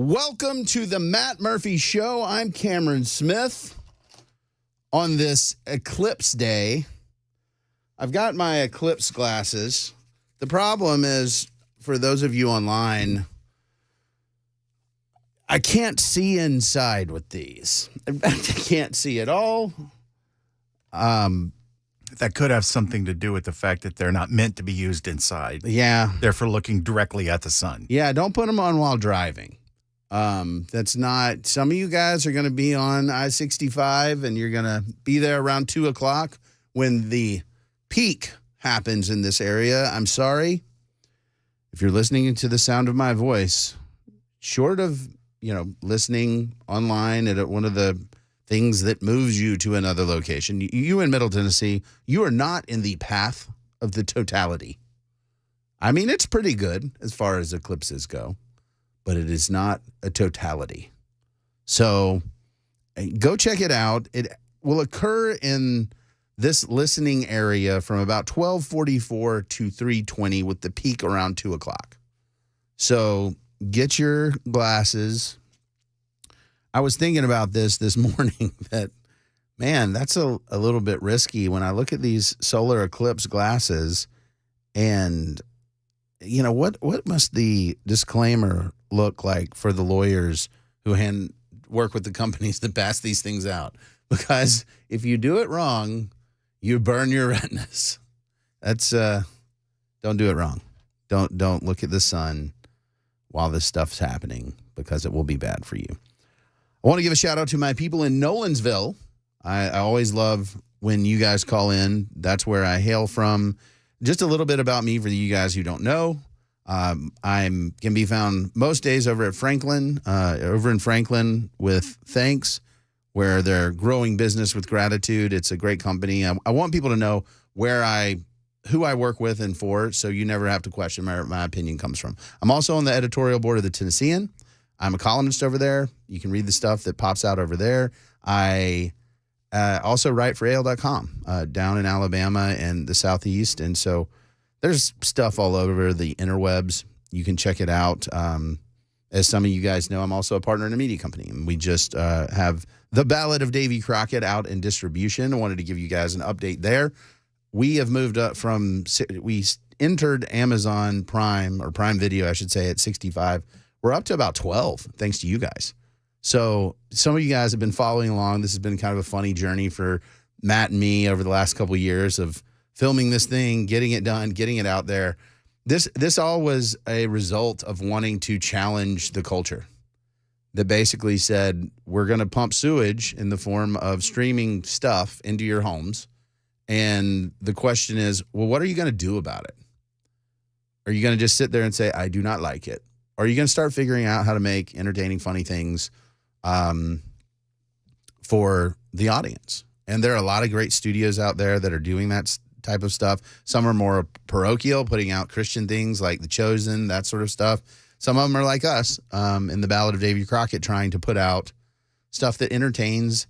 Welcome to the Matt Murphy Show. I'm Cameron Smith. On this Eclipse day, I've got my Eclipse glasses. The problem is, for those of you online, I can't see inside with these. In fact, I can't see at all. That could have something to do with the fact that they're not meant to be used inside. Yeah. They're for looking directly at the sun. Yeah, don't put them on while driving. That's not, some of you guys are going to be on I-65 and you're going to be there around 2 o'clock when the peak happens in this area. I'm sorry. If you're listening to the sound of my voice, short of, listening online at one of the things that moves you to another location, you in Middle Tennessee, you are not in the path of the totality. I mean, it's pretty good as far as eclipses go, but it is not a totality. So go check it out. It will occur in this listening area from about 12:44 to 3:20 with the peak around 2 o'clock. So get your glasses. I was thinking about this morning that, man, that's a little bit risky when I look at these solar eclipse glasses and, what must the disclaimer look like for the lawyers who work with the companies that pass these things out? Because if you do it wrong, you burn your retinas. That's don't do it wrong. Don't look at the sun while this stuff's happening, because it will be bad for you. I want to give a shout out to my people in Nolensville. I always love when you guys call in. That's where I hail from. Just a little bit about me for you guys who don't know. I can be found most days over in Franklin with Thanks, where they're growing business with gratitude. It's a great company. I want people to know who I work with and for, so you never have to question where my opinion comes from. I'm also on the editorial board of the Tennessean. I'm a columnist over there. You can read the stuff that pops out over there. I also write for AL.com down in Alabama and the Southeast. And so there's stuff all over the interwebs. You can check it out. As some of you guys know, I'm also a partner in a media company. And we just have The Ballad of Davy Crockett out in distribution. I wanted to give you guys an update there. We have moved up we entered Amazon Prime, or Prime Video, I should say, at 65. We're up to about 12, thanks to you guys. So some of you guys have been following along. This has been kind of a funny journey for Matt and me over the last couple of years of filming this thing, getting it done, getting it out there. This all was a result of wanting to challenge the culture that basically said, we're going to pump sewage in the form of streaming stuff into your homes. And the question is, well, what are you going to do about it? Are you going to just sit there and say, I do not like it? Or are you going to start figuring out how to make entertaining, funny things for the audience? And there are a lot of great studios out there that are doing that type of stuff. Some are more parochial, putting out Christian things like The Chosen, that sort of stuff. Some of them are like us in The Ballad of Davy Crockett, trying to put out stuff that entertains,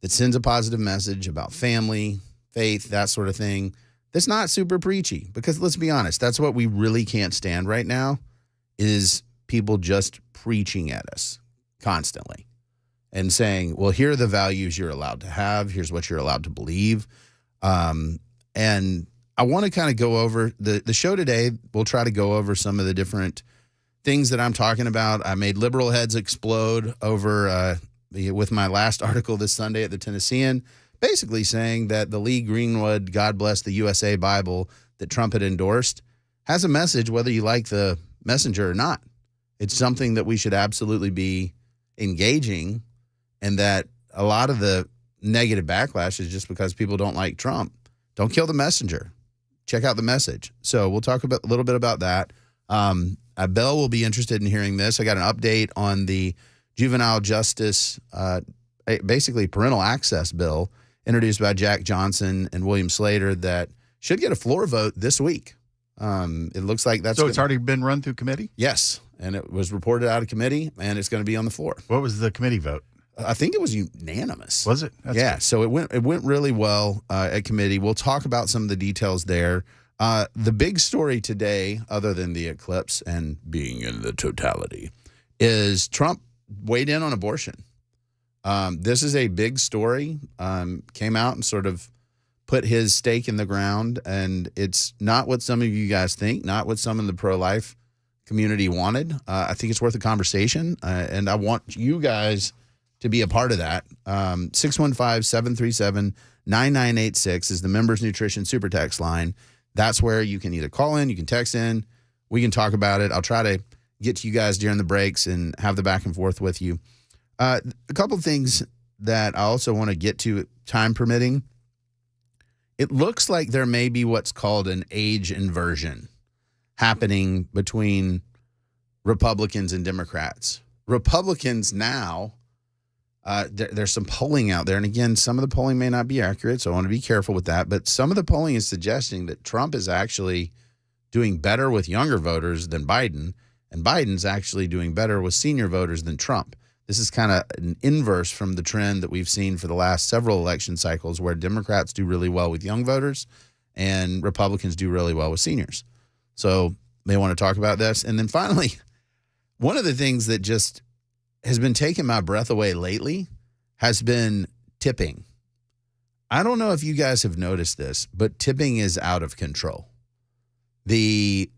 that sends a positive message about family, faith, that sort of thing. That's not super preachy, because let's be honest, that's what we really can't stand right now, is people just preaching at us constantly and saying, well, here are the values you're allowed to have. Here's what you're allowed to believe. And I want to kind of go over the show today. We'll try to go over some of the different things that I'm talking about. I made liberal heads explode over with my last article this Sunday at the Tennessean, basically saying that the Lee Greenwood God Bless the USA Bible that Trump had endorsed has a message, whether you like the messenger or not. It's something that we should absolutely be engaging, and that a lot of the negative backlash is just because people don't like Trump. Don't kill the messenger. Check out the message. So we'll talk a little bit about that. Bell will be interested in hearing this. I got an update on the juvenile justice, basically parental access bill introduced by Jack Johnson and William Slater that should get a floor vote this week. It looks like that's... So it's already been run through committee? Yes, and it was reported out of committee, and it's going to be on the floor. What was the committee vote? I think it was unanimous. Was it? That's yeah, good. so it went really well at committee. We'll talk about some of the details there. The big story today, other than the eclipse and being in the totality, is Trump weighed in on abortion. This is a big story. Came out and sort of put his stake in the ground, and it's not what some of you guys think, not what some in the pro-life community wanted. I think it's worth a conversation, and I want you guys to be a part of that. 615-737-9986 is the Members Nutrition Super Text line. That's where you can either call in, you can text in, we can talk about it. I'll try to get to you guys during the breaks and have the back and forth with you. A couple of things that I also want to get to, time permitting. It looks like there may be what's called an age inversion happening between Republicans and Democrats. Republicans now, there's some polling out there, and again, some of the polling may not be accurate, so I want to be careful with that, but some of the polling is suggesting that Trump is actually doing better with younger voters than Biden, and Biden's actually doing better with senior voters than Trump. This is kind of an inverse from the trend that we've seen for the last several election cycles, where Democrats do really well with young voters and Republicans do really well with seniors. So they want to talk about this. And then finally, one of the things that just has been taking my breath away lately has been tipping. I don't know if you guys have noticed this, but tipping is out of control. I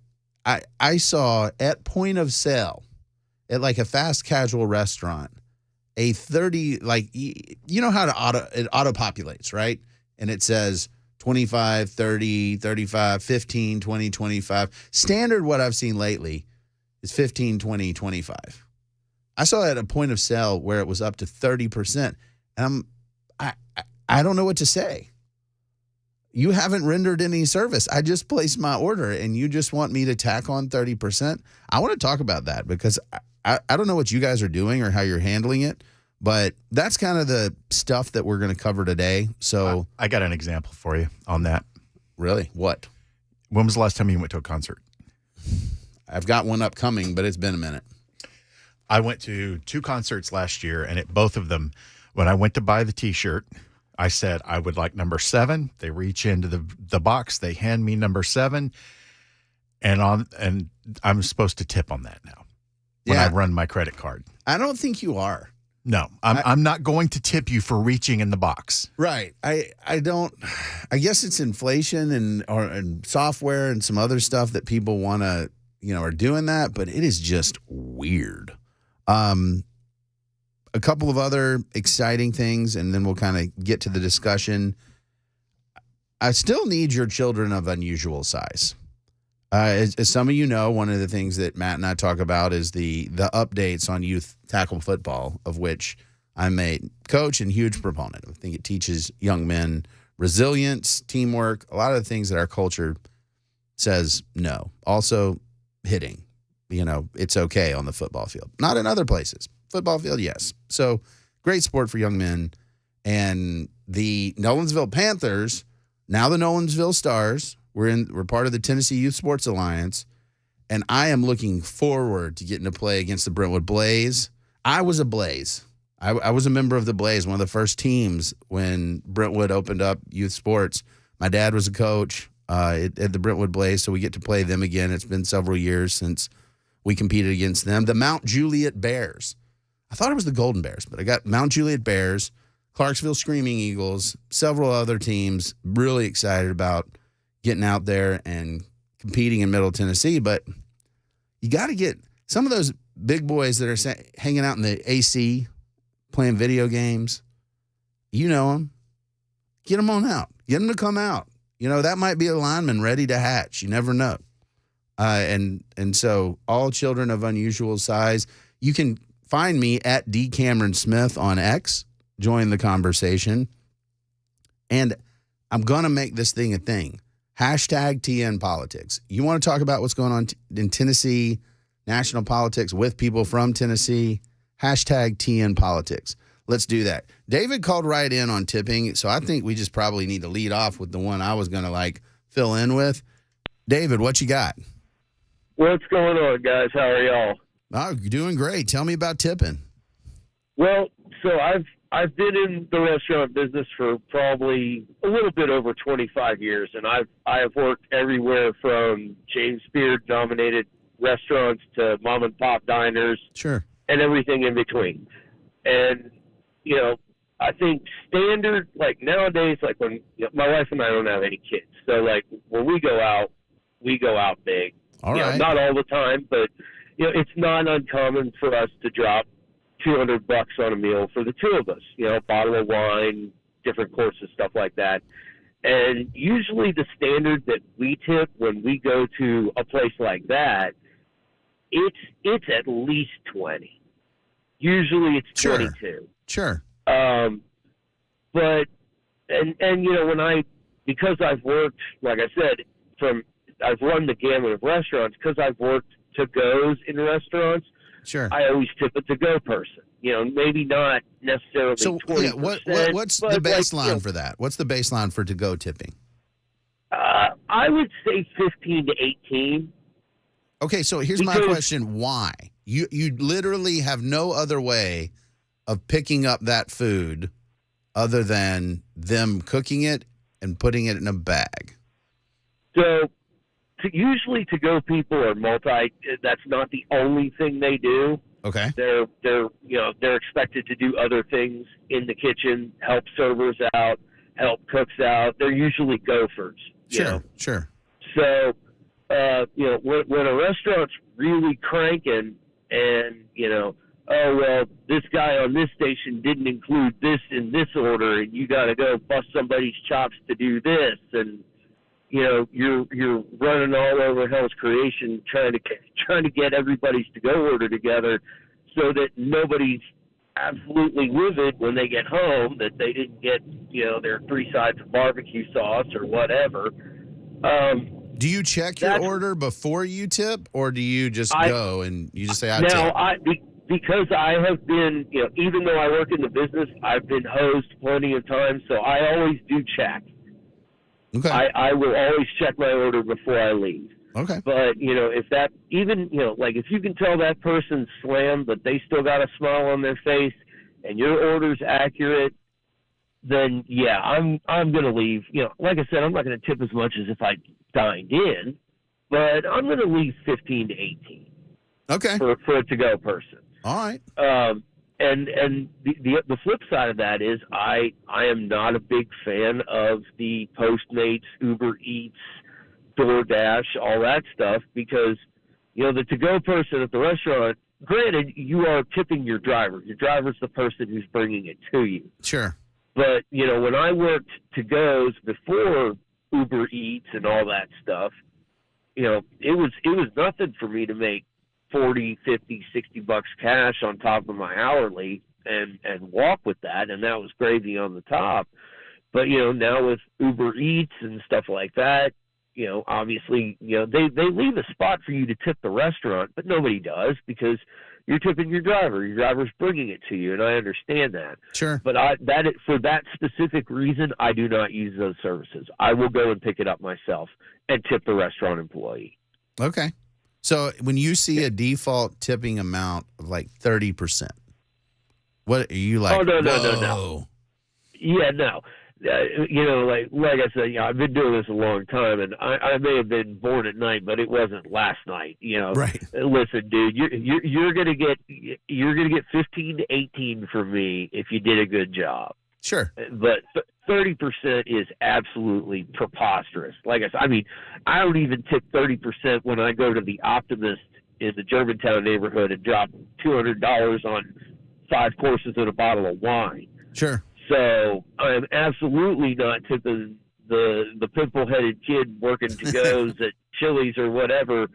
saw at point of sale at like a fast casual restaurant, a 30, like, you know how it auto populates, right? And it says 25, 30, 35, 15, 20, 25. Standard what I've seen lately is 15, 20, 25. I saw it at a point of sale where it was up to 30%. And I don't know what to say. You haven't rendered any service. I just placed my order and you just want me to tack on 30%. I want to talk about that because I don't know what you guys are doing or how you're handling it, but that's kind of the stuff that we're going to cover today. So I got an example for you on that. Really? What? When was the last time you went to a concert? I've got one upcoming, but it's been a minute. I went to 2 concerts last year, and at both of them, when I went to buy the T-shirt, I said I would like number 7. They reach into the box, they hand me number 7, and I'm supposed to tip on that now when I run my credit card. I don't think you are. No, I'm not going to tip you for reaching in the box. Right. I don't. I guess it's inflation and software and some other stuff that people want to, are doing that, but it is just weird. A couple of other exciting things, and then we'll kind of get to the discussion. I still need your children of unusual size. As some of you know, one of the things that Matt and I talk about is the updates on youth tackle football, of which I'm a coach and huge proponent. I think it teaches young men resilience, teamwork, a lot of the things that our culture says no. Also, hitting. It's okay on the football field. Not in other places. Football field, yes. So, great sport for young men. And the Nolensville Panthers, now the Nolensville Stars, we're part of the Tennessee Youth Sports Alliance, and I am looking forward to getting to play against the Brentwood Blaze. I was a Blaze. I was a member of the Blaze, one of the first teams when Brentwood opened up youth sports. My dad was a coach at the Brentwood Blaze, so we get to play them again. It's been several years since we competed against them. The Mount Juliet Bears. I thought it was the Golden Bears, but I got Mount Juliet Bears, Clarksville Screaming Eagles, several other teams. Really excited about getting out there and competing in Middle Tennessee. But you got to get some of those big boys that are hanging out in the AC, playing video games. You know them. Get them on out. Get them to come out. That might be a lineman ready to hatch. You never know. And so all children of unusual size, you can find me at D. Cameron Smith on X. Join the conversation. And I'm going to make this thing a thing. Hashtag TN Politics. You want to talk about what's going on in Tennessee, national politics with people from Tennessee? Hashtag TN Politics. Let's do that. David called right in on tipping, so I think we just probably need to lead off with the one I was going to fill in with. David, what you got? What's going on, guys? How are y'all? Oh, you're doing great. Tell me about tipping. Well, so I've been in the restaurant business for probably a little bit over 25 years, and I have worked everywhere from James Beard nominated restaurants to mom and pop diners Sure. and everything in between. And, you know, I think standard, like nowadays, like when my wife and I don't have any kids. So like when we go out big. All you right. know, not all the time, but you know, it's not uncommon for us to drop $200 on a meal for the two of us. You know, a bottle of wine, different courses, stuff like that. And usually the standard that we tip when we go to a place like that, it's at least 20. Usually it's Sure. 22. Sure. But you know, because I've worked, like I said, I've run the gamut of restaurants, because I've worked to-goes in restaurants, Sure. I always tip a to-go person. You know, maybe not necessarily So 20%. what's the but baseline like, you know, for that? What's the baseline for to-go tipping? I would say 15 to 18. Okay, so here's my Because- question. Why? You literally have no other way of picking up that food other than them cooking it and putting it in a bag. So usually to-go people are that's not the only thing they do. Okay. They're expected to do other things in the kitchen, help servers out, help cooks out. They're usually gophers. You know? Sure. So, you know, when a restaurant's really cranking and, you know, oh, well, this guy on this station didn't include this in this order, and you got to go bust somebody's chops to do this, and, you know, you're running all over Hell's Creation trying to get everybody's to-go order together so that nobody's absolutely livid when they get home that they didn't get, you know, their 3 sides of barbecue sauce or whatever. Do you check your order before you tip, or do you just go and you just say, I tip? Because I have been, you know, even though I work in the business, I've been hosed plenty of times, so I always do check. Okay. I will always check my order before I leave. Okay. But, you know, if that, even, you know, like if you can tell that person's slammed, but they still got a smile on their face and your order's accurate, then yeah, I'm going to leave. You know, like I said, I'm not going to tip as much as if I dined in, but I'm going to leave 15 to 18. Okay. For a to-go person. All right. And the flip side of that is I am not a big fan of the Postmates, Uber Eats, DoorDash, all that stuff, because, you know, the to-go person at the restaurant, granted, you are tipping your driver. Your driver's the person who's bringing it to you. Sure. But, you know, when I worked to-goes before Uber Eats and all that stuff, you know, it was nothing for me to make $40, $50, $60 cash on top of my hourly and walk with that, and that was gravy on the top. But, you know, now with Uber Eats and stuff like that, you know, obviously, you know, they leave a spot for you to tip the restaurant, but nobody does because you're tipping your driver. Your driver's bringing it to you, and I understand that. Sure. But for that specific reason, I do not use those services. I will go and pick it up myself and tip the restaurant employee. Okay. So when you see a default tipping amount of like 30%, what are you like? Oh, no. Yeah, no. You know, like I said, you know, I've been doing this a long time, and I may have been born at night, but it wasn't last night. You know, right? Listen, dude, you're gonna get 15 to 18 from me if you did a good job. Sure. But 30% is absolutely preposterous. Like I said, I mean, I don't even tip 30% when I go to the Optimist in the Germantown neighborhood and drop $200 on 5 courses and a bottle of wine. Sure. So I'm absolutely not tipping the pimple-headed kid working to-goes at Chili's or whatever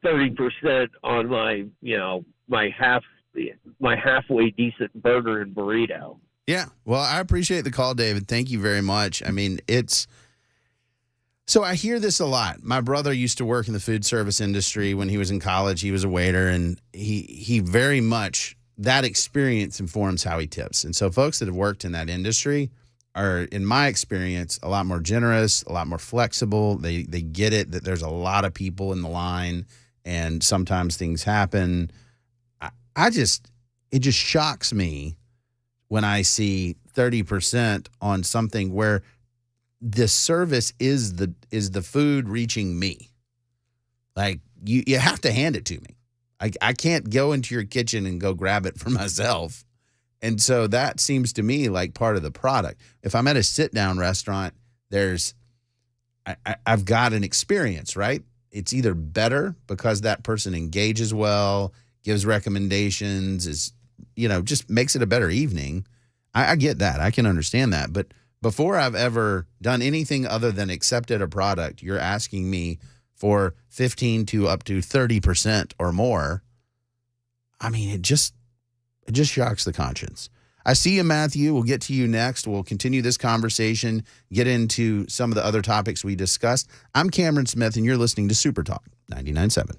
30% on my, you know, my halfway decent burger and burrito. Yeah. Well, I appreciate the call, David. Thank you very much. I mean, so I hear this a lot. My brother used to work in the food service industry when he was in college. He was a waiter, and he very much, that experience informs how he tips. And so folks that have worked in that industry are, in my experience, a lot more generous, a lot more flexible. They get it that there's a lot of people in the line and sometimes things happen. It just shocks me when I see 30% on something where the service is the food reaching me. Like you have to hand it to me. I can't go into your kitchen and go grab it for myself. And so that seems to me like part of the product. If I'm at a sit down restaurant, I've got an experience, right? It's either better because that person engages well, gives recommendations, just makes it a better evening. I get that. I can understand that. But before I've ever done anything other than accepted a product, you're asking me for 15 to up to 30% or more. I mean, it just shocks the conscience. I see you, Matthew. We'll get to you next. We'll continue this conversation, get into some of the other topics we discussed. I'm Cameron Smith, and you're listening to Super Talk 99.7.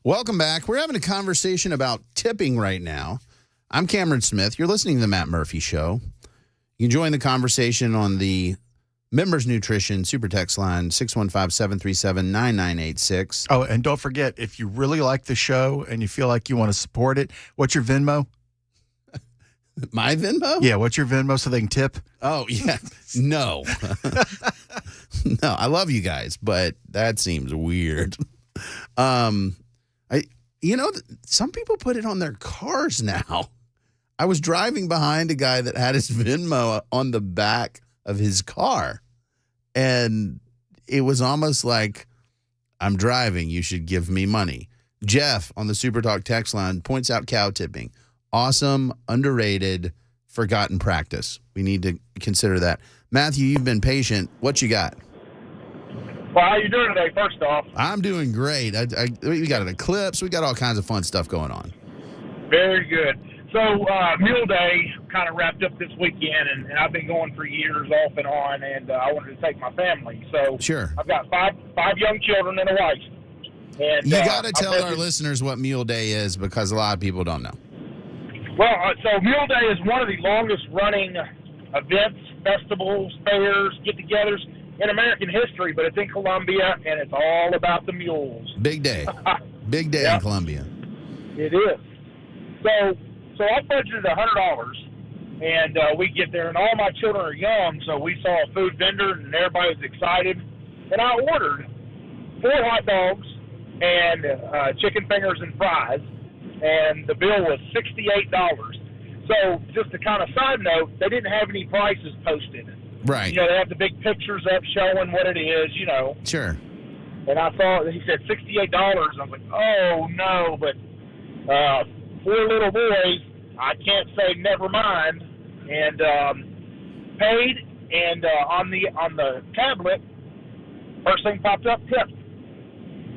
Welcome back. We're having a conversation about tipping right now. I'm Cameron Smith. You're listening to The Matt Murphy Show. You can join the conversation on the Members Nutrition Super Text line, 615-737-9986. Oh, and don't forget, if you really like the show and you feel like you want to support it, what's your Venmo? My Venmo? Yeah, what's your Venmo so they can tip? Oh, yeah. No. No, I love you guys, but that seems weird. Some people put it on their cars now. I was driving behind a guy that had his Venmo on the back of his car, and it was almost like, I'm driving, you should give me money. Jeff on the Super Talk text line points out cow tipping. Awesome, underrated, forgotten practice. We need to consider that. Matthew, you've been patient. What you got? Well, how you doing today, first off? I'm doing great. We got an Eclipse. We got all kinds of fun stuff going on. Very good. So, Mule Day kind of wrapped up this weekend, and I've been going for years off and on, and I wanted to take my family. So, sure. I've got five young children and a wife. And you got to tell our listeners what Mule Day is, because a lot of people don't know. Well, so Mule Day is one of the longest running events, festivals, fairs, get-togethers in American history, but it's in Columbia, and it's all about the mules. Big day. Big day in Columbia. It is. So I budgeted $100, and we get there, and all my children are young, so we saw a food vendor, and everybody was excited. And I ordered 4 hot dogs and chicken fingers and fries, and the bill was $68. So just a kind of side note, they didn't have any prices posted. Right. They have the big pictures up showing what it is, Sure. And I saw, he said $68. I was like, oh, no, but 4 little boys, I can't say never mind, and paid, and on the tablet, first thing popped up, tip.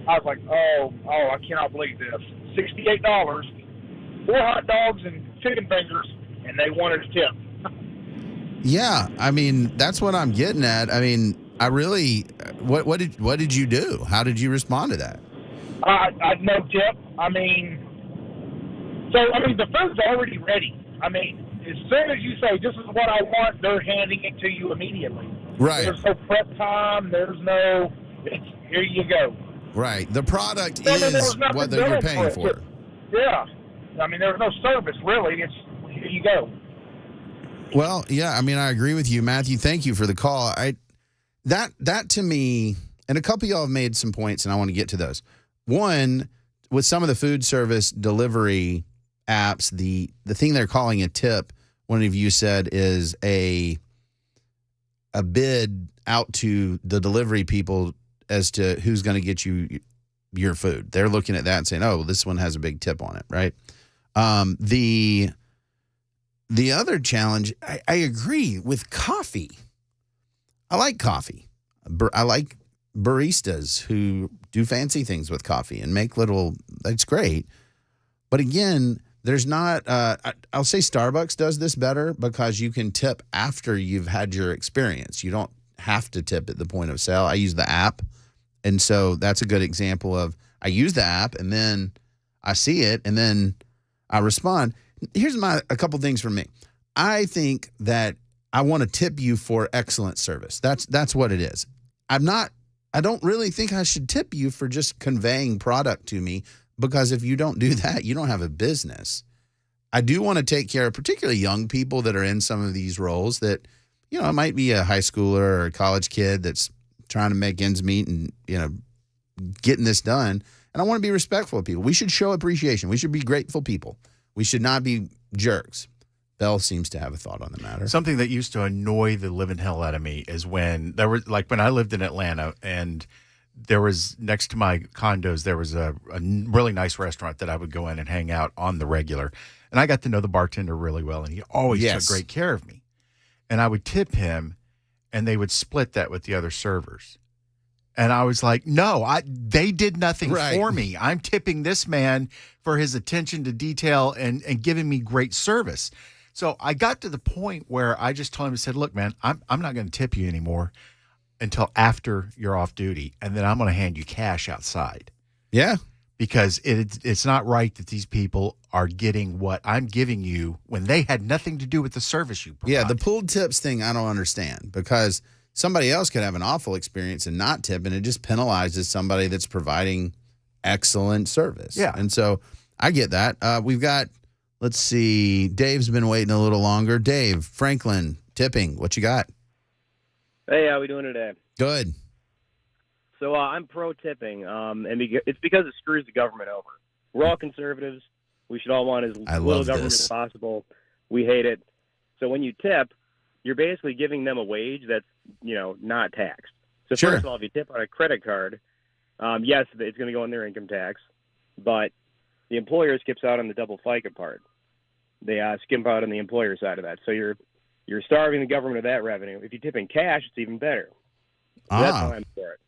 I was like, oh, I cannot believe this. $68, 4 hot dogs and chicken fingers, and they wanted a tip. Yeah, I mean, that's what I'm getting at. I mean, what did you do? How did you respond to that? No tip. The food's already ready. As soon as you say, this is what I want, they're handing it to you immediately. Right. There's no prep time. Here you go. Right. The product is what you're paying for. Yeah. There's no service, really. It's here you go. Well, yeah, I agree with you, Matthew. Thank you for the call. That to me, and a couple of y'all have made some points, and I want to get to those. One, with some of the food service delivery apps, the thing they're calling a tip, one of you said, is a bid out to the delivery people as to who's going to get you your food. They're looking at that and saying, oh, this one has a big tip on it, right? The other challenge, I agree with coffee. I like coffee. I like baristas who do fancy things with coffee and make that's great. But again, there's not, I'll say Starbucks does this better because you can tip after you've had your experience. You don't have to tip at the point of sale. I use the app. And so that's a good example of, I use the app and then I see it and then I respond. Here's a couple things from me. I think that I want to tip you for excellent service. That's what it is. I don't really think I should tip you for just conveying product to me, because if you don't do that, you don't have a business. I do want to take care of particularly young people that are in some of these roles that, it might be a high schooler or a college kid that's trying to make ends meet and, getting this done. And I want to be respectful of people. We should show appreciation. We should be grateful people. We should not be jerks. Bell seems to have a thought on the matter. Something that used to annoy the living hell out of me is when when I lived in Atlanta, and there was, next to my condos, there was a really nice restaurant that I would go in and hang out on the regular. And I got to know the bartender really well, and he always took great care of me. And I would tip him, and they would split that with the other servers. And I was like, no, they did nothing for me. I'm tipping this man for his attention to detail and giving me great service. So I got to the point where I just told him, I said, look, man, I'm not going to tip you anymore until after you're off duty. And then I'm going to hand you cash outside. Yeah. because it's not right that these people are getting what I'm giving you when they had nothing to do with the service you provide. Yeah, the pooled tips thing I don't understand, because somebody else could have an awful experience and not tip, and it just penalizes somebody that's providing excellent service. Yeah. And so I get that. We've got, let's see, Dave's been waiting a little longer. Dave, Franklin, tipping, what you got? Hey, how we doing today? Good. So I'm pro tipping, and it's because it screws the government over. We're all conservatives. We should all want as little government as possible. We hate it. So when you tip, you're basically giving them a wage that's not taxed. So Sure. First of all, if you tip on a credit card, yes, it's going to go on their income tax, but the employer skips out on the double FICA part. They skimp out on the employer side of that. So you're starving the government of that revenue. If you tip in cash, it's even better. So that's why I'm for it.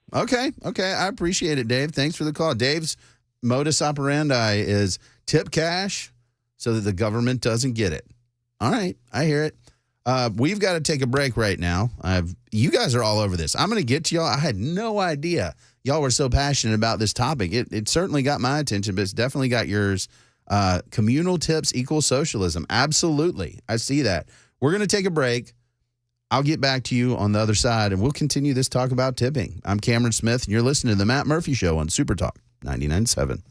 Okay. I appreciate it, Dave. Thanks for the call. Dave's modus operandi is tip cash so that the government doesn't get it. All right. I hear it. We've got to take a break right now. You guys are all over this. I'm going to get to y'all. I had no idea y'all were so passionate about this topic. It certainly got my attention, but it's definitely got yours. Communal tips equals socialism. Absolutely. I see that. We're going to take a break. I'll get back to you on the other side, and we'll continue this talk about tipping. I'm Cameron Smith, and you're listening to The Matt Murphy Show on Super Talk 99.7.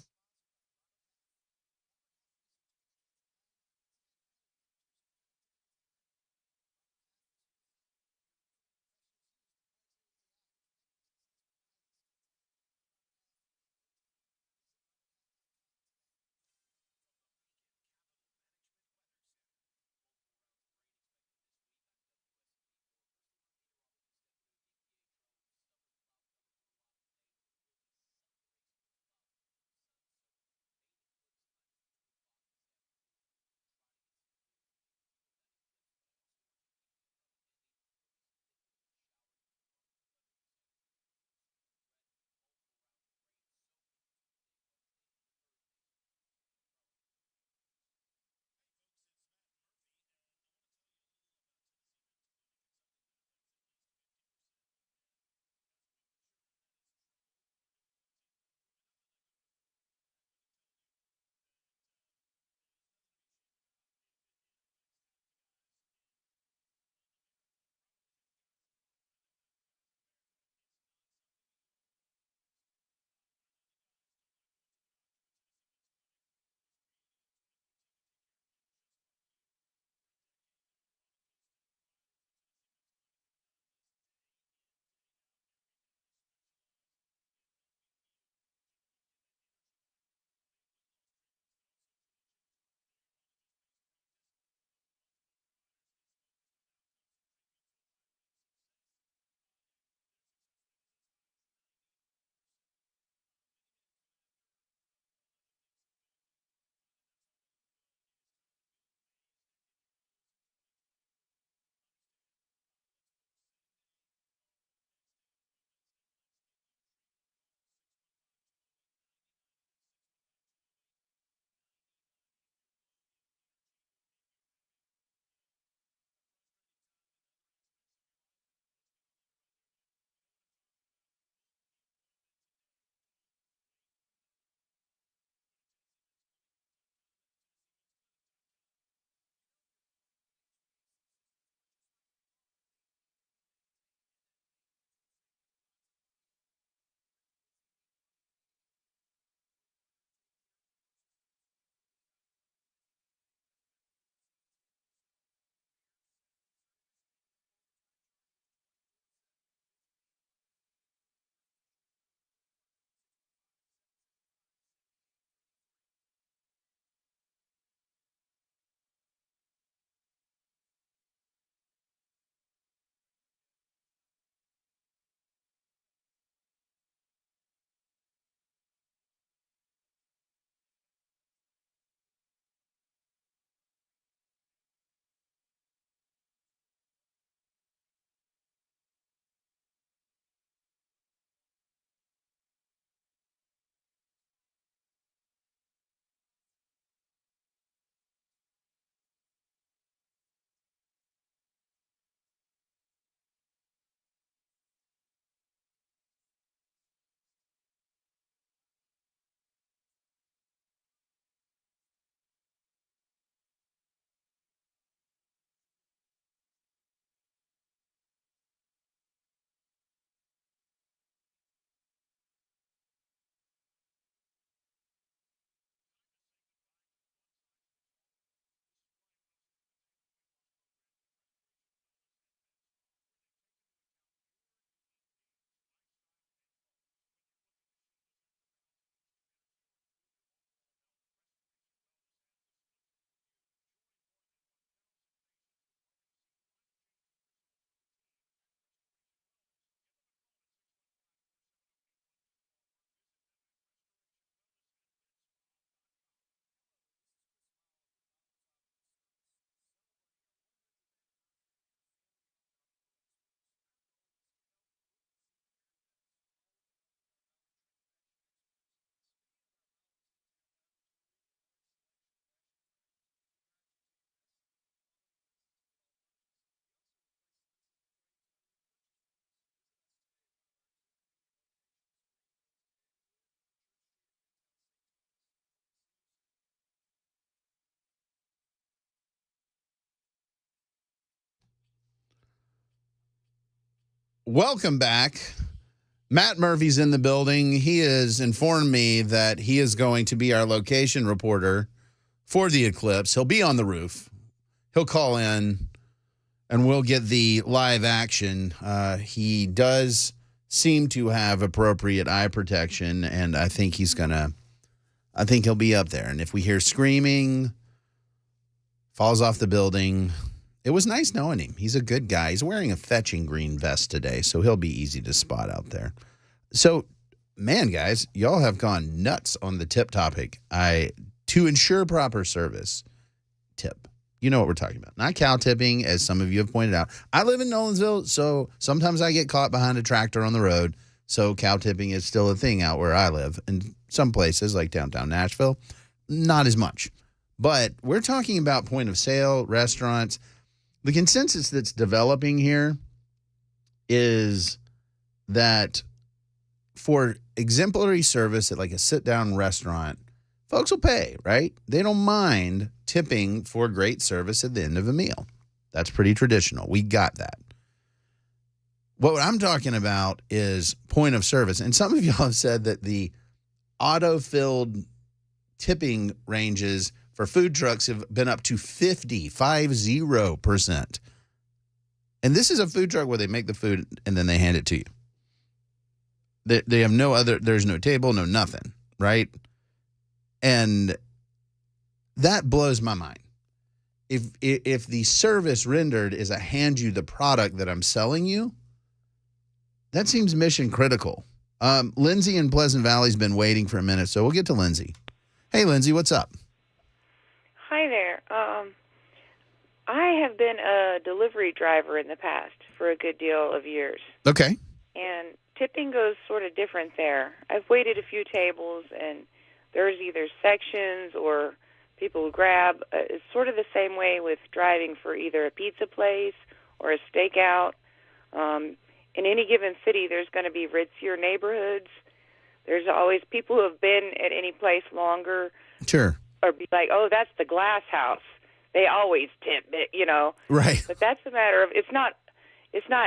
welcome back. Matt Murphy's in the building. He has informed me that he is going to be our location reporter for the Eclipse. He'll be on the roof. He'll call in, and we'll get the live action. He does seem to have appropriate eye protection, and I think he'll be up there. And if we hear screaming, falls off the building. It was nice knowing him. He's a good guy. He's wearing a fetching green vest today, so he'll be easy to spot out there. So, man, guys, y'all have gone nuts on the tip topic. To ensure proper service, tip. You know what we're talking about. Not cow tipping, as some of you have pointed out. I live in Nolensville, so sometimes I get caught behind a tractor on the road. So cow tipping is still a thing out where I live. In some places, like downtown Nashville, not as much. But we're talking about point of sale, restaurants. The consensus that's developing here is that for exemplary service at like a sit-down restaurant, folks will pay, right? They don't mind tipping for great service at the end of a meal. That's pretty traditional. We got that. What I'm talking about is point of service. And some of y'all have said that the auto-filled tipping ranges for food trucks have been up to 50%. And this is a food truck where they make the food and then they hand it to you. They have there's no table, no nothing, right? And that blows my mind. If the service rendered is I hand you the product that I'm selling you, that seems mission critical. Lindsay in Pleasant Valley's been waiting for a minute, so we'll get to Lindsay. Hey, Lindsay, what's up? Hi there. I have been a delivery driver in the past for a good deal of years. Okay. And tipping goes sort of different there. I've waited a few tables, and there's either sections or people who grab. It's sort of the same way with driving for either a pizza place or a stakeout. In any given city, there's going to be ritzier neighborhoods. There's always people who have been at any place longer. Sure. Or be like, oh, that's the glass house. They always tip it, Right. But that's a matter of it's not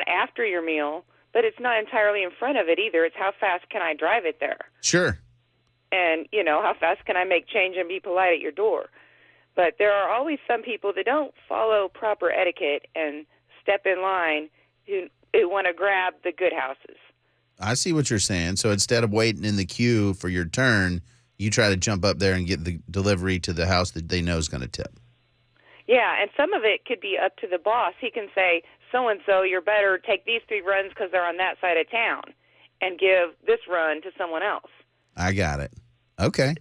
after your meal, but it's not entirely in front of it either. It's how fast can I drive it there? Sure. And, how fast can I make change and be polite at your door? But there are always some people that don't follow proper etiquette and step in line who want to grab the good houses. I see what you're saying. So instead of waiting in the queue for your turn, you try to jump up there and get the delivery to the house that they know is going to tip. Yeah, and some of it could be up to the boss. He can say, so-and-so, you're better take these 3 runs because they're on that side of town and give this run to someone else. I got it. Okay.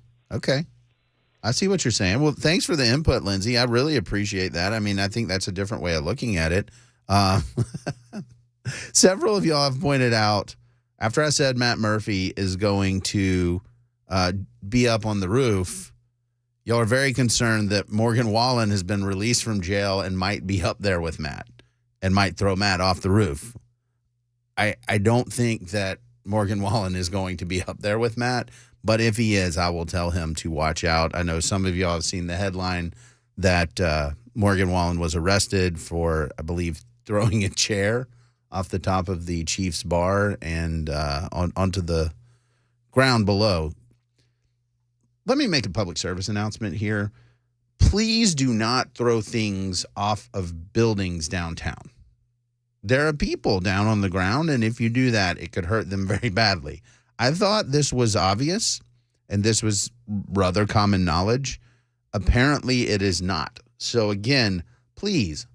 I see what you're saying. Well, thanks for the input, Lindsay. I really appreciate that. I mean, I think that's a different way of looking at it. Several of y'all have pointed out, after I said Matt Murphy is going to be up on the roof, y'all are very concerned that Morgan Wallen has been released from jail and might be up there with Matt and might throw Matt off the roof. I don't think that Morgan Wallen is going to be up there with Matt, but if he is, I will tell him to watch out. I know some of y'all have seen the headline that Morgan Wallen was arrested for, I believe, throwing a chair off the top of the Chiefs bar and onto the ground below. Let me make a public service announcement here. Please do not throw things off of buildings downtown. There are people down on the ground, and if you do that, it could hurt them very badly. I thought this was obvious, and this was rather common knowledge. Apparently, it is not. So again, please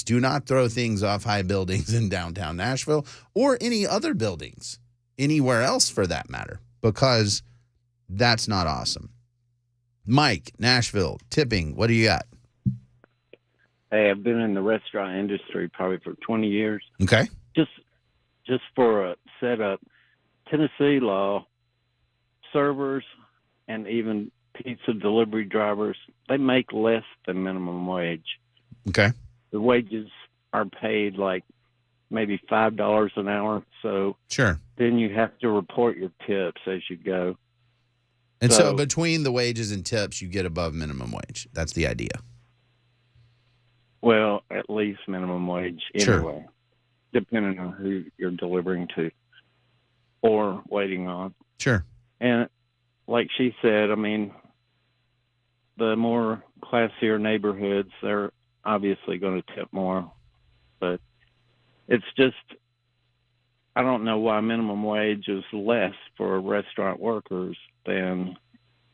do not throw things off high buildings in downtown Nashville or any other buildings, anywhere else for that matter, because that's not awesome. Mike, Nashville, tipping, what do you got? Hey, I've been in the restaurant industry probably for 20 years. Okay. Just for a setup, Tennessee law, servers and even pizza delivery drivers, they make less than minimum wage. Okay. The wages are paid like maybe $5 an hour. So sure. Then you have to report your tips as you go. And so between the wages and tips, you get above minimum wage. That's the idea. Well, at least minimum wage anyway. depending on who you're delivering to or waiting on. Sure. And like she said, I mean, the more classier neighborhoods, they're obviously going to tip more. But it's just, I don't know why minimum wage is less for restaurant workers than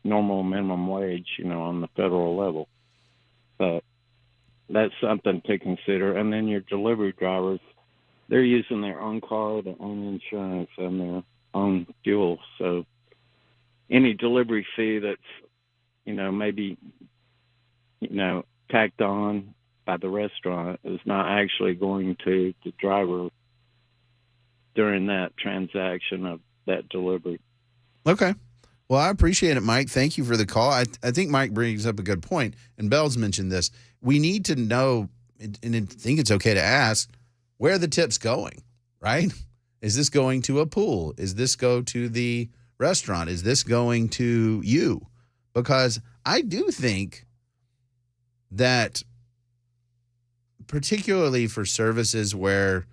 normal minimum wage, on the federal level. But that's something to consider. And then your delivery drivers, they're using their own car, their own insurance, and their own fuel. So any delivery fee that's, maybe, tacked on by the restaurant is not actually going to the driver during that transaction of that delivery. Okay. Well, I appreciate it, Mike. Thank you for the call. I think Mike brings up a good point, and Bell's mentioned this. We need to know, and I think it's okay to ask, where the tip's going, right? Is this going to a pool? Is this go to the restaurant? Is this going to you? Because I do think that particularly for services where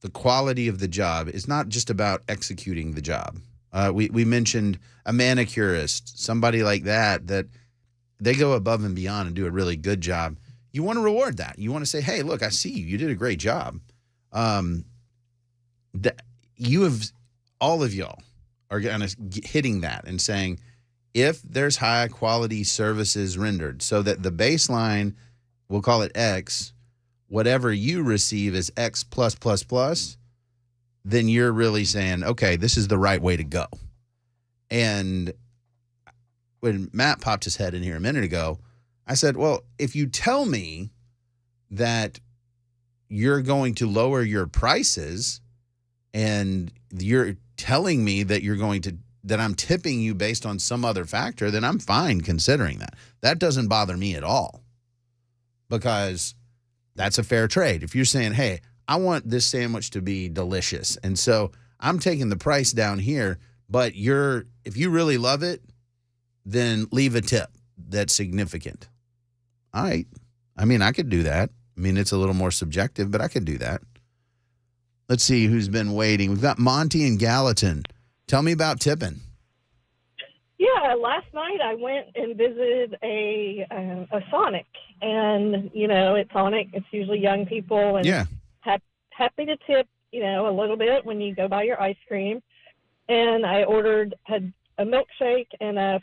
the quality of the job is not just about executing the job. We mentioned a manicurist, somebody like that they go above and beyond and do a really good job. You want to reward that. You want to say, hey, look, I see you. You did a great job. All of y'all are kind of hitting that and saying, if there's high quality services rendered so that the baseline, we'll call it X, whatever you receive is X plus plus plus, then you're really saying, okay, this is the right way to go. And when Matt popped his head in here a minute ago, I said, well, if you tell me that you're going to lower your prices and you're telling me that that I'm tipping you based on some other factor, then I'm fine considering that. That doesn't bother me at all because that's a fair trade. If you're saying, hey, I want this sandwich to be delicious, and so I'm taking the price down here, but if you really love it, then leave a tip that's significant. All right. I mean, I could do that. I mean, it's a little more subjective, but I could do that. Let's see who's been waiting. We've got Monty and Gallatin. Tell me about tipping. Yeah, last night I went and visited a Sonic, and at Sonic it's usually young people, and yeah, happy to tip a little bit when you go buy your ice cream. And I had a milkshake and a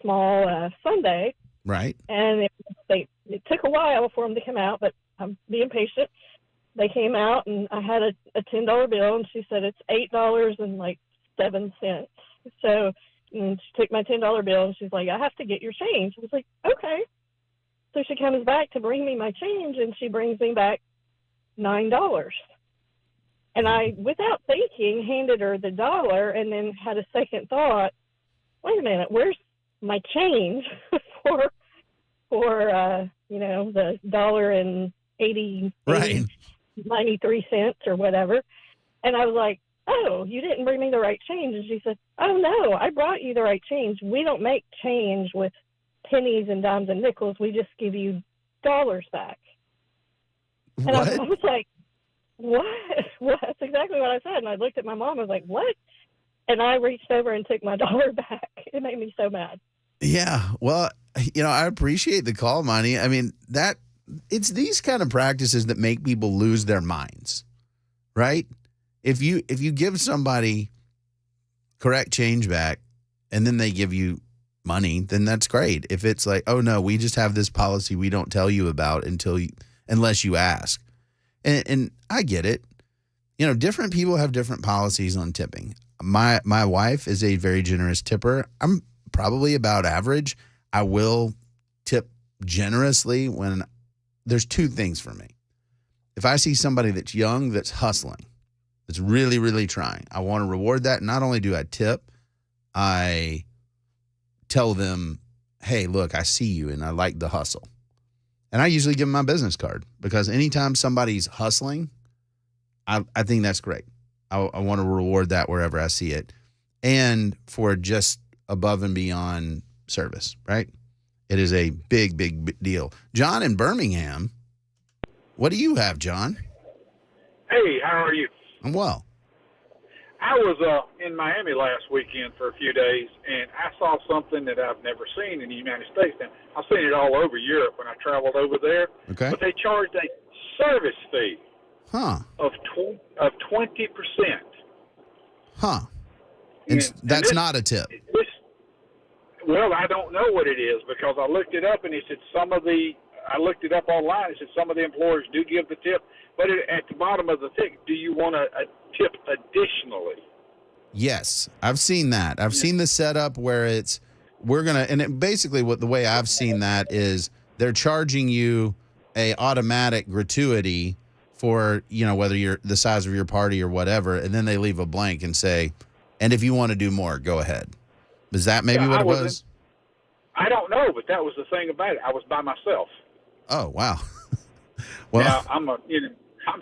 small sundae. Right. And it took a while for them to come out, but I'm being patient. They came out, and I had a $10 bill, and she said it's $8.07. So and she took my $10 bill, and she's like, I have to get your change. I was like, okay. So she comes back to bring me my change, and she brings me back $9. And I, without thinking, handed her the dollar and then had a second thought, wait a minute, where's my change for the $1.80, right, 93 cents or whatever. And I was like, oh, you didn't bring me the right change. And she said, oh, no, I brought you the right change. We don't make change with pennies and dimes and nickels. We just give you dollars back. And I was like, what? Well, that's exactly what I said. And I looked at my mom. I was like, what? And I reached over and took my dollar back. It made me so mad. Yeah. Well, I appreciate the call, Monty. I mean, it's these kind of practices that make people lose their minds, right? If you give somebody correct change back and then they give you money, then that's great. If it's like, oh no, we just have this policy we don't tell you about unless you ask. And I get it. Different people have different policies on tipping. My wife is a very generous tipper. I'm probably about average. I will tip generously when there's two things for me. If I see somebody that's young, that's hustling, that's really, really trying, I want to reward that. Not only do I tip, I tell them, hey, look, I see you and I like the hustle. And I usually give them my business card because anytime somebody's hustling, I think that's great. I want to reward that wherever I see it. And for just above and beyond service, right? It is a big, big deal. John in Birmingham, what do you have, John? Hey, how are you? I'm well. I was in Miami last weekend for a few days, and I saw something that I've never seen in the United States. And I've seen it all over Europe when I traveled over there. Okay. But they charged a service fee Huh. of 20%. Huh. And that's not a tip. Well, I don't know what it is because I looked it up, and it said I looked it up online. It said some of the employers do give the tip, but at the bottom of the thing, do you want a tip additionally? Yes, I've seen that. I've seen the setup where basically the way I've seen that is they're charging you a automatic gratuity for, whether you're the size of your party or whatever, and then they leave a blank and say, and if you want to do more, go ahead. Is that maybe what it was? I don't know, but that was the thing about it. I was by myself. Oh, wow. Well, now, I'm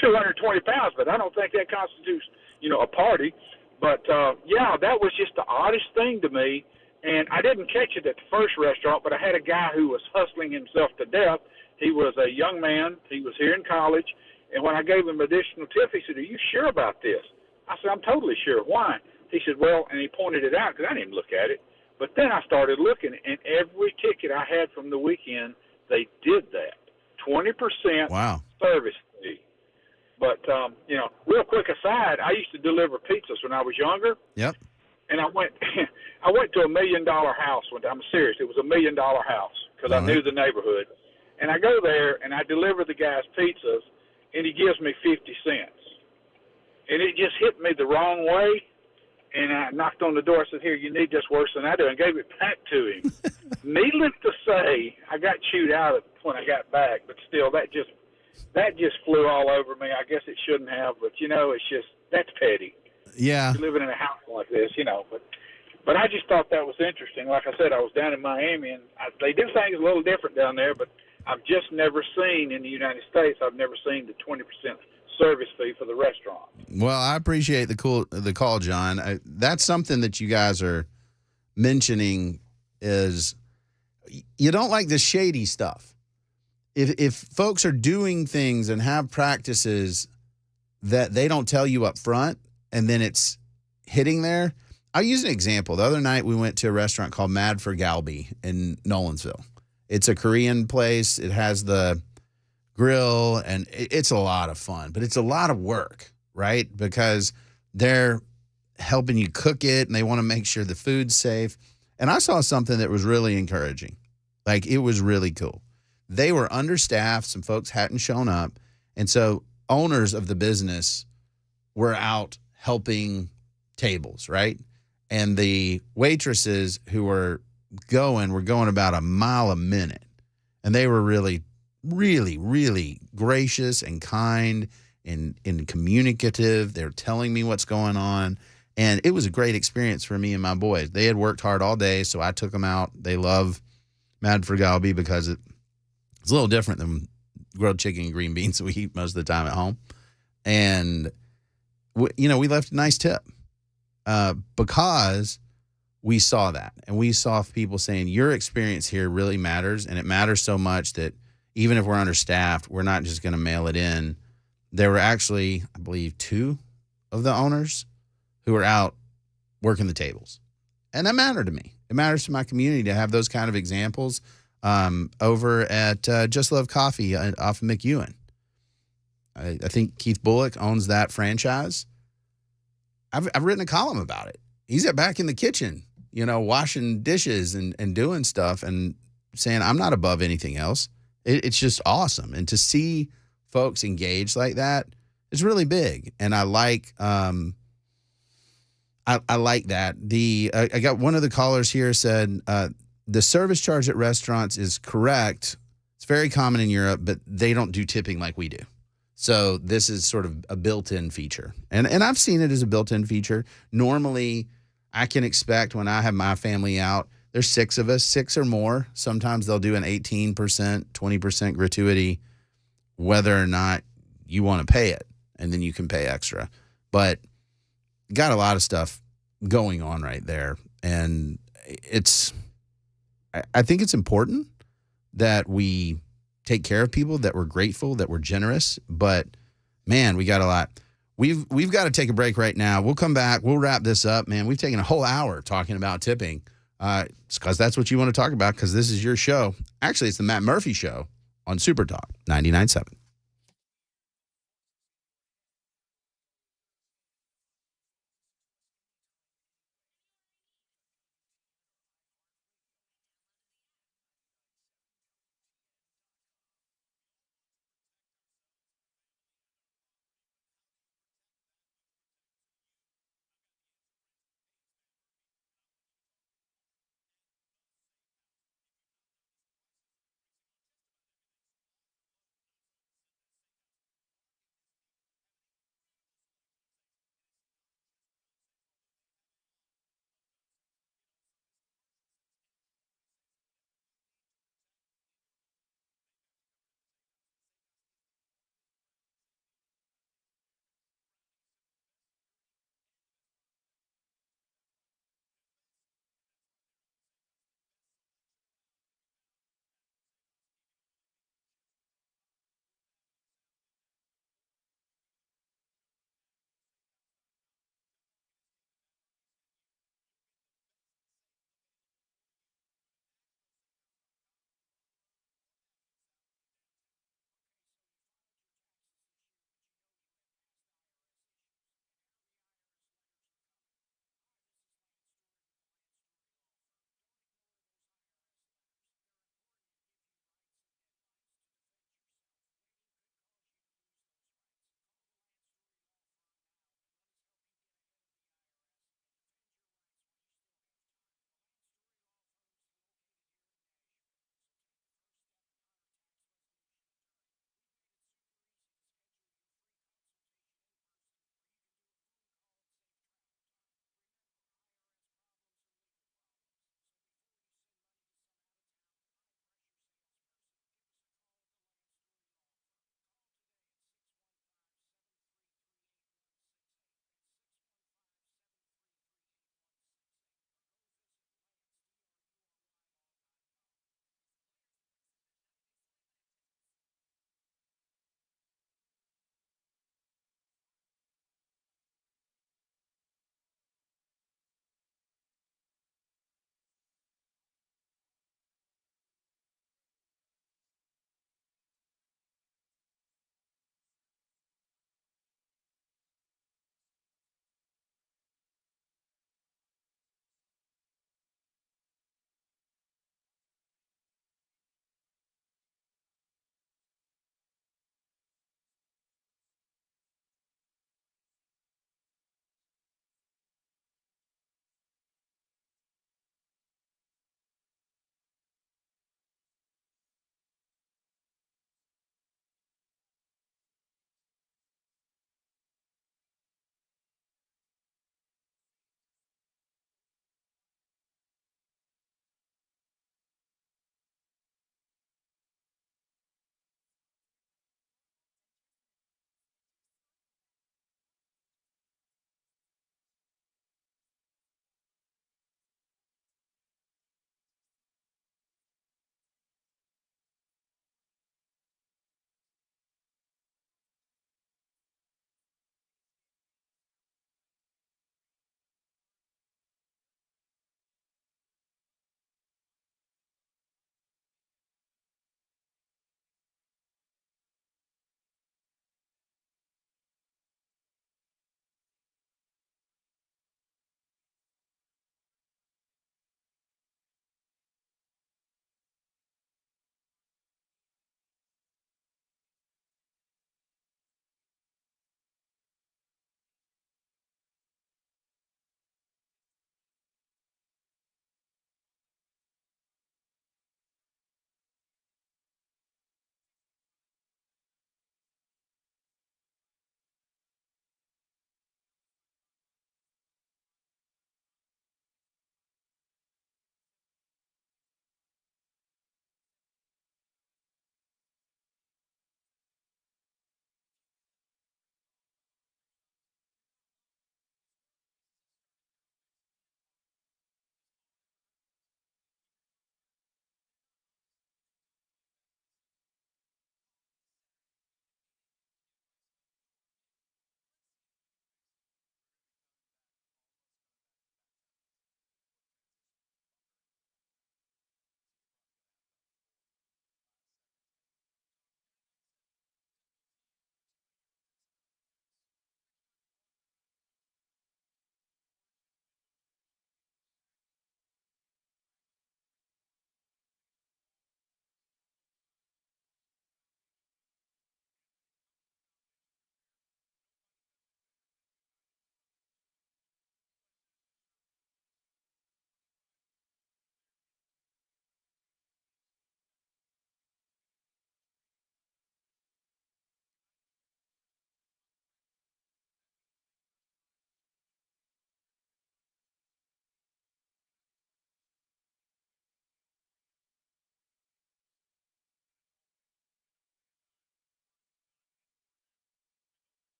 220 pounds, but I don't think that constitutes, a party. But, that was just the oddest thing to me. And I didn't catch it at the first restaurant, but I had a guy who was hustling himself to death. He was a young man. He was here in college. And when I gave him additional tip, he said, "Are you sure about this?" I said, "I'm totally sure." "Why?" He said, "Well," and he pointed it out because I didn't even look at it. But then I started looking, and every ticket I had from the weekend, they did that. 20% wow. service fee. But, real quick aside, I used to deliver pizzas when I was younger. Yep. And I went to $1 million house one time. I'm serious. It was $1 million house because I knew the neighborhood. And I go there, and I deliver the guy's pizzas, and he gives me 50 cents. And it just hit me the wrong way. And I knocked on the door. I said, "Here, you need this worse than I do," and gave it back to him. Needless to say, I got chewed out when I got back, but still, that just flew all over me. I guess it shouldn't have, but that's petty. Yeah. You're living in a house like this, But I just thought that was interesting. Like I said, I was down in Miami, and they do things a little different down there, but I've just never seen in the United States. I've never seen the 20% service fee for the restaurant. Well, I appreciate the call, John. That's something that you guys are mentioning is you don't like the shady stuff. If folks are doing things and have practices that they don't tell you up front and then it's hitting there. I'll use an example. The other night we went to a restaurant called Mad for Galbi in Nolensville. It's a Korean place. It has the grill, and it's a lot of fun, but it's a lot of work, right? Because they're helping you cook it, and they want to make sure the food's safe. And I saw something that was really encouraging. Like, it was really cool. They were understaffed. Some folks hadn't shown up. And so owners of the business were out helping tables, right? And the waitresses who were going about a mile a minute. And they were really, really, really gracious and kind and communicative. They're telling me what's going on. And it was a great experience for me and my boys. They had worked hard all day, so I took them out. They love Mad for Galbi because it's a little different than grilled chicken and green beans that we eat most of the time at home. And, we left a nice tip because we saw that. And we saw people saying, your experience here really matters. And it matters so much that even if we're understaffed, we're not just going to mail it in. There were actually, I believe, 2 of the owners who were out working the tables. And that mattered to me. It matters to my community to have those kind of examples over at Just Love Coffee off of McEwen. I think Keith Bullock owns that franchise. I've written a column about it. He's back in the kitchen, washing dishes and doing stuff and saying, I'm not above anything else. It's just awesome. And to see folks engaged like that is really big. And I like I like that. I got one of the callers here said the service charge at restaurants is correct. It's very common in Europe, but they don't do tipping like we do. So this is sort of a built-in feature. And I've seen it as a built-in feature. Normally, I can expect when I have my family out, there's 6 of us, 6 or more. Sometimes they'll do an 18%, 20% gratuity, whether or not you want to pay it, and then you can pay extra. But got a lot of stuff going on right there. And I think it's important that we take care of people, that we're grateful, that we're generous, but Man, we got a lot. We've got to take a break right now. We'll come back. We'll wrap this up, man. We've taken a whole hour talking about tipping. It's because that's what you want to talk about because this is your show. Actually, it's the Matt Murphy Show on Super Talk 99.7.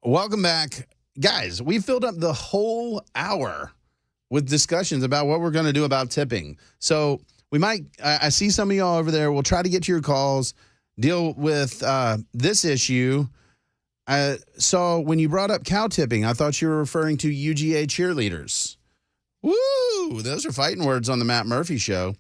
Welcome back. Guys, we filled up the whole hour with discussions about what we're going to do about tipping. So we might, I see some of y'all over there. We'll try to get to your calls, deal with this issue. So when you brought up cow tipping, I thought you were referring to UGA cheerleaders. Woo! Those are fighting words on the Matt Murphy Show.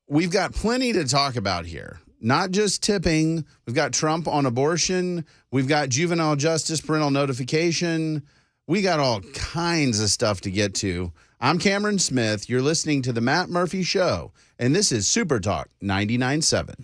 We've got plenty to talk about here. Not just tipping. We've got Trump on abortion. We've got juvenile justice, parental notification. We got all kinds of stuff to get to. I'm Cameron Smith. You're listening to the Matt Murphy Show, and this is Super Talk 99.7.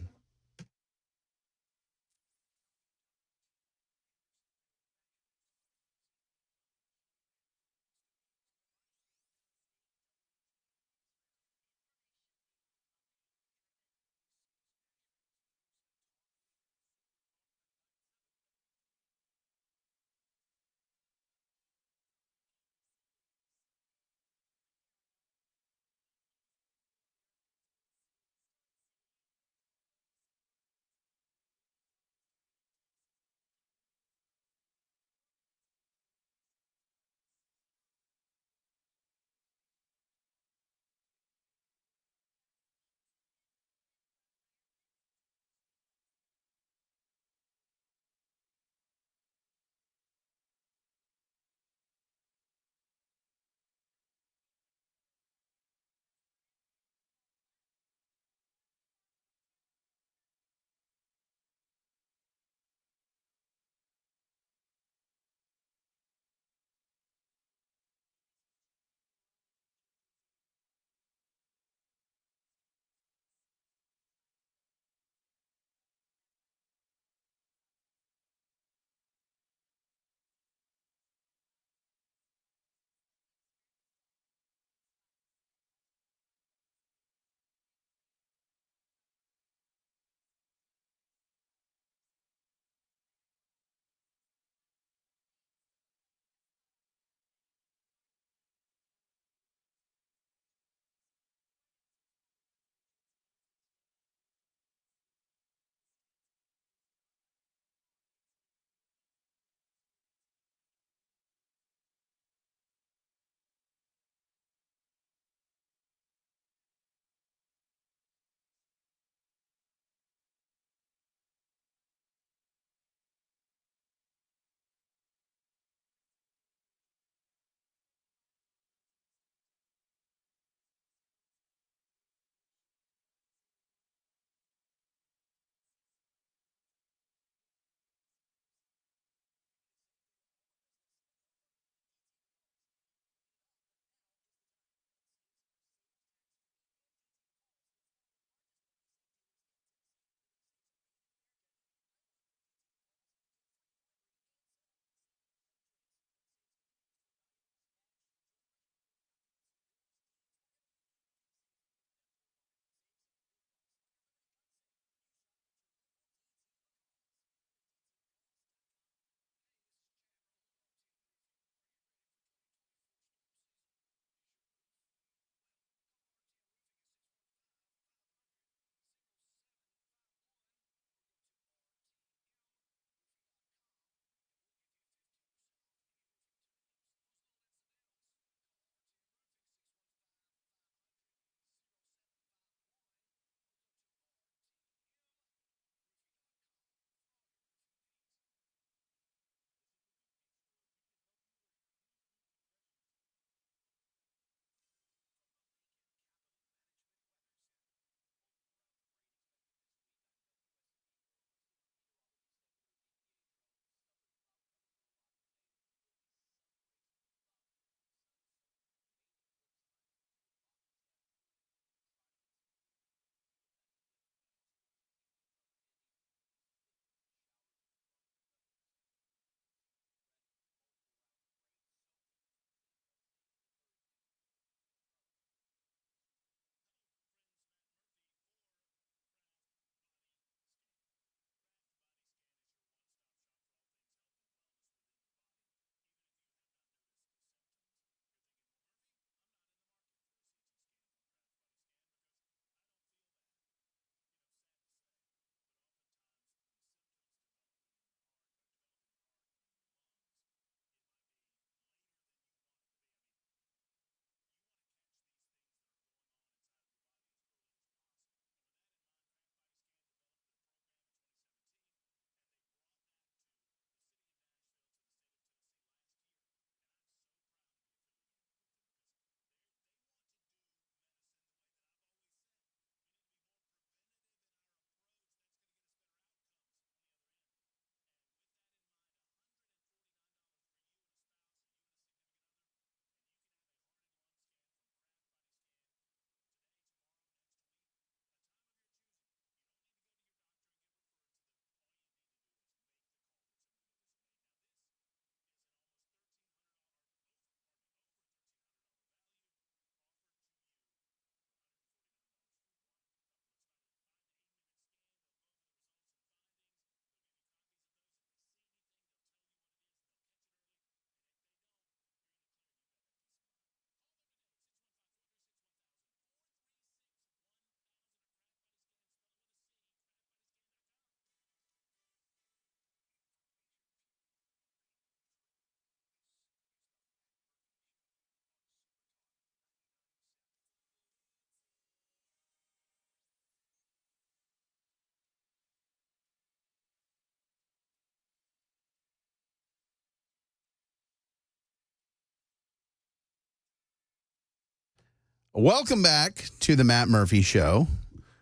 Welcome back to the Matt Murphy Show.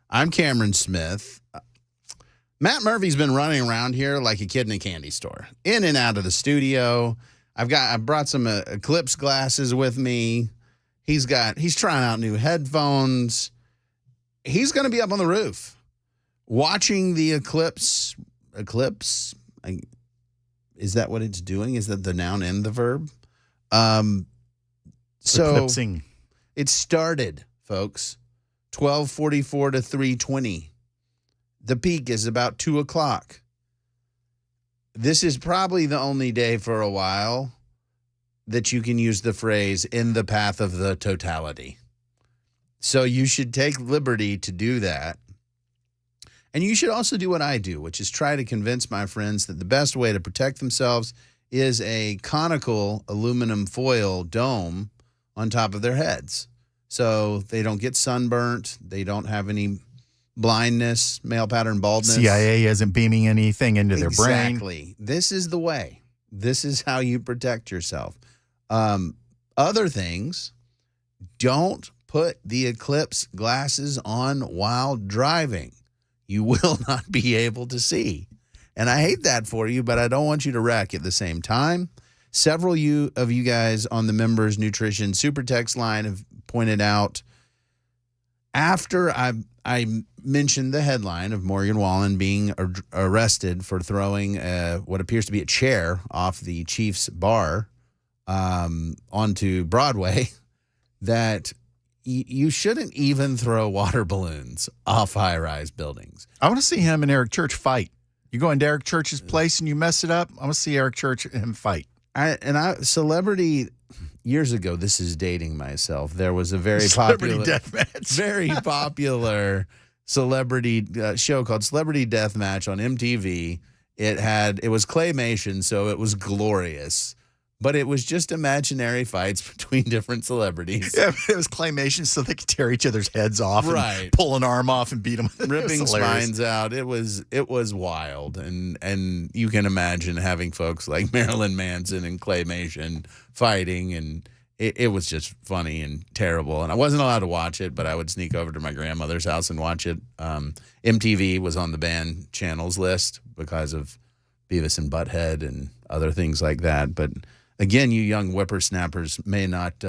I'm Cameron Smith. Matt Murphy's been running around here like a kid in a candy store, in and out of the studio. I brought some Eclipse glasses with me. He's trying out new headphones. He's going to be up on the roof watching the Eclipse. Is that what it's doing? Is that the noun and the verb? Eclipsing. It started, folks, 12:44 to 3:20. The peak is about 2 o'clock. This is probably the only day for a while that you can use the phrase "in the path of the totality." So you should take liberty to do that. And you should also do what I do, which is try to convince my friends that the best way to protect themselves is a conical aluminum foil dome on top of their heads. So they don't get sunburnt. They don't have any blindness, male pattern baldness. CIA isn't beaming anything into their brain. Exactly. This is the way. This is how you protect yourself. Other things, don't put the Eclipse glasses on while driving. You will not be able to see. And I hate that for you, but I don't want you to wreck at the same time. Several of you guys on the Members Nutrition Super Text line have pointed out, after I mentioned the headline of Morgan Wallen being arrested for throwing what appears to be a chair off the Chiefs bar onto Broadway, that you shouldn't even throw water balloons off high-rise buildings. I want to see him and Eric Church fight. You go into Eric Church's place and you mess it up, I want to see Eric Church and him fight. Celebrity, years ago, this is dating myself, there was a very popular celebrity show called Celebrity Deathmatch on MTV. It was claymation, so it was glorious. But it was just imaginary fights between different celebrities. Yeah, it was claymation, so they could tear each other's heads off, right, and pull an arm off and beat them, ripping spines out. It was wild, and you can imagine having folks like Marilyn Manson and claymation fighting, and it was just funny and terrible. And I wasn't allowed to watch it, but I would sneak over to my grandmother's house and watch it. MTV was on the banned channels list because of Beavis and Butthead and other things like that, but. Again, you young whippersnappers may not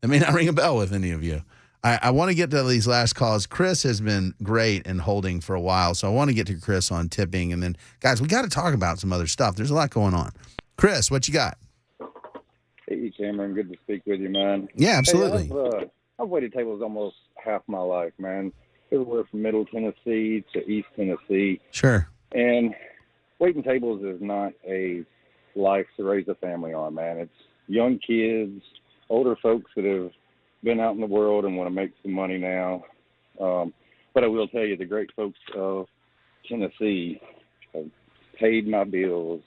ring a bell with any of you. I want to get to these last calls. Chris has been great and holding for a while, so I want to get to Chris on tipping. And then, guys, we got to talk about some other stuff. There's a lot going on. Chris, what you got? Hey, Cameron, good to speak with you, man. Yeah, absolutely. Hey, I've waited tables almost half my life, man. Everywhere from Middle Tennessee to East Tennessee. Sure. And waiting tables is not a life to raise a family on, man. It's young kids, older folks that have been out in the world and want to make some money now. But I will tell you, the great folks of Tennessee have paid my bills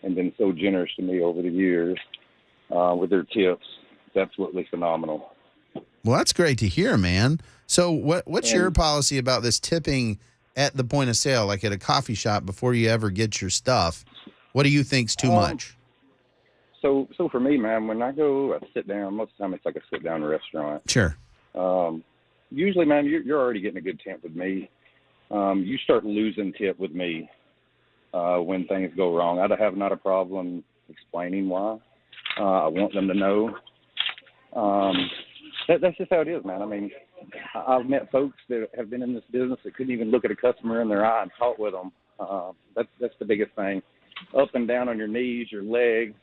and been so generous to me over the years with their tips. It's absolutely phenomenal. Well, that's great to hear, man. So what's your policy about this tipping at the point of sale, like at a coffee shop before you ever get your stuff? What do you think's too much? So for me, man, when I go sit down, most of the time it's like a sit-down restaurant. Sure. Usually, man, you're already getting a good tip with me. You start losing tip with me when things go wrong. I have not a problem explaining why. I want them to know. That's just how it is, man. I mean, I've met folks that have been in this business that couldn't even look at a customer in their eye and talk with them. That's the biggest thing. Up and down on your knees, your legs.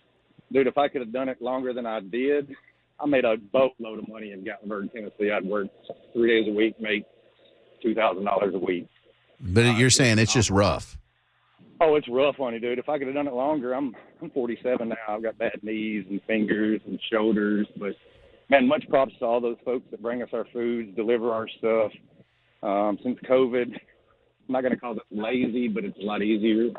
Dude, if I could have done it longer than I did, I made a boatload of money in Gatlinburg, Tennessee. I'd work 3 days a week, make $2,000 a week. But you're saying it's just rough. Oh, it's rough on you, dude. If I could have done it longer, I'm 47 now. I've got bad knees and fingers and shoulders. But, man, much props to all those folks that bring us our foods, deliver our stuff. Since COVID, I'm not going to call it lazy, but it's a lot easier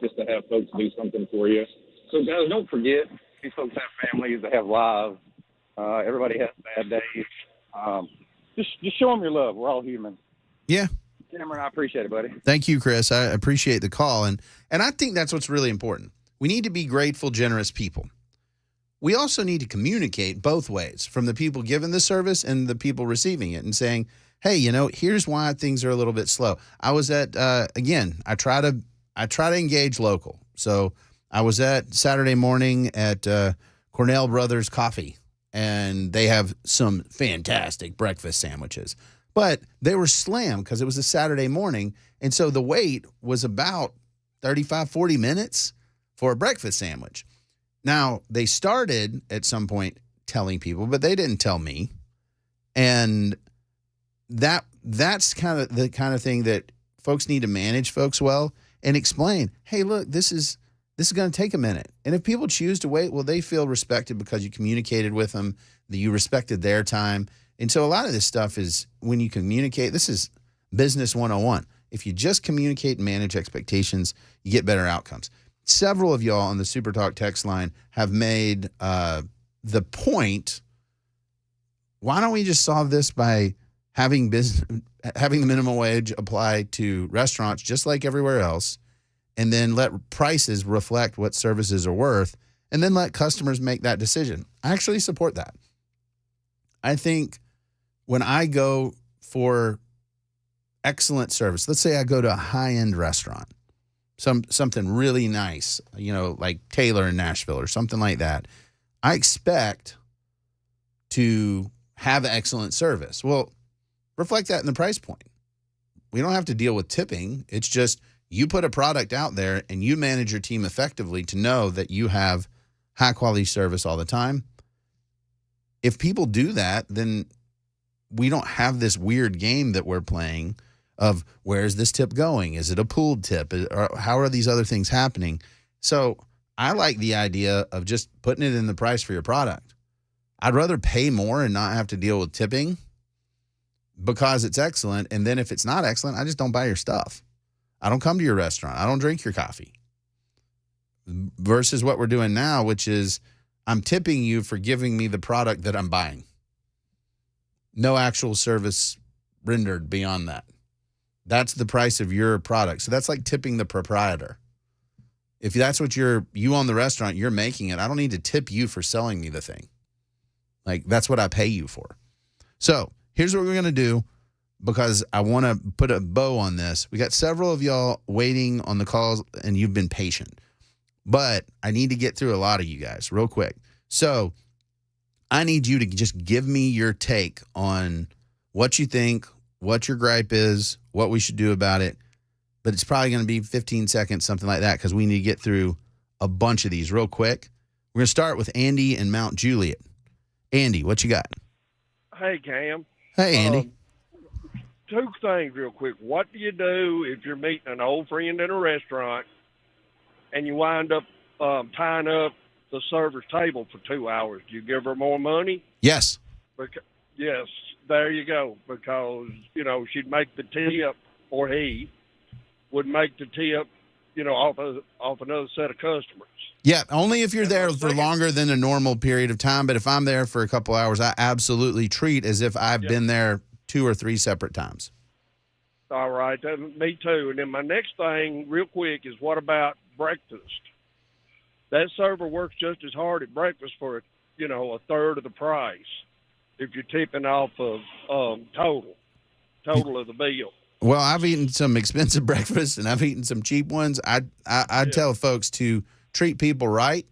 just to have folks do something for you. So, guys, don't forget, these folks have families, they have lives. Everybody has bad days. Just show them your love. We're all human. Yeah. Cameron, I appreciate it, buddy. Thank you, Chris. I appreciate the call. And I think that's what's really important. We need to be grateful, generous people. we also need to communicate both ways, from the people giving the service and the people receiving it, and saying, hey, here's why things are a little bit slow. I was at, again, I try to engage local. So I was at Saturday morning at Cornell Brothers Coffee, and they have some fantastic breakfast sandwiches. But they were slammed because it was a Saturday morning, and so the wait was about 35, 40 minutes for a breakfast sandwich. Now, they started at some point telling people, but they didn't tell me. And that's kind of the kind of thing that folks need to manage folks well and explain, hey, look, this is going to take a minute. And if people choose to wait, well, they feel respected because you communicated with them, that you respected their time. And so a lot of this stuff is when you communicate, this is business 101. If you just communicate and manage expectations, you get better outcomes. Several of y'all on the Super Talk text line have made the point, why don't we just solve this by having the minimum wage apply to restaurants just like everywhere else, and then let prices reflect what services are worth, and then let customers make that decision? I actually support that. I think when I go for excellent service, let's say I go to a high-end restaurant, something really nice, like Taylor in Nashville or something like that, I expect to have excellent service. Well, reflect that in the price point. We don't have to deal with tipping. It's just you put a product out there and you manage your team effectively to know that you have high-quality service all the time. If people do that, then we don't have this weird game that we're playing of where's this tip going? Is it a pooled tip? Or how are these other things happening? So I like the idea of just putting it in the price for your product. I'd rather pay more and not have to deal with tipping because it's excellent. And then if it's not excellent, I just don't buy your stuff. I don't come to your restaurant. I don't drink your coffee. Versus what we're doing now, which is I'm tipping you for giving me the product that I'm buying. No actual service rendered beyond that. That's the price of your product. So that's like tipping the proprietor. If that's what you own the restaurant, you're making it, I don't need to tip you for selling me the thing. Like, that's what I pay you for. So here's what we're going to do, because I want to put a bow on this. We got several of y'all waiting on the calls, and you've been patient. But I need to get through a lot of you guys real quick. So I need you to just give me your take on what you think, what your gripe is, what we should do about it. But it's probably going to be 15 seconds, something like that, because we need to get through a bunch of these real quick. We're going to start with Andy in Mount Juliet. Andy, what you got? Hey, Cam. Hey, Andy. Two things real quick. What do you do if you're meeting an old friend in a restaurant and you wind up tying up the server's table for 2 hours? Do you give her more money? Yes. Yes, there you go. Because, she'd make the tip, or he would make the tip, off another set of customers. Yeah, only if you're there for longer than a normal period of time. But if I'm there for a couple hours, I absolutely treat as if I've been there 2 or 3 separate times. All right, me too. And then my next thing, real quick, is what about breakfast? That server works just as hard at breakfast for, a third of the price if you're tipping off of total of the bill. Well, I've eaten some expensive breakfasts and I've eaten some cheap ones. I tell folks to treat people right,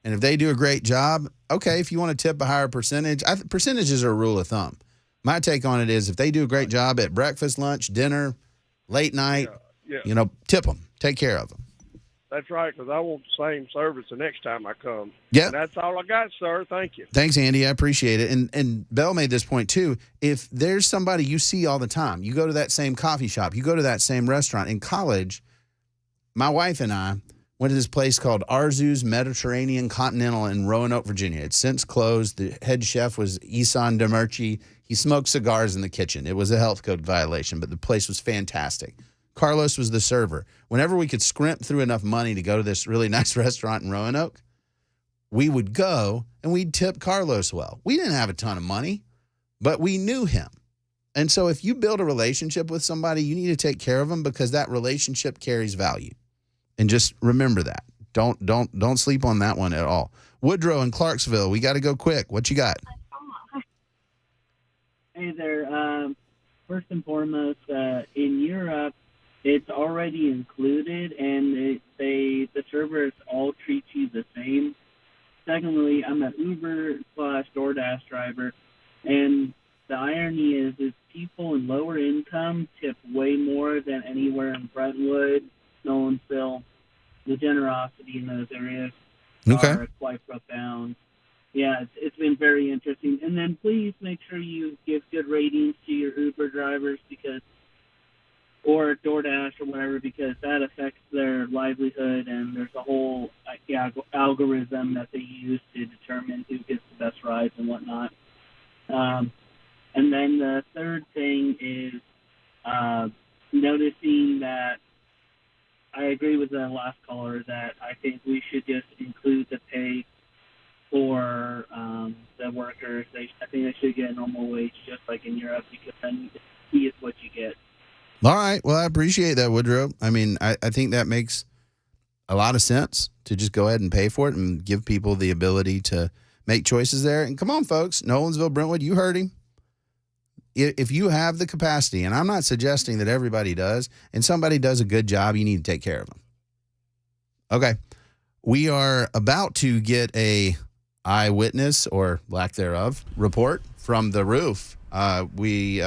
and if they do a great job, okay, if you want to tip a higher percentage, percentages are a rule of thumb. My take on it is if they do a great job at breakfast, lunch, dinner, late night, tip them. Take care of them. That's right, because I want the same service the next time I come. Yeah. And that's all I got, sir. Thank you. Thanks, Andy. I appreciate it. And Belle made this point, too. If there's somebody you see all the time, you go to that same coffee shop, you go to that same restaurant. In college, my wife and I went to this place called Arzu's Mediterranean Continental in Roanoke, Virginia. It's since closed. The head chef was Isan Demirci. He smoked cigars in the kitchen. It was a health code violation, but the place was fantastic. Carlos was the server. Whenever we could scrimp through enough money to go to this really nice restaurant in Roanoke, we would go and we'd tip Carlos well. We didn't have a ton of money, but we knew him. And so if you build a relationship with somebody, you need to take care of them because that relationship carries value. And just remember that. Don't sleep on that one at all. Woodrow in Clarksville, we got to go quick. What you got? Hey there. First and foremost, in Europe, it's already included, and the servers all treat you the same. Secondly, I'm an Uber/DoorDash driver, and the irony is people in lower income tip way more than anywhere in Brentwood, Nolensville. The generosity in those areas are quite profound. Yeah, it's been very interesting. And then please make sure you give good ratings to your Uber drivers or DoorDash or whatever, because that affects their livelihood, and there's a whole algorithm that they use to determine who gets the best rides and whatnot. And then the third thing is noticing that I agree with the last caller that I think we should just include the pay for the workers. I think they should get a normal wage just like in Europe, because then see is what you get. All right. Well, I appreciate that, Woodrow. I mean, I think that makes a lot of sense to just go ahead and pay for it and give people the ability to make choices there. And come on, folks, Nolensville, Brentwood, you heard him. If you have the capacity, and I'm not suggesting that everybody does, and somebody does a good job, you need to take care of them. Okay. We are about to get a eyewitness, or lack thereof, report from the roof. Do we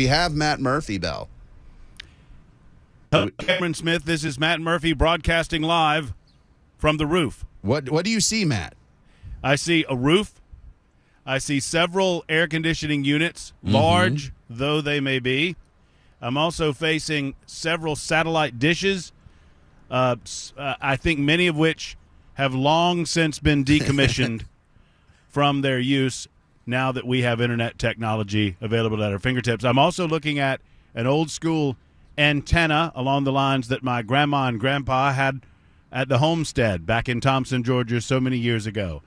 have Matt Murphy, Bell? Hello, Cameron Smith. This is Matt Murphy broadcasting live from the roof. What do you see, Matt? I see a roof. I see several air conditioning units, large though they may be. I'm also facing several satellite dishes, I think many of which have long since been decommissioned from their use now that we have internet technology available at our fingertips. I'm also looking at an old school antenna along the lines that my grandma and grandpa had at the homestead back in Thompson, Georgia, so many years ago.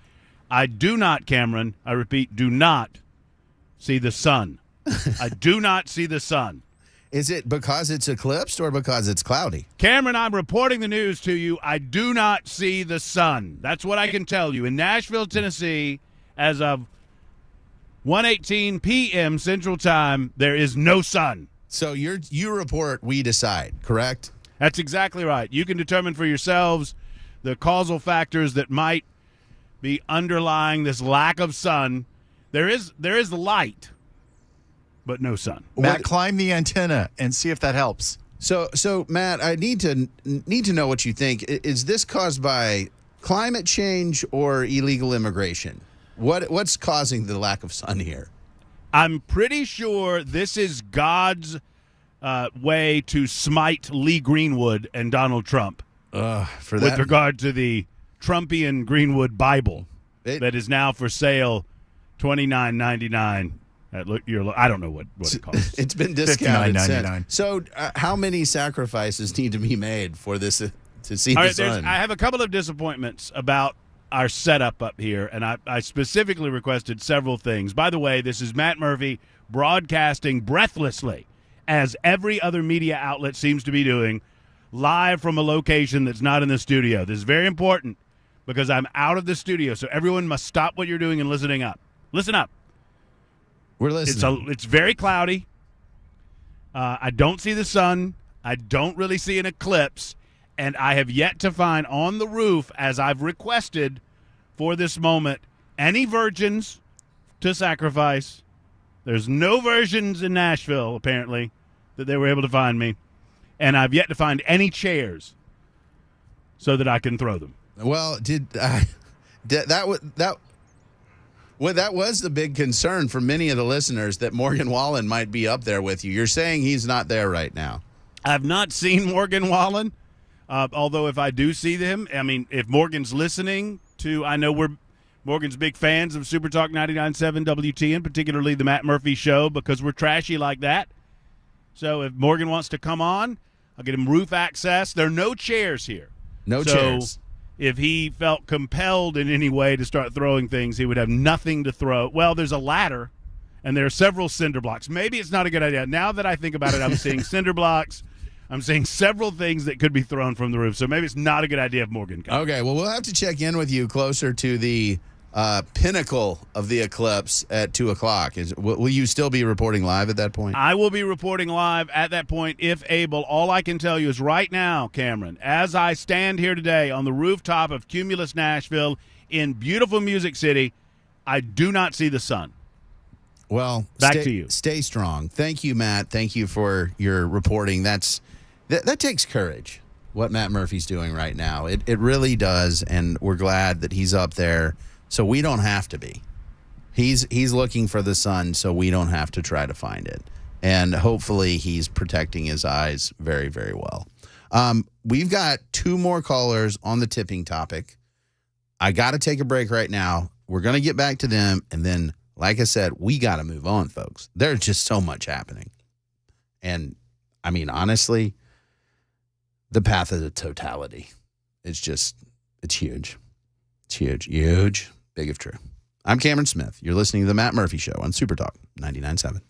I do not, Cameron, I repeat, do not see the sun. I do not see the sun. Is it because it's eclipsed or because it's cloudy? Cameron, I'm reporting the news to you. I do not see the sun. That's what I can tell you. In Nashville, Tennessee, as of 1:18 p.m. Central Time, there is no sun. So you report, we decide, correct? That's exactly right. You can determine for yourselves the causal factors that might be underlying this lack of sun. There is light, but no sun. Matt, climb the antenna and see if that helps. So Matt, I need to know what you think. Is this caused by climate change or illegal immigration? What's causing the lack of sun here? I'm pretty sure this is God's way to smite Lee Greenwood and Donald Trump with regard to the Trumpian Greenwood Bible that is now for sale, $29.99. I don't know what it costs. It's been discounted $59.99. So how many sacrifices need to be made for this to see the sun? I have a couple of disappointments about our setup up here, and I specifically requested several things. By the way, this is Matt Murphy broadcasting breathlessly, as every other media outlet seems to be doing, live from a location that's not in the studio. This is very important because I'm out of the studio, so everyone must stop what you're doing and listening up. Listen up. We're listening. It's very cloudy. I don't see the sun. I don't really see an eclipse. And I have yet to find on the roof, as I've requested for this moment, any virgins to sacrifice. There's no virgins in Nashville, apparently, that they were able to find me. And I've yet to find any chairs so that I can throw them. Well, that was the big concern for many of the listeners, that Morgan Wallen might be up there with you. You're saying he's not there right now. I've not seen Morgan Wallen. Although if I do see them, I mean, if Morgan's listening to, I know Morgan's big fans of Super Talk 99.7 WTN, particularly the Matt Murphy Show, because we're trashy like that. So if Morgan wants to come on, I'll get him roof access. There are no chairs here. No chairs. So if he felt compelled in any way to start throwing things, he would have nothing to throw. Well, there's a ladder, and there are several cinder blocks. Maybe it's not a good idea. Now that I think about it, I'm seeing cinder blocks. I'm seeing several things that could be thrown from the roof, so maybe it's not a good idea if Morgan comes. Okay, well, we'll have to check in with you closer to the pinnacle of the eclipse at 2 o'clock. Will you still be reporting live at that point? I will be reporting live at that point if able. All I can tell you is right now, Cameron, as I stand here today on the rooftop of Cumulus Nashville in beautiful Music City, I do not see the sun. Well, back to you. Stay strong. Thank you, Matt. Thank you for your reporting. That takes courage, what Matt Murphy's doing right now. It really does, and we're glad that he's up there so we don't have to be. He's looking for the sun so we don't have to try to find it. And hopefully he's protecting his eyes very, very well. We've got 2 more callers on the tipping topic. I got to take a break right now. We're going to get back to them, and then, like I said, we got to move on, folks. There's just so much happening. And, I mean, honestly, the path of the totality. It's huge. It's huge. Huge. Big if true. I'm Cameron Smith. You're listening to The Matt Murphy Show on Super Talk 99.7.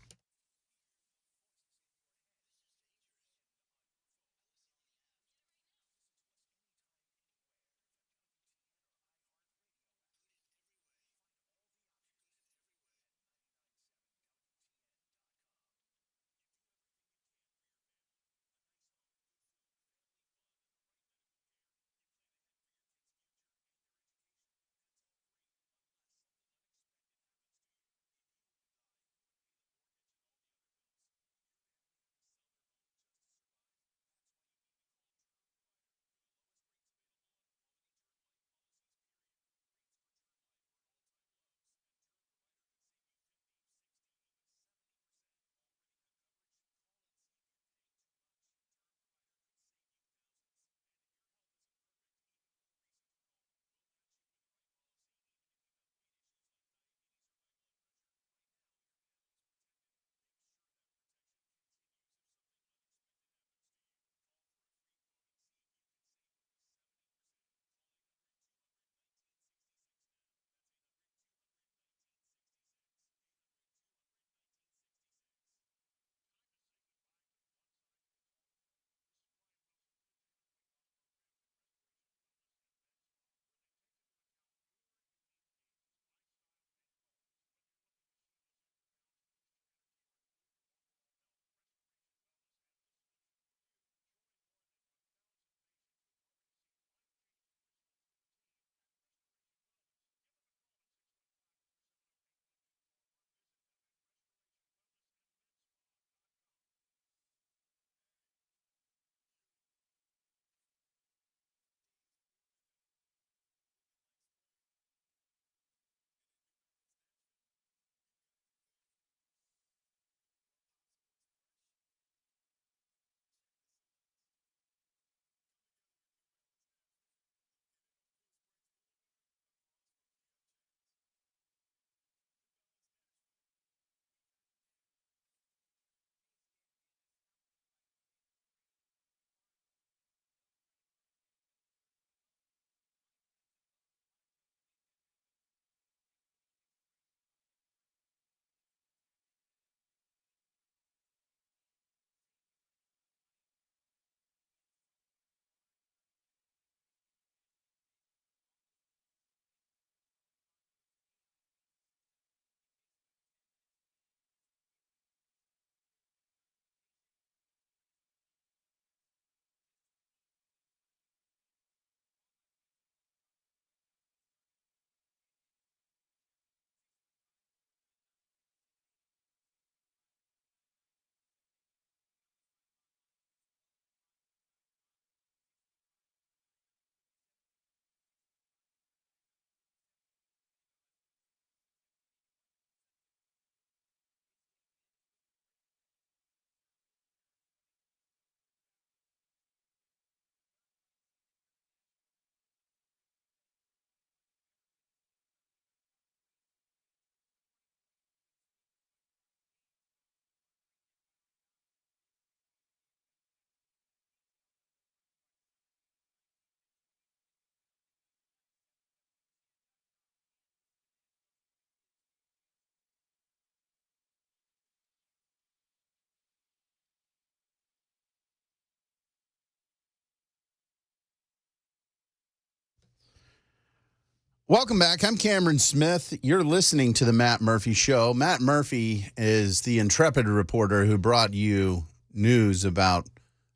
Welcome back. I'm Cameron Smith. You're listening to the Matt Murphy Show. Matt Murphy is the intrepid reporter who brought you news about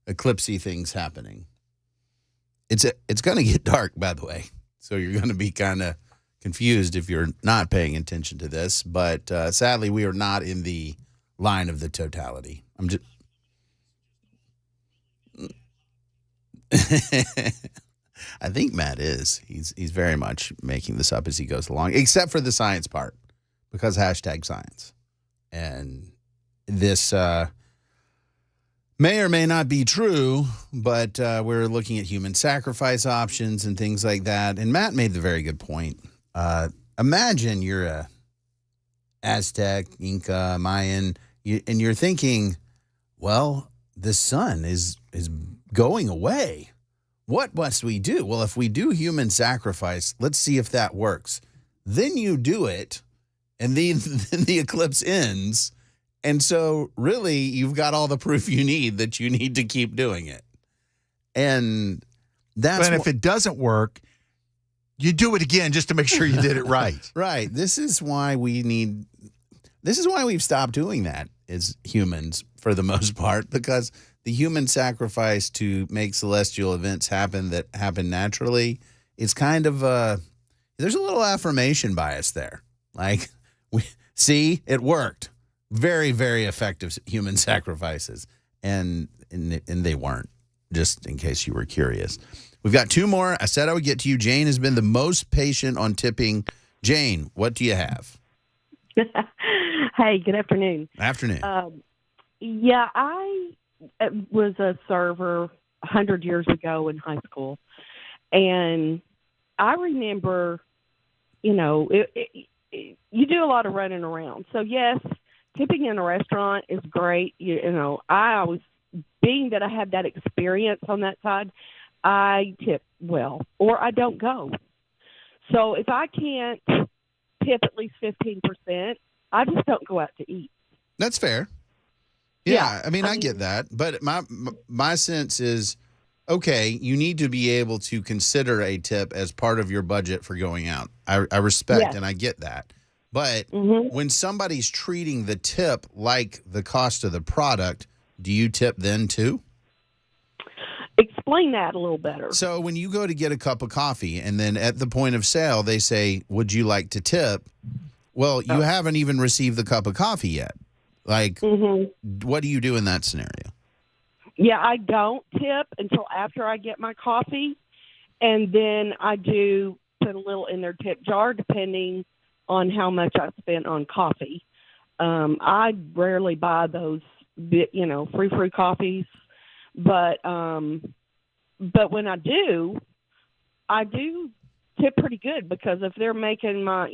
Eclipse things happening. It's going to get dark, by the way, so you're going to be kind of confused if you're not paying attention to this. But sadly, we are not in the line of the totality. I'm just. I think Matt is. He's very much making this up as he goes along, except for the science part, because #science. And this may or may not be true, but we're looking at human sacrifice options and things like that. And Matt made the very good point. Imagine you're a Aztec, Inca, Mayan, and you're thinking, well, the sun is going away. What must we do? Well, if we do human sacrifice, let's see if that works. Then you do it, and then the eclipse ends. And so really, you've got all the proof you need that you need to keep doing it. And that's But if it doesn't work, you do it again just to make sure you did it right. Right. This is why we've stopped doing that as humans for the most part, because the human sacrifice to make celestial events happen that happen naturally, it's kind of there's a little affirmation bias there. Like, see, it worked. Very, very effective human sacrifices. And they weren't, just in case you were curious. We've got two more. I said I would get to you. Jane has been the most patient on tipping. Jane, what do you have? Hey, good afternoon. Afternoon. Yeah, I was a server 100 years ago in high school, and I remember, you know, you do a lot of running around. So, yes, tipping in a restaurant is great. You know, I always, being that I had that experience on that side, I tip well, or I don't go. So if I can't tip at least 15%, I just don't go out to eat. That's fair. Yeah, I mean, I get that. But my sense is, okay, you need to be able to consider a tip as part of your budget for going out. I respect and I get that. But when somebody's treating the tip like the cost of the product, do you tip then too? Explain that a little better. So when you go to get a cup of coffee and then at the point of sale, they say, would you like to tip? Well, you haven't even received the cup of coffee yet. Like, what do you do in that scenario? Yeah, I don't tip until after I get my coffee. And then I do put a little in their tip jar depending on how much I spent on coffee. I rarely buy those, free coffees. But when I do tip pretty good, because if they're making my,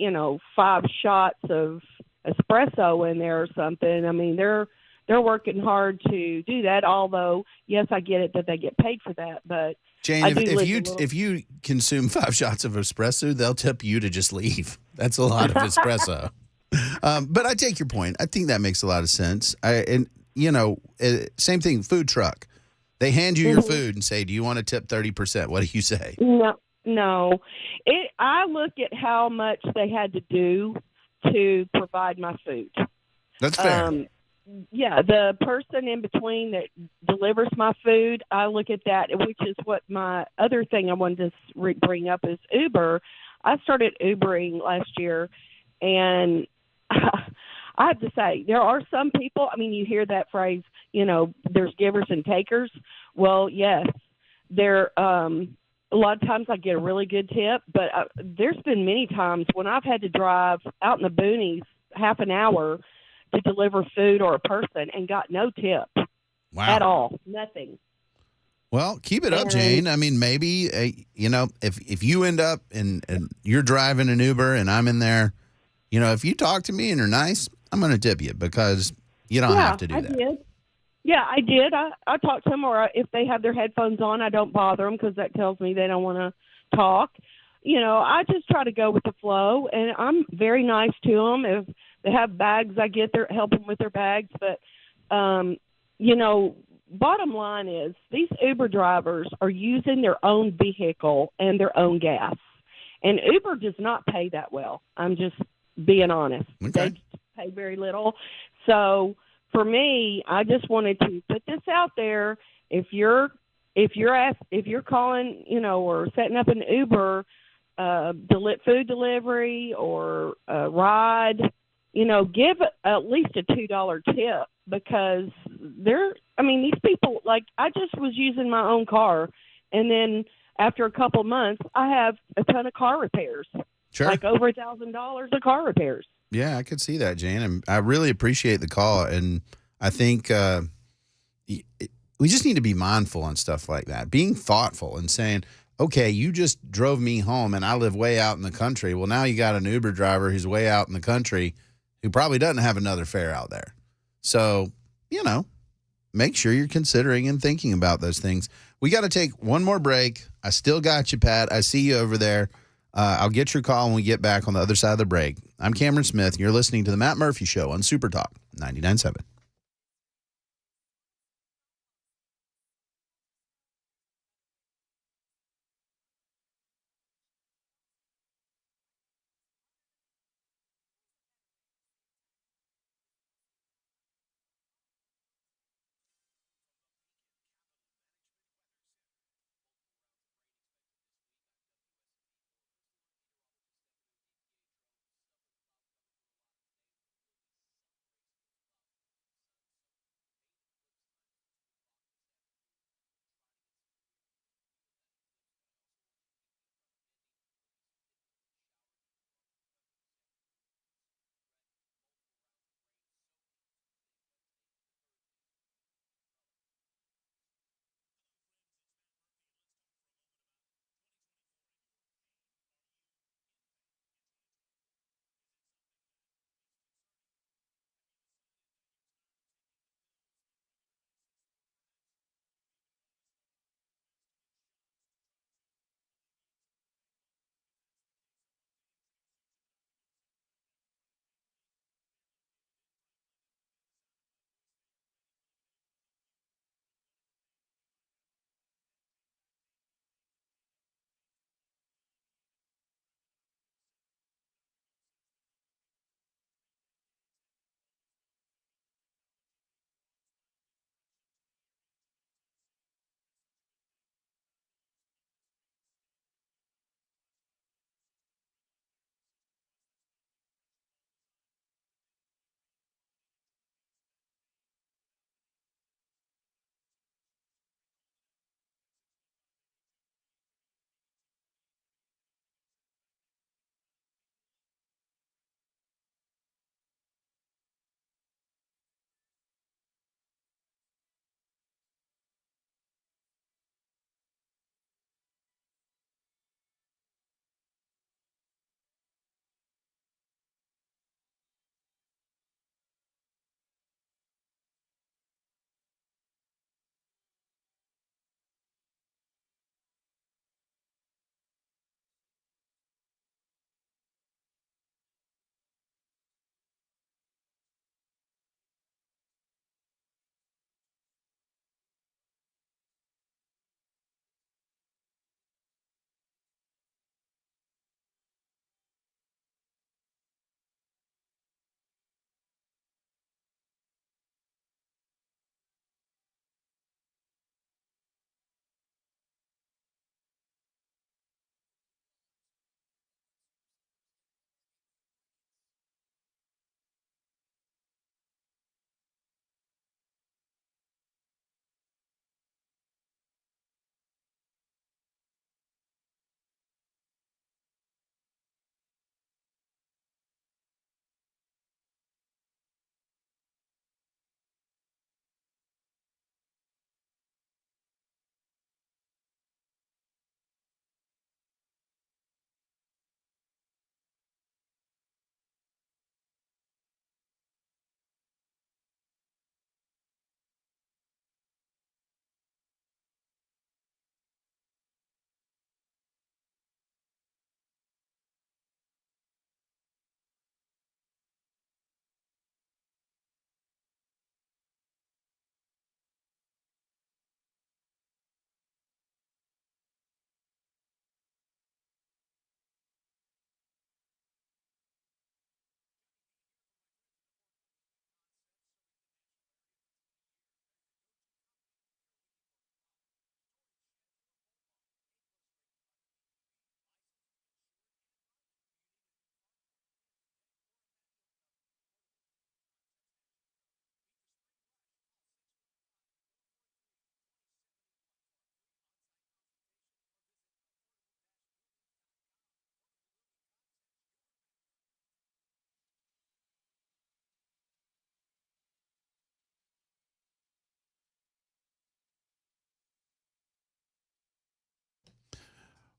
5 shots of espresso in there or something, I mean, they're working hard to do that. Although, yes, I get it that they get paid for that. But Jane, if you consume 5 shots of espresso, they'll tip you to just leave. That's a lot of espresso. But I take your point. I think that makes a lot of sense. Same thing, food truck. They hand you your food and say, do you want to tip 30%? What do you say? No. I look at how much they had to do to provide my food. That's fair. Yeah, the person in between that delivers my food, I look at that, which is what my other thing I wanted to bring up is Uber. I started Ubering last year, and I have to say, there are some people, I mean, you hear that phrase, there's givers and takers. Well, yes, a lot of times I get a really good tip, but there's been many times when I've had to drive out in the boonies half an hour to deliver food or a person and got no tip at all, nothing. Well, keep it up, Jane. I mean, maybe, if you end up and you're driving an Uber and I'm in there, if you talk to me and are nice, I'm going to tip you because you don't have to do that. Did. Yeah, I did. I talked to them, or if they have their headphones on, I don't bother them because that tells me they don't want to talk. I just try to go with the flow, and I'm very nice to them. If they have bags, I get there, help them with their bags. But, bottom line is these Uber drivers are using their own vehicle and their own gas. And Uber does not pay that well. I'm just being honest. Okay. They pay very little. So for me, I just wanted to put this out there. If you're calling, or setting up an Uber, food delivery or a ride, give at least a $2 tip, because these people, like, I just was using my own car, and then after a couple months, I have a ton of car repairs. Sure. Like over $1,000 of car repairs. Yeah, I could see that, Jane. And I really appreciate the call. And I think we just need to be mindful on stuff like that, being thoughtful and saying, okay, you just drove me home and I live way out in the country. Well, now you got an Uber driver who's way out in the country who probably doesn't have another fare out there. So, make sure you're considering and thinking about those things. We got to take one more break. I still got you, Pat. I see you over there. I'll get your call when we get back on the other side of the break. I'm Cameron Smith, and you're listening to The Matt Murphy Show on Super Talk 99.7.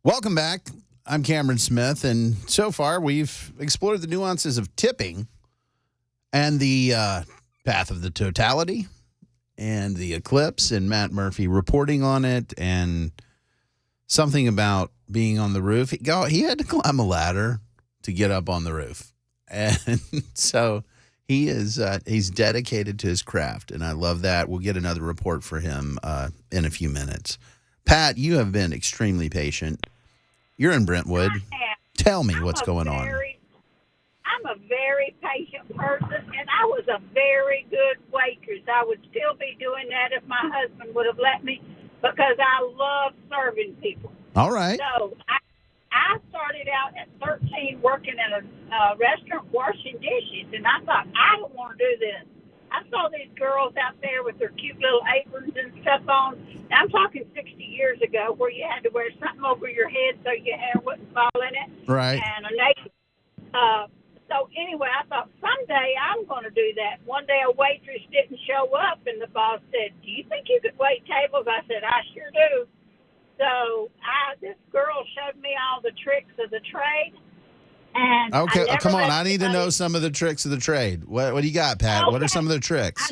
Welcome back. I'm Cameron Smith, and so far we've explored the nuances of tipping and the path of the totality and the eclipse and Matt Murphy reporting on it and something about being on the roof. He had to climb a ladder to get up on the roof. And so he's dedicated to his craft, and I love that. We'll get another report for him in a few minutes. Pat, you have been extremely patient. You're in Brentwood. Tell me what's going on. I'm a very patient person, and I was a very good waitress. I would still be doing that if my husband would have let me, because I love serving people. All right. So I started out at 13 working in a restaurant washing dishes, and I thought, I don't want to do this. I saw these girls out there with their cute little aprons and stuff on. And I'm talking 60 years ago, where you had to wear something over your head so your hair wouldn't fall in it. Right. And a naked. So anyway, I thought someday I'm going to do that. One day a waitress didn't show up, and the boss said, "Do you think you could wait tables?" I said, "I sure do." So this girl showed me all the tricks of the trade. And okay, come on. I need to know some of the tricks of the trade. What do you got, Pat? Okay. What are some of the tricks?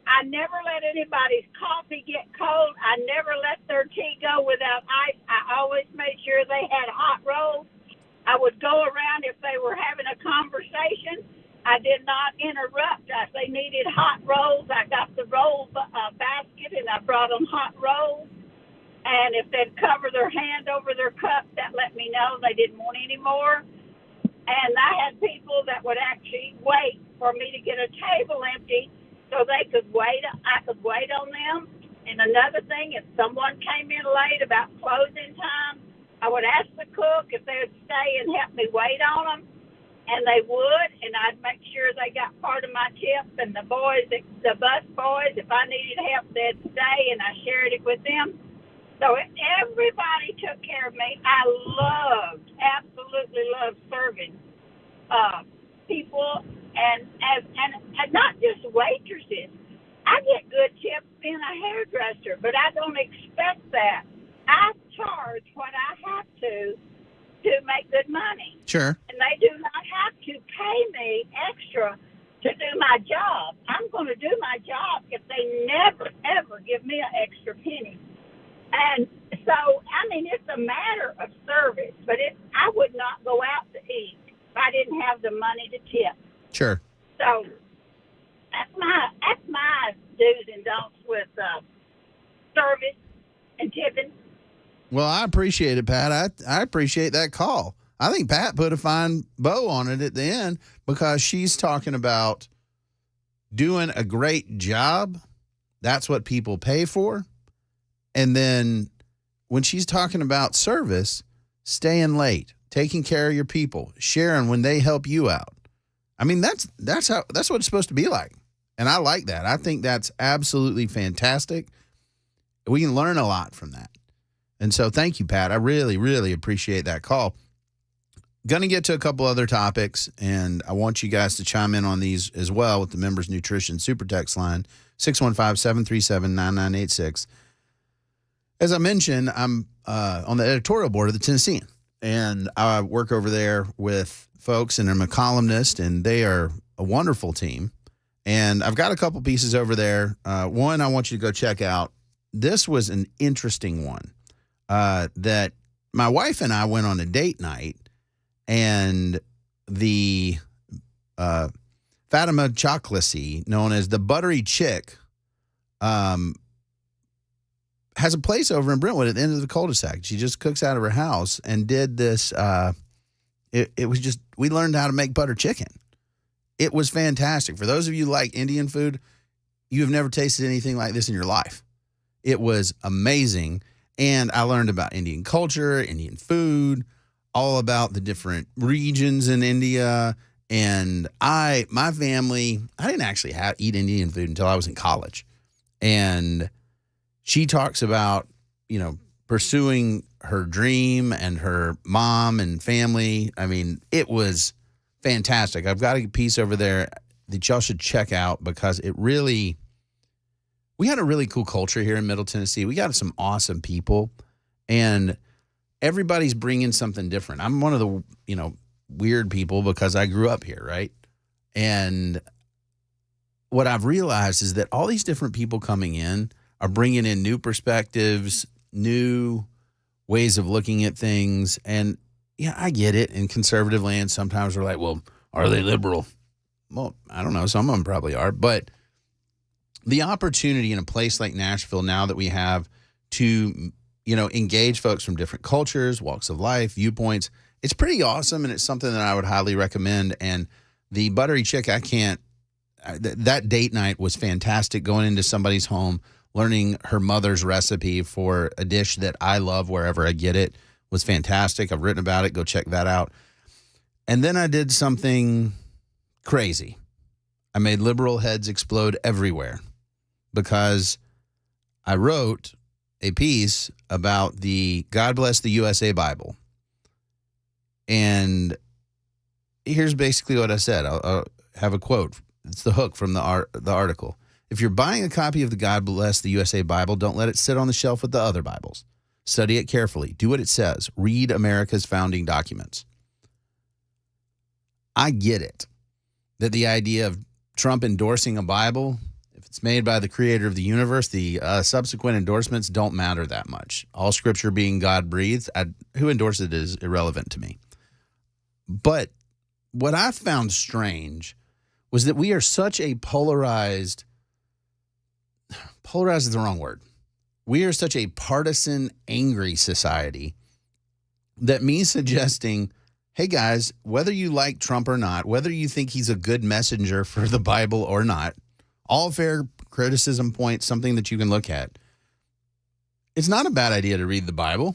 I never let anybody's coffee get cold. I never let their tea go without ice. I always made sure they had hot rolls. I would go around if they were having a conversation. I did not interrupt. If they needed hot rolls, I got the roll basket and I brought them hot rolls. And if they'd cover their hand over their cup, that let me know they didn't want any more. And I had people that would actually wait for me to get a table empty so they could wait. I could wait on them. And another thing, if someone came in late about closing time, I would ask the cook if they would stay and help me wait on them. And they would, and I'd make sure they got part of my tip. And the boys, the bus boys, if I needed help, they'd stay, and I shared it with them. So everybody took care of me. I absolutely loved serving people, and not just waitresses. I get good tips being a hairdresser, but I don't expect that. I charge what I have to make good money. Sure. And they do not have to pay me extra to do my job. I'm going to do my job if they never, ever give me an extra penny. And so, I mean, it's a matter of service, but I would not go out to eat if I didn't have the money to tip. Sure. So that's my do's and don'ts with service and tipping. Well, I appreciate it, Pat. I appreciate that call. I think Pat put a fine bow on it at the end, because she's talking about doing a great job. That's what people pay for. And then when she's talking about service, staying late, taking care of your people, sharing when they help you out. I mean, that's what it's supposed to be like. And I like that. I think that's absolutely fantastic. We can learn a lot from that. And so thank you, Pat. I really, really appreciate that call. Going to get to a couple other topics, and I want you guys to chime in on these as well with the Members Nutrition Super Text line, 615-737-9986. As I mentioned, I'm on the editorial board of the Tennessean, and I work over there with folks, and I'm a columnist, and they are a wonderful team. And I've got a couple pieces over there. One I want you to go check out. This was an interesting one that my wife and I went on a date night, and the Fatima Chocolate, known as the Buttery Chick, has a place over in Brentwood at the end of the cul-de-sac. She just cooks out of her house and did this. It was just, we learned how to make butter chicken. It was fantastic. For those of you who like Indian food, you have never tasted anything like this in your life. It was amazing. And I learned about Indian culture, Indian food, all about the different regions in India. And my family, I didn't actually eat Indian food until I was in college. And she talks about, pursuing her dream and her mom and family. I mean, it was fantastic. I've got a piece over there that y'all should check out, because we had a really cool culture here in Middle Tennessee. We got some awesome people. And everybody's bringing something different. I'm one of the, weird people because I grew up here, right? And what I've realized is that all these different people coming in are bringing in new perspectives, new ways of looking at things. And yeah, I get it. In conservative land, sometimes we're like, well, are they liberal? Well, I don't know. Some of them probably are. But the opportunity in a place like Nashville now that we have to, engage folks from different cultures, walks of life, viewpoints, it's pretty awesome. And it's something that I would highly recommend. And the buttery chick, that date night was fantastic, going into somebody's home, learning her mother's recipe for a dish that I love wherever I get it was fantastic. I've written about it. Go check that out. And then I did something crazy. I made liberal heads explode everywhere because I wrote a piece about the God Bless the USA Bible. And here's basically what I said. I'll have a quote. It's the hook from the article. If you're buying a copy of the God Bless the USA Bible, don't let it sit on the shelf with the other Bibles. Study it carefully. Do what it says. Read America's founding documents. I get it, that the idea of Trump endorsing a Bible, if it's made by the creator of the universe, the subsequent endorsements don't matter that much. All scripture being God-breathed, who endorsed it is irrelevant to me. But what I found strange was that we are such a polarized is the wrong word. We are such a partisan, angry society that me suggesting, hey guys, whether you like Trump or not, whether you think he's a good messenger for the Bible or not, all fair criticism points, something that you can look at. It's not a bad idea to read the Bible.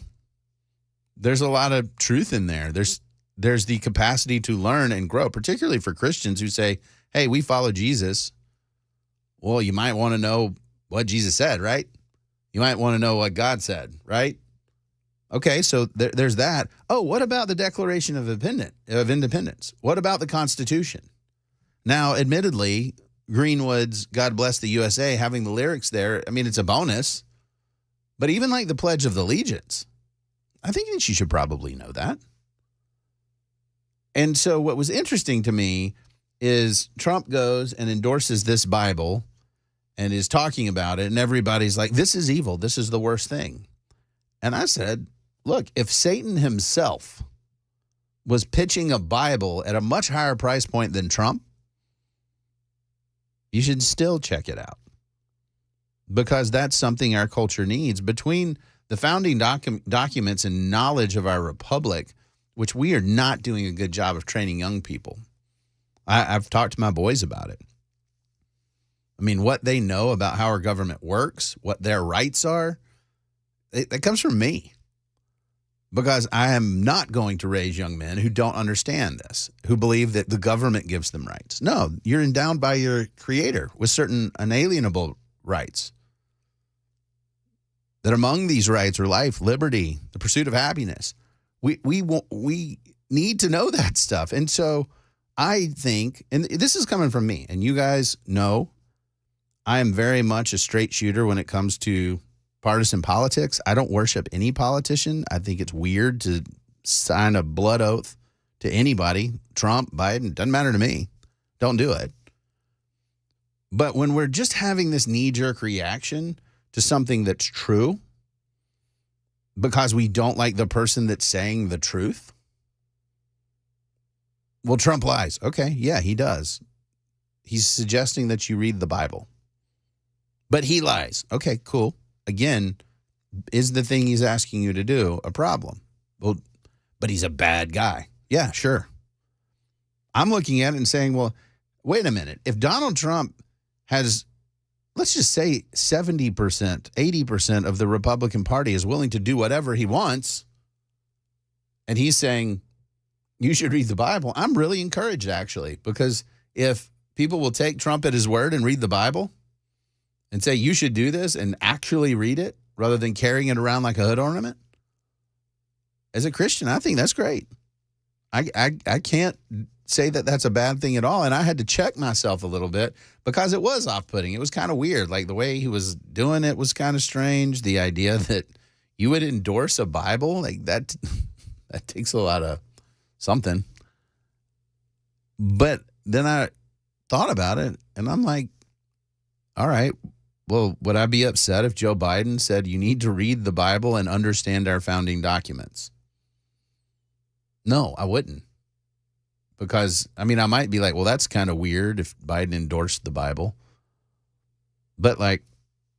There's a lot of truth in there. There's the capacity to learn and grow, particularly for Christians who say, hey, we follow Jesus. Well, you might want to know what Jesus said, right? You might want to know what God said, right? Okay, so there's that. Oh, what about the Declaration of Independence? What about the Constitution? Now, admittedly, Greenwood's God Bless the USA, having the lyrics there, I mean, it's a bonus. But even like the Pledge of Allegiance, I think that you should probably know that. And so what was interesting to me is Trump goes and endorses this Bible and is talking about it, and everybody's like, this is evil. This is the worst thing. And I said, look, if Satan himself was pitching a Bible at a much higher price point than Trump, you should still check it out, because that's something our culture needs. Between the founding documents and knowledge of our republic, which we are not doing a good job of training young people. I've talked to my boys about it. I mean, what they know about how our government works, what their rights are, that comes from me. Because I am not going to raise young men who don't understand this, who believe that the government gives them rights. No, you're endowed by your creator with certain unalienable rights. That among these rights are life, liberty, the pursuit of happiness. We need to know that stuff. And so I think, and this is coming from me, and you guys know, I am very much a straight shooter when it comes to partisan politics. I don't worship any politician. I think it's weird to sign a blood oath to anybody. Trump, Biden, doesn't matter to me. Don't do it. But when we're just having this knee-jerk reaction to something that's true because we don't like the person that's saying the truth, well, Trump lies. Okay, yeah, he does. He's suggesting that you read the Bible. But he lies. Okay, cool. Again, is the thing he's asking you to do a problem? Well, but he's a bad guy. Yeah, sure. I'm looking at it and saying, well, wait a minute. If Donald Trump has, let's just say 70%, 80% of the Republican Party is willing to do whatever he wants, and he's saying you should read the Bible, I'm really encouraged, actually, because if people will take Trump at his word and read the Bible and say you should do this and actually read it rather than carrying it around like a hood ornament, as a Christian, I think that's great. I can't say that that's a bad thing at all. And I had to check myself a little bit because it was off-putting. It was kind of weird. Like the way he was doing it was kind of strange. The idea that, You would endorse a Bible like that? That takes a lot of something. But then I thought about it, and I'm like, all right, well, would I be upset if Joe Biden said you need to read the Bible and understand our founding documents? No, I wouldn't. Because, I mean, I might be like, well, that's kind of weird if Biden endorsed the Bible. But I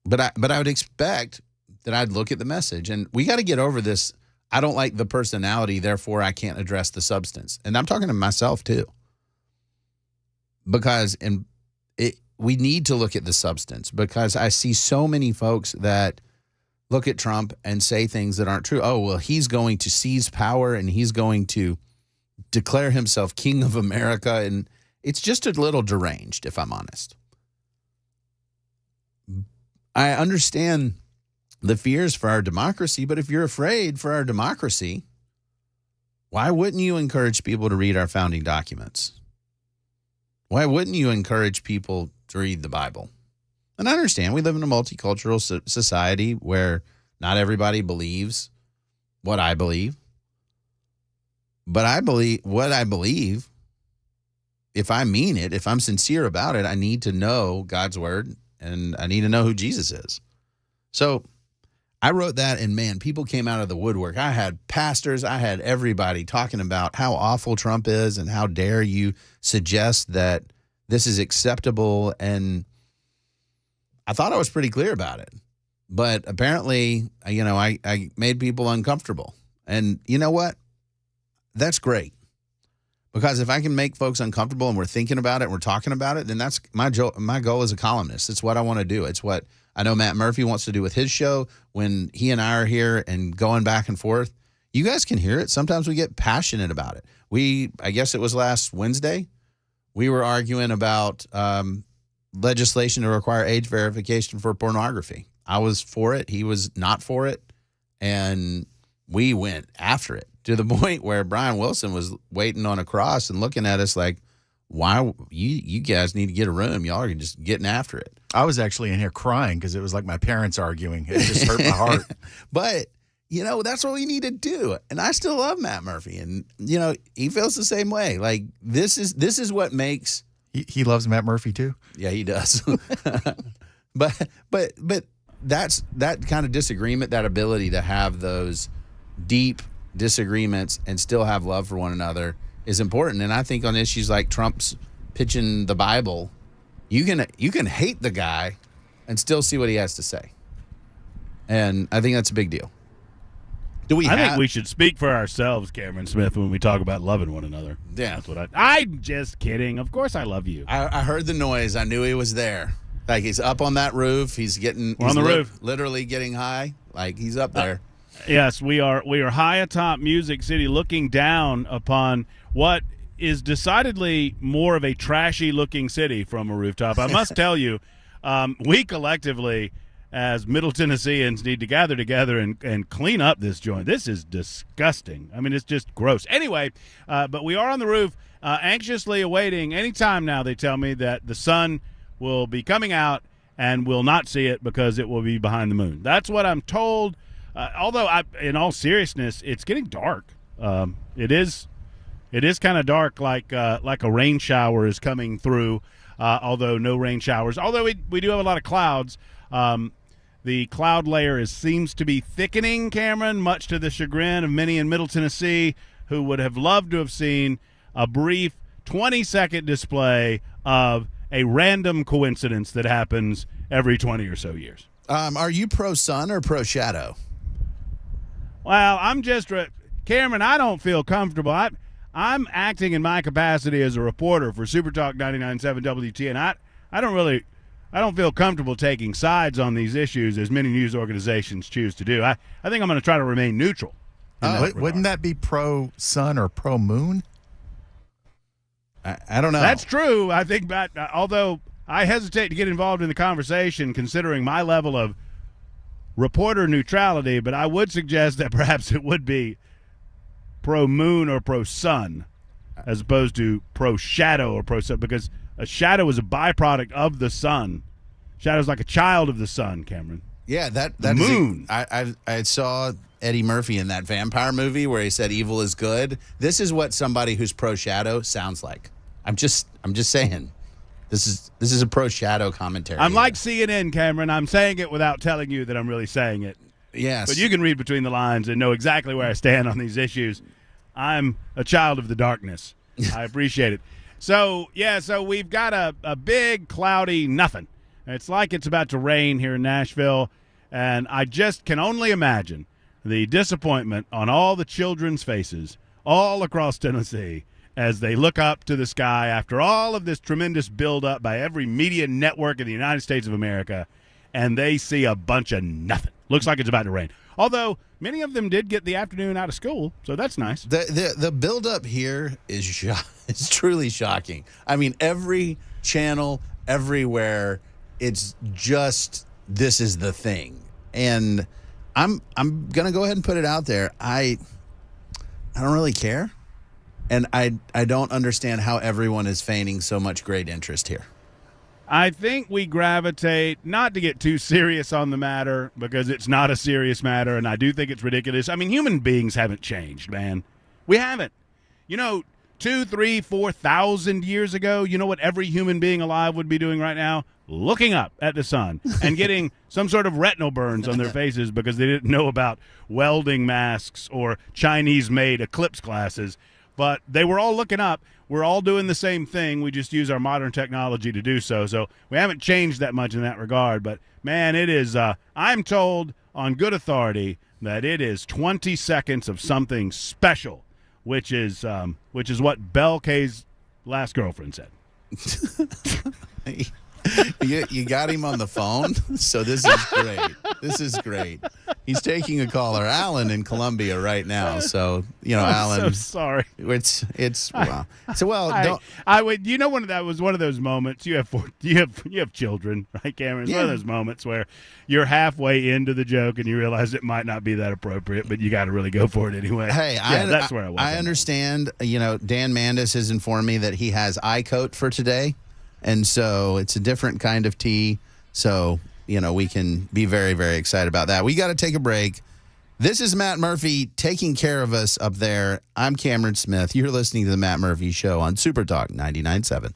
would expect that I'd look at the message. And we got to get over this. I don't like the personality, therefore I can't address the substance. And I'm talking to myself too. Because we need to look at the substance, because I see so many folks that look at Trump and say things that aren't true. Oh, well, he's going to seize power and he's going to declare himself king of America. And it's just a little deranged, if I'm honest. I understand the fears for our democracy, but if you're afraid for our democracy, why wouldn't you encourage people to read our founding documents? Why wouldn't you encourage people to read the Bible? And I understand we live in a multicultural society where not everybody believes what I believe. But I believe what I believe. If I mean it, if I'm sincere about it, I need to know God's word and I need to know who Jesus is. So I wrote that, and man, people came out of the woodwork. I had pastors, I had everybody talking about how awful Trump is and how dare you suggest that this is acceptable. And I thought I was pretty clear about it. But apparently, I made people uncomfortable. And you know what? That's great. Because if I can make folks uncomfortable and we're thinking about it and we're talking about it, then that's my goal as a columnist. It's what I want to do. It's what I know Matt Murphy wants to do with his show when he and I are here and going back and forth. You guys can hear it. Sometimes we get passionate about it. I guess it was last Wednesday, we were arguing about legislation to require age verification for pornography. I was for it. He was not for it. And we went after it to the point where Brian Wilson was waiting on a cross and looking at us like, why you guys need to get a room. Y'all are just getting after it. I was actually in here crying because it was like my parents arguing. It just hurt my heart. But, that's what we need to do. And I still love Matt Murphy. And, he feels the same way. Like, this is what makes... He loves Matt Murphy too? Yeah, he does. But that's that kind of disagreement, that ability to have those deep disagreements and still have love for one another is important. And I think on issues like Trump's pitching the Bible, you can hate the guy and still see what he has to say. And I think that's a big deal. I think we should speak for ourselves, Cameron Smith, when we talk about loving one another. Yeah. That's what I'm just kidding. Of course I love you. I heard the noise. I knew he was there. Like, he's up on that roof. He's on the roof. Literally getting high. Like, he's up there. Yes, we are high atop Music City, looking down upon what is decidedly more of a trashy-looking city from a rooftop. I must tell you, we collectively, as Middle Tennesseans, need to gather together and clean up this joint. This is disgusting. I mean, it's just gross. Anyway, but we are on the roof, anxiously awaiting any time now, they tell me, that the sun will be coming out and we'll not see it because it will be behind the moon. That's what I'm told. Although, in all seriousness, it's getting dark. It is kind of dark, like a rain shower is coming through. Although no rain showers. Although we do have a lot of clouds. The cloud layer seems to be thickening, Cameron, much to the chagrin of many in Middle Tennessee who would have loved to have seen a brief 20-second display of a random coincidence that happens every 20 or so years. Are you pro-sun or pro-shadow? Well, I'm just Cameron, I don't feel comfortable. I'm acting in my capacity as a reporter for Super Talk 99.7 WT, and I don't feel comfortable taking sides on these issues as many news organizations choose to do. I think I'm going to try to remain neutral. Wouldn't that be pro-sun or pro-moon? I don't know. That's true. I think, although I hesitate to get involved in the conversation considering my level of reporter neutrality, but I would suggest that perhaps it would be pro-moon or pro-sun as opposed to pro-shadow or pro-sun, because a shadow is a byproduct of the sun. Shadow's like a child of the sun, Cameron. Yeah, that Moon. I saw Eddie Murphy in that vampire movie where he said evil is good. This is what somebody who's pro shadow sounds like. I'm just saying. This is a pro shadow commentary. I'm like CNN, Cameron. I'm saying it without telling you that I'm really saying it. Yes. But you can read between the lines and know exactly where I stand on these issues. I'm a child of the darkness. I appreciate it. So we've got a big, cloudy nothing. It's like it's about to rain here in Nashville, and I just can only imagine the disappointment on all the children's faces all across Tennessee as they look up to the sky after all of this tremendous buildup by every media network in the United States of America, and they see a bunch of nothing. Looks like it's about to rain. Although many of them did get the afternoon out of school, so that's nice. The buildup here is it's truly shocking. I mean, every channel, everywhere, it's just this is the thing. And I'm gonna go ahead and put it out there. I don't really care. And I don't understand how everyone is feigning so much great interest here. I think we gravitate, not to get too serious on the matter, because it's not a serious matter, and I do think it's ridiculous. I mean, human beings haven't changed, man. We haven't. 2, 3, 4,000 years ago, you know what every human being alive would be doing right now? Looking up at the sun and getting some sort of retinal burns on their faces because they didn't know about welding masks or Chinese-made Eclipse glasses. But they were all looking up. We're all doing the same thing. We just use our modern technology to do so. So we haven't changed that much in that regard. But, man, it is I'm told on good authority that it is 20 seconds of something special, which is what Belle K's last girlfriend said. You got him on the phone, so this is great. This is great. He's taking a caller, Alan, in Columbia right now. So Alan. I'm so sorry. It's wow. So I would that was one of those moments. You have children, right, Cameron? It's one of those moments where you're halfway into the joke and you realize it might not be that appropriate, but you got to really go for it anyway. Hey, that's where I was. I understand. Dan Mandis has informed me that he has eye coat for today. And so it's a different kind of tea. So, we can be very, very excited about that. We got to take a break. This is Matt Murphy taking care of us up there. I'm Cameron Smith. You're listening to the Matt Murphy Show on Super Talk 99.7.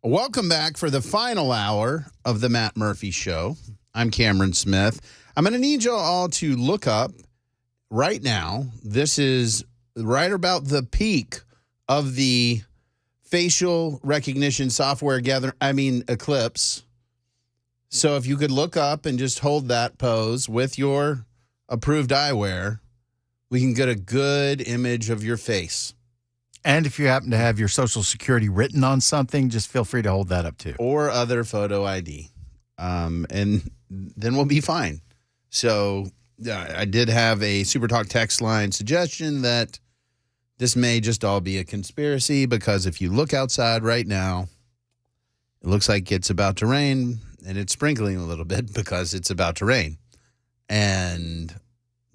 Welcome back for the final hour of the Matt Murphy Show. I'm Cameron Smith. I'm going to need you all to look up right now. This is right about the peak of the facial recognition software Eclipse. So if you could look up and just hold that pose with your approved eyewear, we can get a good image of your face. And if you happen to have your Social Security written on something, just feel free to hold that up too. Or other photo ID. And then we'll be fine. So I did have a Super Talk text line suggestion that this may just all be a conspiracy, because if you look outside right now, it looks like it's about to rain, and it's sprinkling a little bit because it's about to rain. And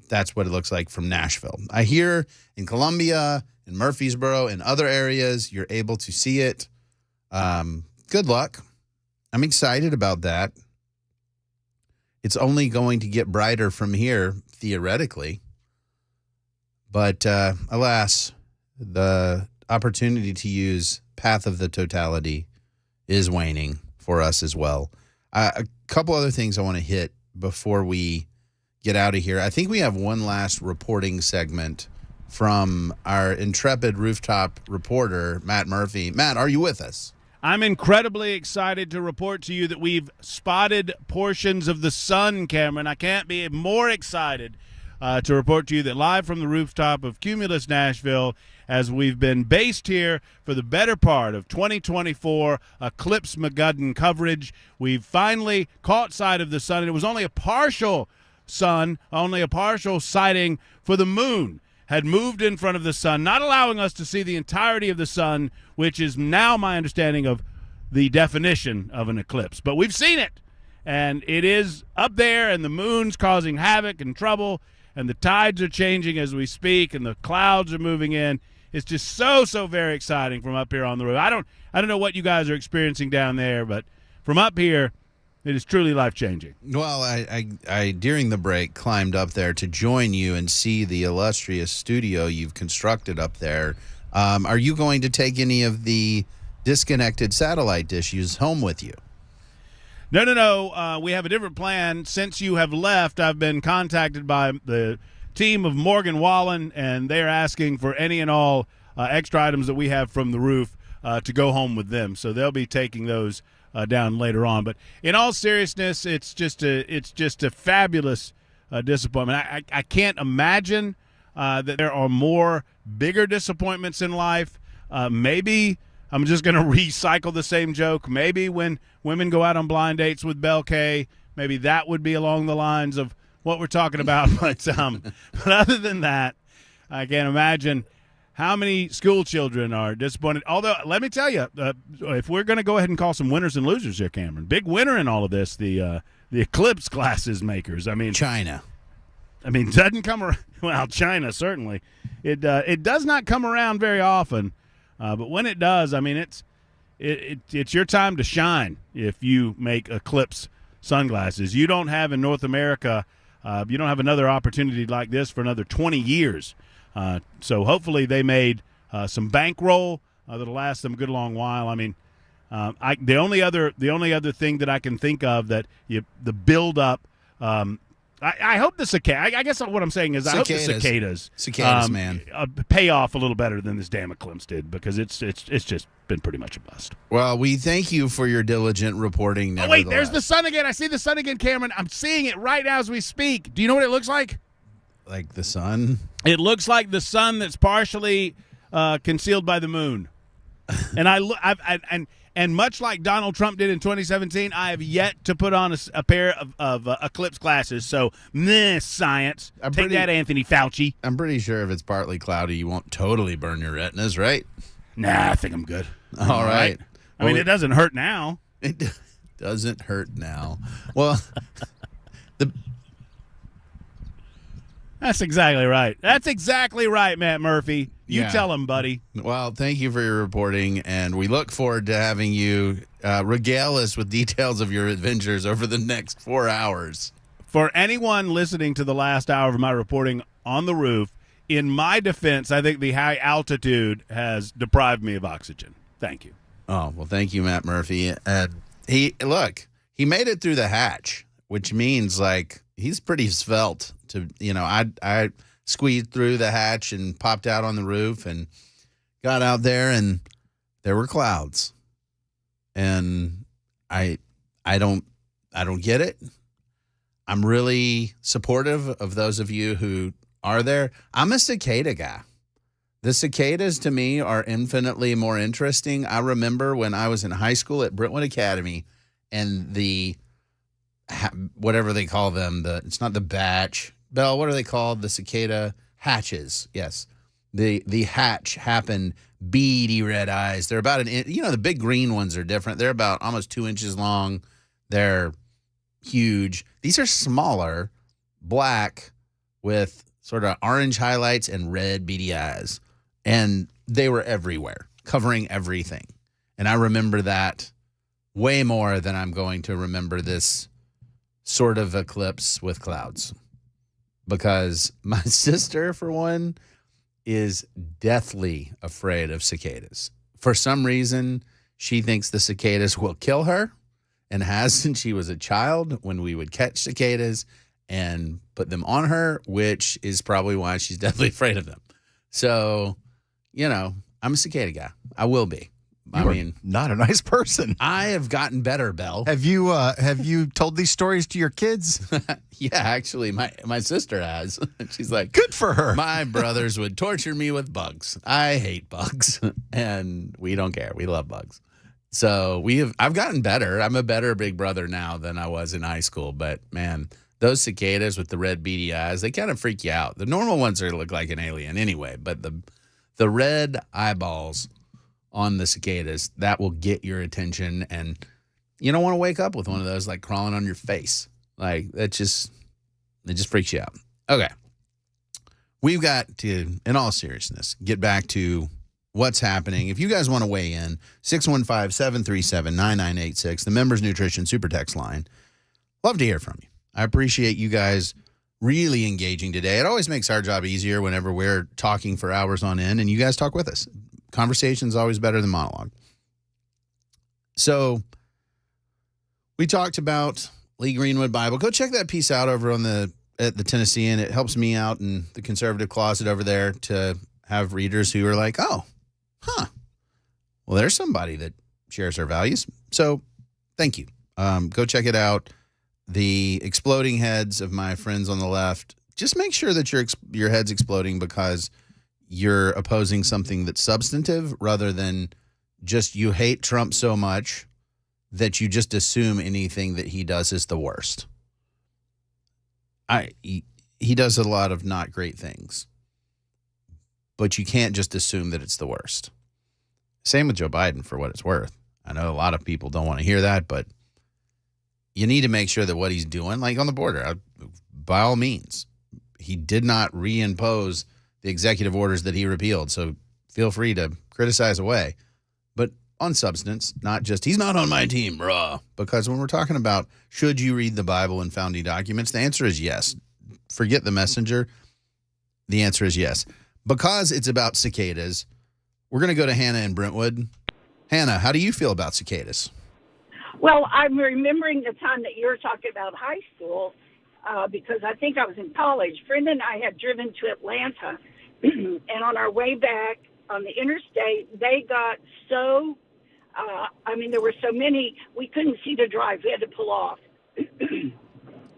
that's what it looks like from Nashville. I hear in Columbia, in Murfreesboro, and other areas, you're able to see it. Good luck. I'm excited about that. It's only going to get brighter from here, theoretically. But alas, the opportunity to use Path of the Totality is waning for us as well. A couple other things I want to hit before we get out of here. I think we have one last reporting segment from our intrepid rooftop reporter, Matt Murphy. Matt, are you with us? I'm incredibly excited to report to you that we've spotted portions of the sun, Cameron. I can't be more excited to report to you that live from the rooftop of Cumulus, Nashville, as we've been based here for the better part of 2024 Eclipse Mageddon coverage. We've finally caught sight of the sun, and it was only a partial sun, only a partial sighting for the moon had moved in front of the sun, not allowing us to see the entirety of the sun, which is now my understanding of the definition of an eclipse. But we've seen it, and it is up there, and the moon's causing havoc and trouble, and the tides are changing as we speak, and the clouds are moving in. It's just so very exciting from up here on the roof. I don't know what you guys are experiencing down there, but from up here, it is truly life-changing. Well, I during the break climbed up there to join you and see the illustrious studio you've constructed up there. Are you going to take any of the disconnected satellite dishes home with you? No. We have a different plan. Since you have left, I've been contacted by the team of Morgan Wallen, and they're asking for any and all extra items that we have from the roof to go home with them. So they'll be taking those down later on. But in all seriousness, it's just a fabulous disappointment. I can't imagine that there are more bigger disappointments in life. Maybe I'm just going to recycle the same joke. Maybe when women go out on blind dates with Belle Kay, maybe that would be along the lines of what we're talking about. But other than that, I can't imagine how many school children are disappointed. Although, let me tell you, if we're going to go ahead and call some winners and losers here, Cameron, big winner in all of this, the Eclipse glasses makers. I mean, China. I mean, doesn't come around. Well, China certainly. It does not come around very often, but when it does, I mean, it's your time to shine if you make Eclipse sunglasses. You don't have in North America. You don't have another opportunity like this for another 20 years. So hopefully they made some bankroll that'll last them a good long while. I mean, the only other thing that I can think of that the build up. I hope the cicadas. I guess what I'm saying is I hope the cicadas, man, pay off a little better than this damn Eclipse did, because it's just been pretty much a bust. Well, we thank you for your diligent reporting. Oh wait, there's the sun again. I see the sun again, Cameron. I'm seeing it right now as we speak. Do you know what it looks like? Like the sun? It looks like the sun that's partially concealed by the moon. And much like Donald Trump did in 2017, I have yet to put on a pair of Eclipse glasses. So, science. Take that, Anthony Fauci. I'm pretty sure if it's partly cloudy, you won't totally burn your retinas, right? Nah, I think I'm good. All right. I mean, it doesn't hurt now. It doesn't hurt now. Well, That's exactly right. That's exactly right, Matt Murphy. You tell him, buddy. Well, thank you for your reporting, and we look forward to having you regale us with details of your adventures over the next 4 hours. For anyone listening to the last hour of my reporting on the roof, in my defense, I think the high altitude has deprived me of oxygen. Thank you. Oh, well, thank you, Matt Murphy. He made it through the hatch, which means like he's pretty svelte. I squeezed through the hatch and popped out on the roof and got out there, and there were clouds. And I don't get it. I'm really supportive of those of you who are there. I'm a cicada guy. The cicadas to me are infinitely more interesting. I remember when I was in high school at Brentwood Academy, and whatever they call them, it's not the batch. Bell, what are they called? The cicada hatches. Yes. The hatch happened, beady red eyes. They're about the big green ones are different. They're about almost 2 inches long. They're huge. These are smaller, black with sort of orange highlights and red beady eyes. And they were everywhere, covering everything. And I remember that way more than I'm going to remember this sort of eclipse with clouds. Because my sister, for one, is deathly afraid of cicadas. For some reason, she thinks the cicadas will kill her, and has since she was a child, when we would catch cicadas and put them on her, which is probably why she's deathly afraid of them. So, I'm a cicada guy. I will be. Not a nice person. I have gotten better, Belle. Have you told these stories to your kids? Yeah, actually, my sister has. She's like, good for her. My brothers would torture me with bugs. I hate bugs, and we don't care. We love bugs. So I've gotten better. I'm a better big brother now than I was in high school. But man, those cicadas with the red beady eyes, they kind of freak you out. The normal ones look like an alien anyway, but the red eyeballs on the cicadas, that will get your attention, and you don't want to wake up with one of those like crawling on your face. Like it just freaks you out. Okay. We've got to, in all seriousness, get back to what's happening. If you guys want to weigh in, 615-737-9986, the Members Nutrition Super Text line. Love to hear from you. I appreciate you guys really engaging today. It always makes our job easier whenever we're talking for hours on end and you guys talk with us. Conversation is always better than monologue. So we talked about Lee Greenwood Bible. Go check that piece out over at the Tennessean. It helps me out in the conservative closet over there to have readers who are like, oh, well, there's somebody that shares our values. So thank you. Go check it out. The exploding heads of my friends on the left, just make sure that your head's exploding because you're opposing something that's substantive rather than just you hate Trump so much that you just assume anything that he does is the worst. He does a lot of not great things, but you can't just assume that it's the worst. Same with Joe Biden, for what it's worth. I know a lot of people don't want to hear that, but you need to make sure that what he's doing, like on the border, by all means, he did not reimpose the executive orders that he repealed. So feel free to criticize away, but on substance, not just, he's not on my team, bruh. Because when we're talking about should you read the Bible and founding documents, the answer is yes. Forget the messenger. The answer is yes. Because it's about cicadas, we're going to go to Hannah in Brentwood. Hannah, how do you feel about cicadas? Well, I'm remembering the time that you were talking about high school because I think I was in college. Brenda and I had driven to Atlanta, and on our way back on the interstate, they got so, there were so many, we couldn't see to drive. We had to pull off.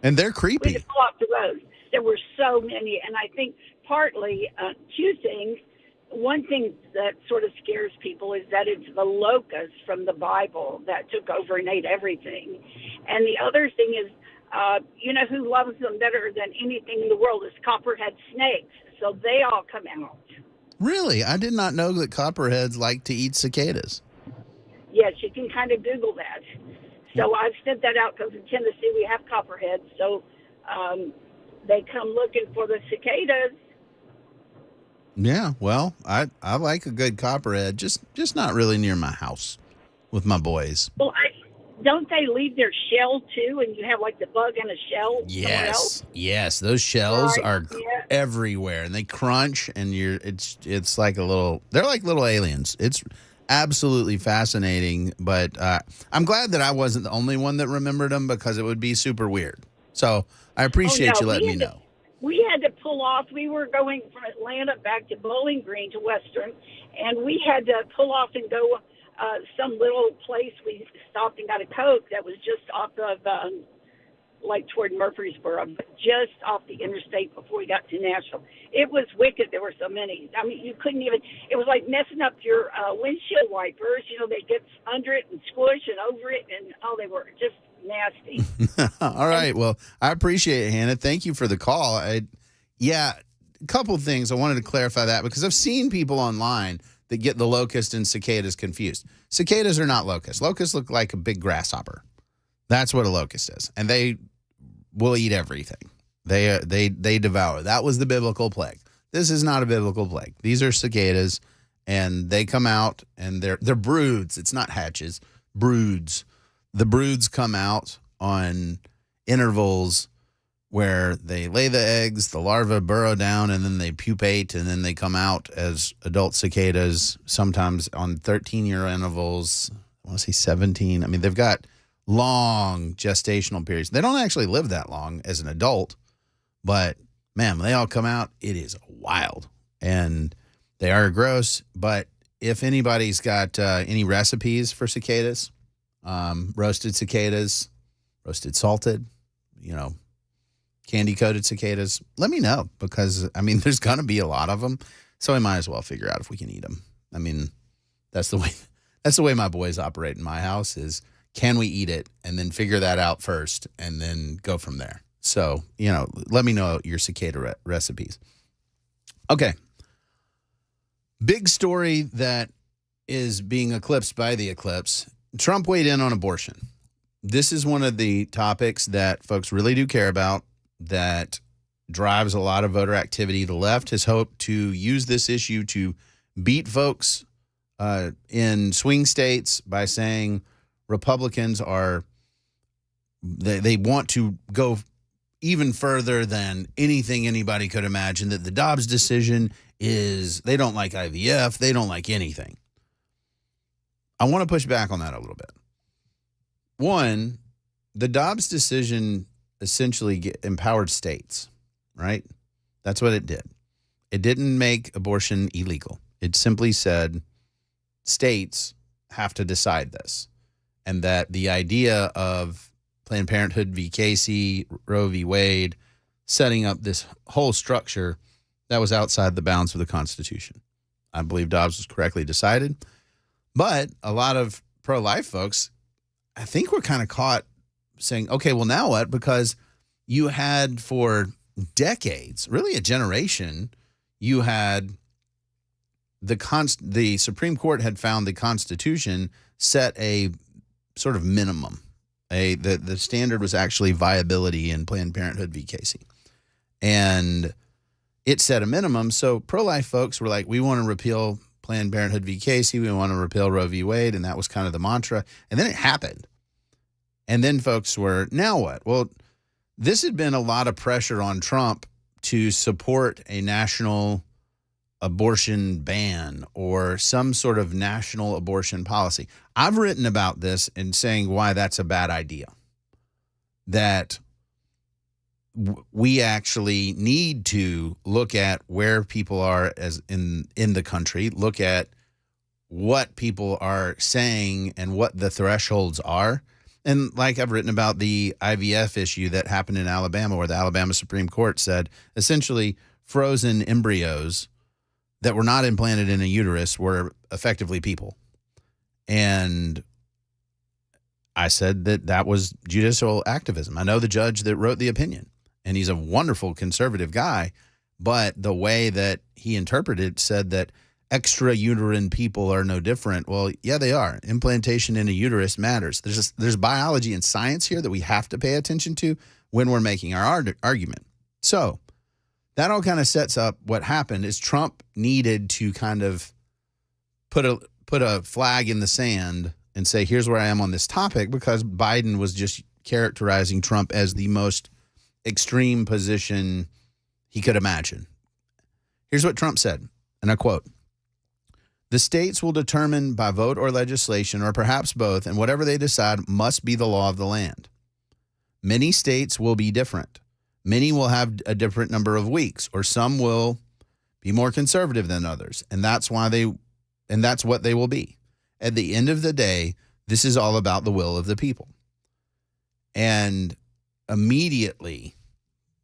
And they're creepy. We had to pull off the road. There were so many, and I think partly two things. One thing that sort of scares people is that it's the locusts from the Bible that took over and ate everything. And the other thing is, you know who loves them better than anything in the world is copperhead snakes. So they all come out. Really? I did not know that copperheads like to eat cicadas. Yes, you can kind of Google that. So I've sent that out because in Tennessee we have copperheads. So they come looking for the cicadas. Yeah, well, I like a good copperhead, just not really near my house with my boys. Well, don't they leave their shell too, and you have like the bug in a shell? Yes, those shells are everywhere, and they crunch, and it's like they're like little aliens. absolutely fascinating. But I'm glad that I wasn't the only one that remembered them, because it would be super weird. So I appreciate you letting me know. We had to pull off. We were going from Atlanta back to Bowling Green to Western, and we had to pull off and go some little place. We stopped and got a Coke that was just off of, like toward Murfreesboro, but just off the interstate before we got to Nashville. It was wicked. There were so many. I mean, you couldn't even, it was like messing up your windshield wipers. You know, they get under it and squish and over it, and they were just nasty. All right. Well, I appreciate it, Hannah. Thank you for the call. Yeah, a couple of things. I wanted to clarify that, because I've seen people online that get the locust and cicadas confused. Cicadas are not locusts. Locusts look like a big grasshopper. That's what a locust is. And they will eat everything. They devour. That was the biblical plague. This is not a biblical plague. These are cicadas, and they come out, and they're broods. It's not hatches. Broods. The broods come out on intervals where they lay the eggs, the larvae burrow down, and then they pupate, and then they come out as adult cicadas, sometimes on 13-year intervals. I want to say 17. I mean, they've got long gestational periods. They don't actually live that long as an adult, but, man, when they all come out, it is wild. And they are gross, but if anybody's got any recipes for cicadas, roasted cicadas, roasted salted, candy-coated cicadas, let me know, because, I mean, there's going to be a lot of them, so we might as well figure out if we can eat them. I mean, that's the way my boys operate in my house is, can we eat it, and then figure that out first, and then go from there. So, let me know your cicada recipes. Okay. Big story that is being eclipsed by the eclipse. Trump weighed in on abortion. This is one of the topics that folks really do care about, that drives a lot of voter activity. The left has hoped to use this issue to beat folks in swing states by saying Republicans they want to go even further than anything anybody could imagine, that the Dobbs decision is, they don't like IVF, they don't like anything. I want to push back on that a little bit. One, the Dobbs decision essentially empowered states, right? That's what it did. It didn't make abortion illegal. It simply said states have to decide this, and that the idea of Planned Parenthood v. Casey, Roe v. Wade, setting up this whole structure, that was outside the bounds of the Constitution. I believe Dobbs was correctly decided. But a lot of pro-life folks, I think, were kind of caught saying, okay, well, now what? Because you had for decades, really a generation, you had the Supreme Court had found the Constitution set a sort of minimum. The standard was actually viability in Planned Parenthood v. Casey. And it set a minimum. So pro-life folks were like, we want to repeal Planned Parenthood v. Casey. We want to repeal Roe v. Wade. And that was kind of the mantra. And then it happened. And then folks were, now what? Well, this had been a lot of pressure on Trump to support a national abortion ban or some sort of national abortion policy. I've written about this and saying why that's a bad idea. That we actually need to look at where people are as in the country, look at what people are saying and what the thresholds are. And like I've written about the IVF issue that happened in Alabama, where the Alabama Supreme Court said essentially frozen embryos that were not implanted in a uterus were effectively people. And I said that was judicial activism. I know the judge that wrote the opinion, and he's a wonderful conservative guy, but the way that he interpreted it said that extrauterine people are no different. Well, yeah, they are. Implantation in a uterus matters. There's biology and science here that we have to pay attention to when we're making our argument. So that all kind of sets up what happened is Trump needed to kind of put a flag in the sand and say, here's where I am on this topic, because Biden was just characterizing Trump as the most extreme position he could imagine. Here's what Trump said, and I quote, The states will determine by vote or legislation, or perhaps both, and whatever they decide must be the law of the land. Many states will be different. Many will have a different number of weeks, or some will be more conservative than others, and that's what they will be. At the end of the day, this is all about the will of the people. And immediately,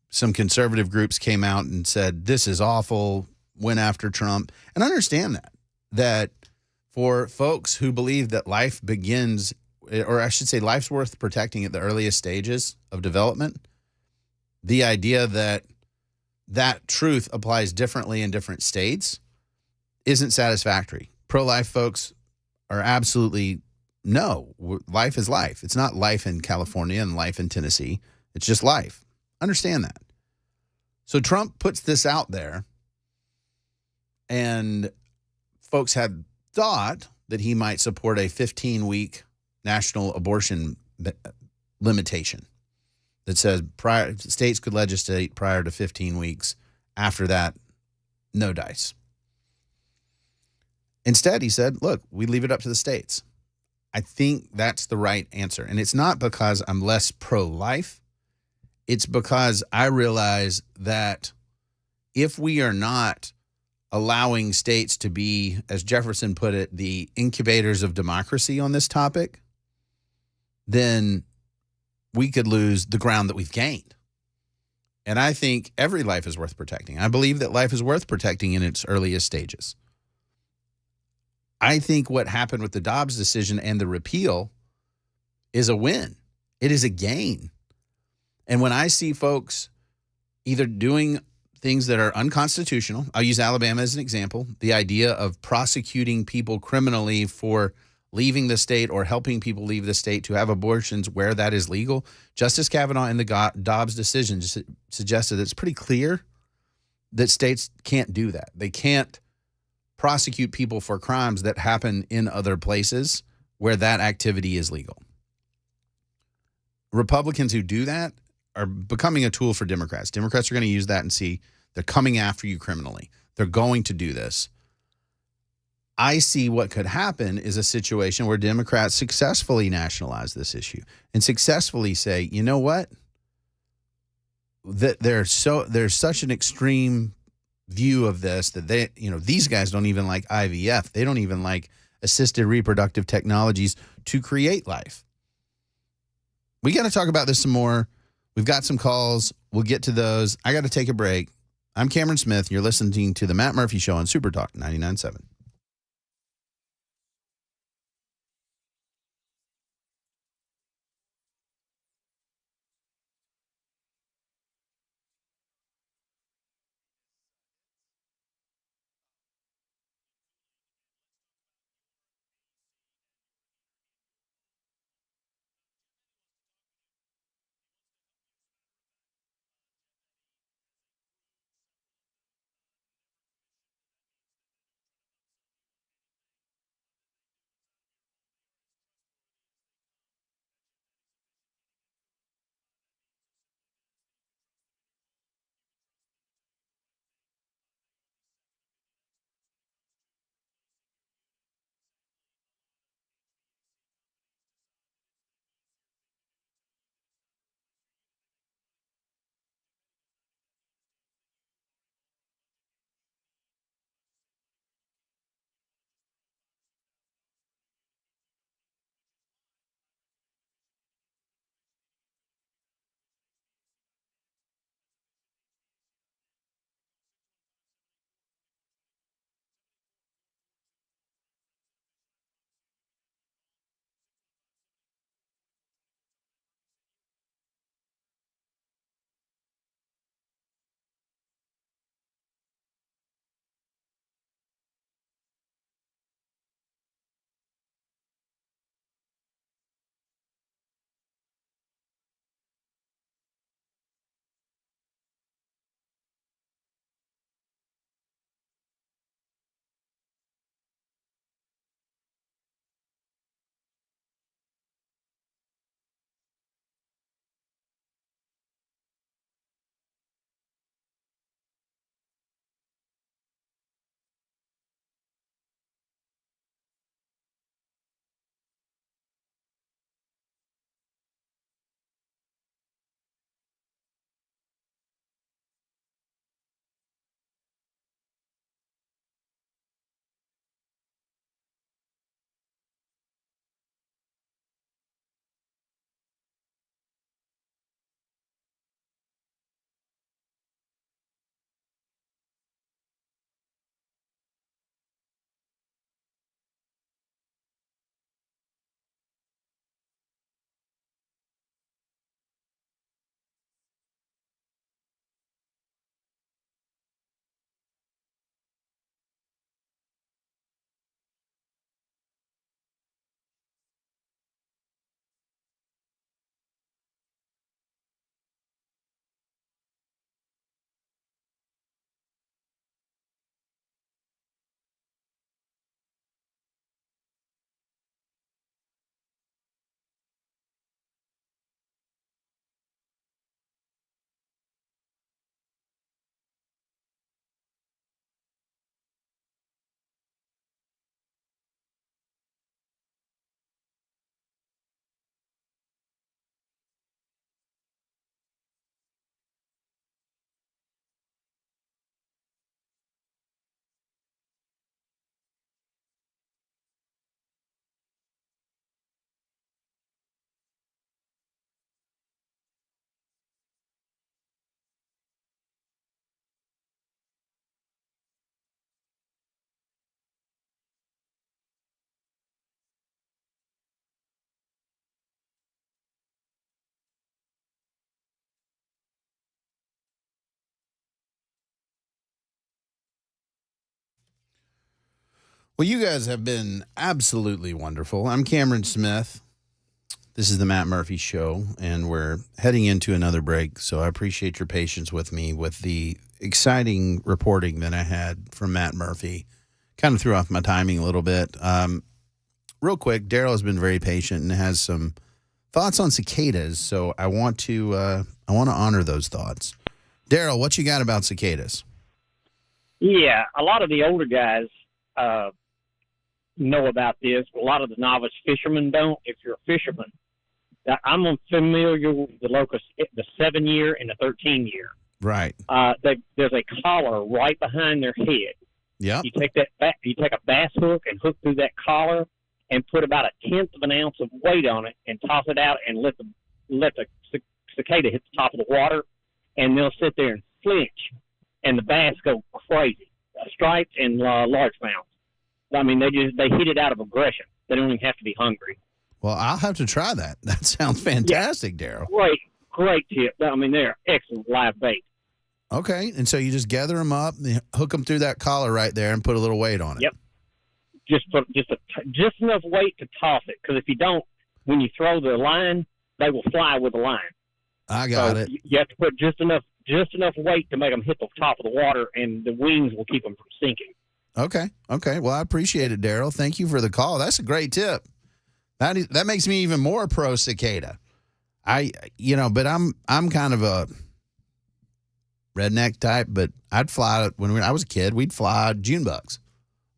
some conservative groups came out and said, this is awful, went after Trump. And I understand that for folks who believe that life begins, or I should say life's worth protecting at the earliest stages of development, the idea that that truth applies differently in different states isn't satisfactory. Pro-life folks are absolutely, no, life is life. It's not life in California and life in Tennessee. It's just life. Understand that. So Trump puts this out there, and folks had thought that he might support a 15-week national abortion limitation that says states could legislate prior to 15 weeks. After that, no dice. Instead, he said, look, we leave it up to the states. I think that's the right answer. And it's not because I'm less pro-life. It's because I realize that if we are not allowing states to be, as Jefferson put it, the incubators of democracy on this topic, then we could lose the ground that we've gained. And I think every life is worth protecting. I believe that life is worth protecting in its earliest stages. I think what happened with the Dobbs decision and the repeal is a win. It is a gain. And when I see folks either doing things that are unconstitutional, I'll use Alabama as an example, the idea of prosecuting people criminally for leaving the state or helping people leave the state to have abortions where that is legal. Justice Kavanaugh in the Dobbs decision suggested it's pretty clear that states can't do that. They can't prosecute people for crimes that happen in other places where that activity is legal. Republicans who do that are becoming a tool for Democrats. Democrats are going to use that and see they're coming after you criminally. They're going to do this. I see what could happen is a situation where Democrats successfully nationalize this issue and successfully say, you know what? That there's such an extreme view of this that these guys don't even like IVF. They don't even like assisted reproductive technologies to create life. We got to talk about this some more. We've got some calls. We'll get to those. I got to take a break. I'm Cameron Smith. You're listening to The Matt Murphy Show on Super Talk 99.7. Well, you guys have been absolutely wonderful. I'm Cameron Smith. This is the Matt Murphy Show, and we're heading into another break, so I appreciate your patience with me with the exciting reporting that I had from Matt Murphy. Kind of threw off my timing a little bit. Real quick, Daryl has been very patient and has some thoughts on cicadas, so I want to honor those thoughts. Daryl, what you got about cicadas? Yeah, a lot of the older guys know about this. A lot of the novice fishermen don't. If you're a fisherman, I'm familiar with the locust, the 7-year and the 13-year. Right. There's a collar right behind their head. Yeah. You take a bass hook and hook through that collar, and put about 1/10 of an ounce of weight on it, and toss it out, and let the cicada hit the top of the water, and they'll sit there and flinch, and the bass go crazy. Striped and largemouth. I mean, they hit it out of aggression. They don't even have to be hungry. Well, I'll have to try that. That sounds fantastic, Daryl. Great tip. I mean, they're excellent live bait. Okay, and so you just gather them up, hook them through that collar right there, and put a little weight on it. Yep. Just enough weight to toss it, because if you don't, when you throw the line, they will fly with the line. I got it. You have to put just enough weight to make them hit the top of the water, and the wings will keep them from sinking. Okay. Well, I appreciate it, Daryl. Thank you for the call. That's a great tip. That makes me even more pro cicada. But I'm kind of a redneck type, but I'd fly when I was a kid. We'd fly June bugs.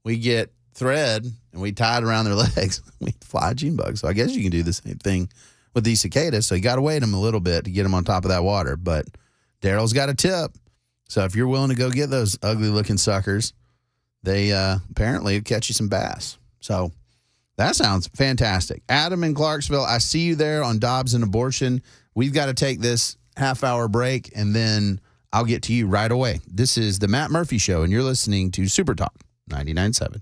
We get thread and we tie it around their legs. We'd fly June bugs. So I guess you can do the same thing with these cicadas. So you got to weight them a little bit to get them on top of that water. But Daryl's got a tip. So if you're willing to go get those ugly looking suckers, they apparently catch you some bass. So that sounds fantastic. Adam in Clarksville, I see you there on Dobbs and abortion. We've got to take this half-hour break, and then I'll get to you right away. This is the Matt Murphy Show, and you're listening to Super Talk 99.7.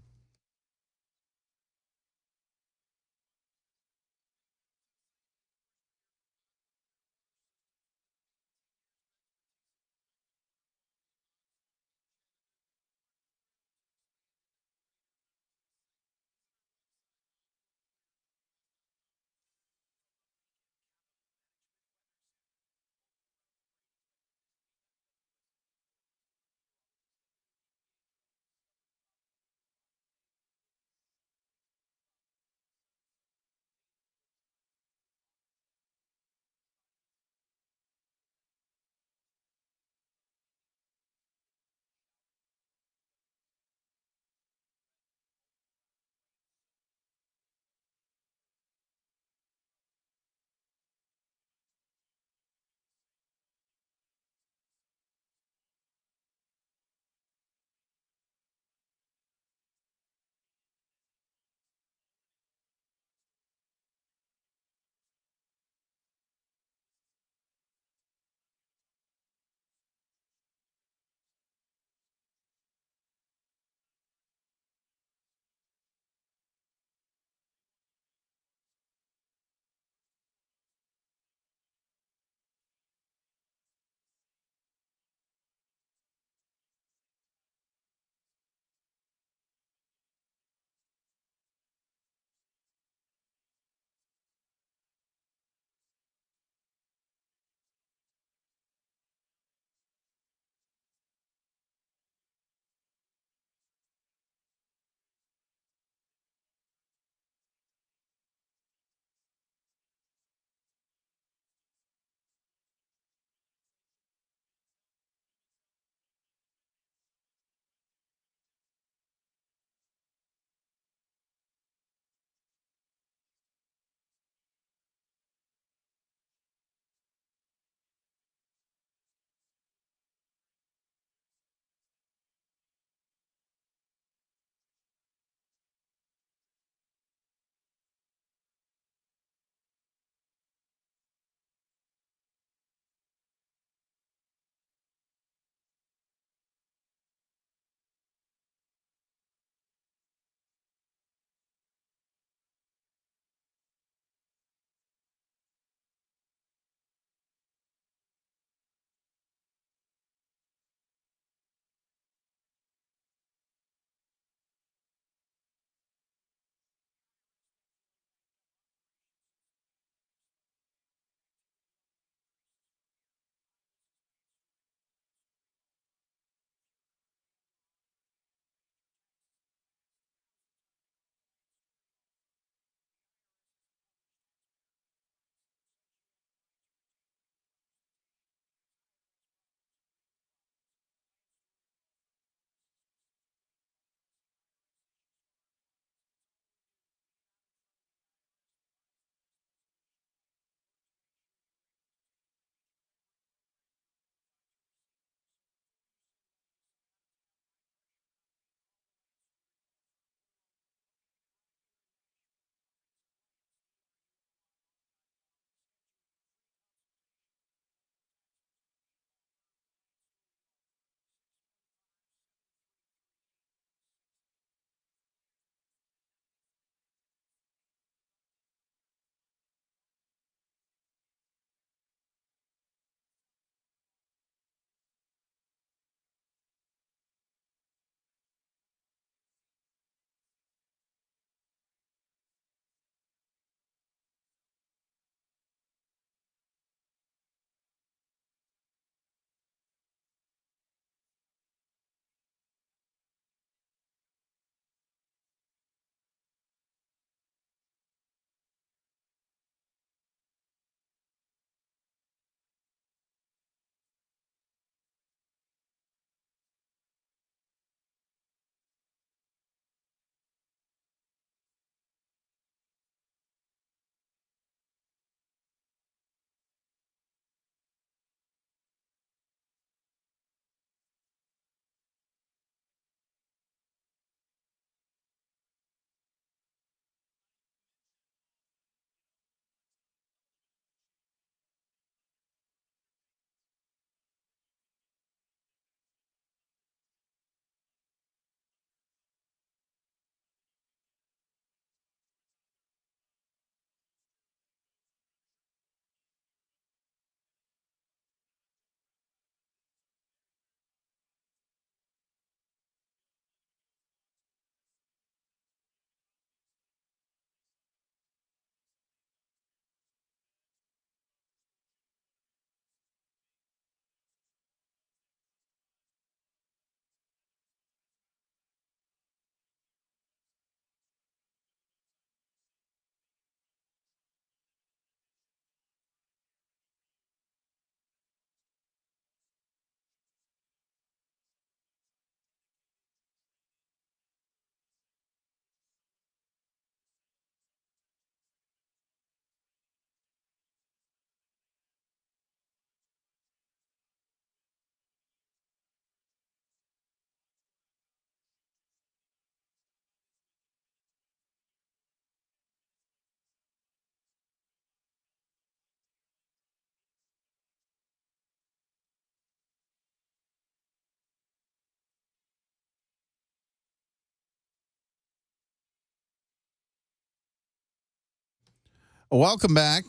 Welcome back.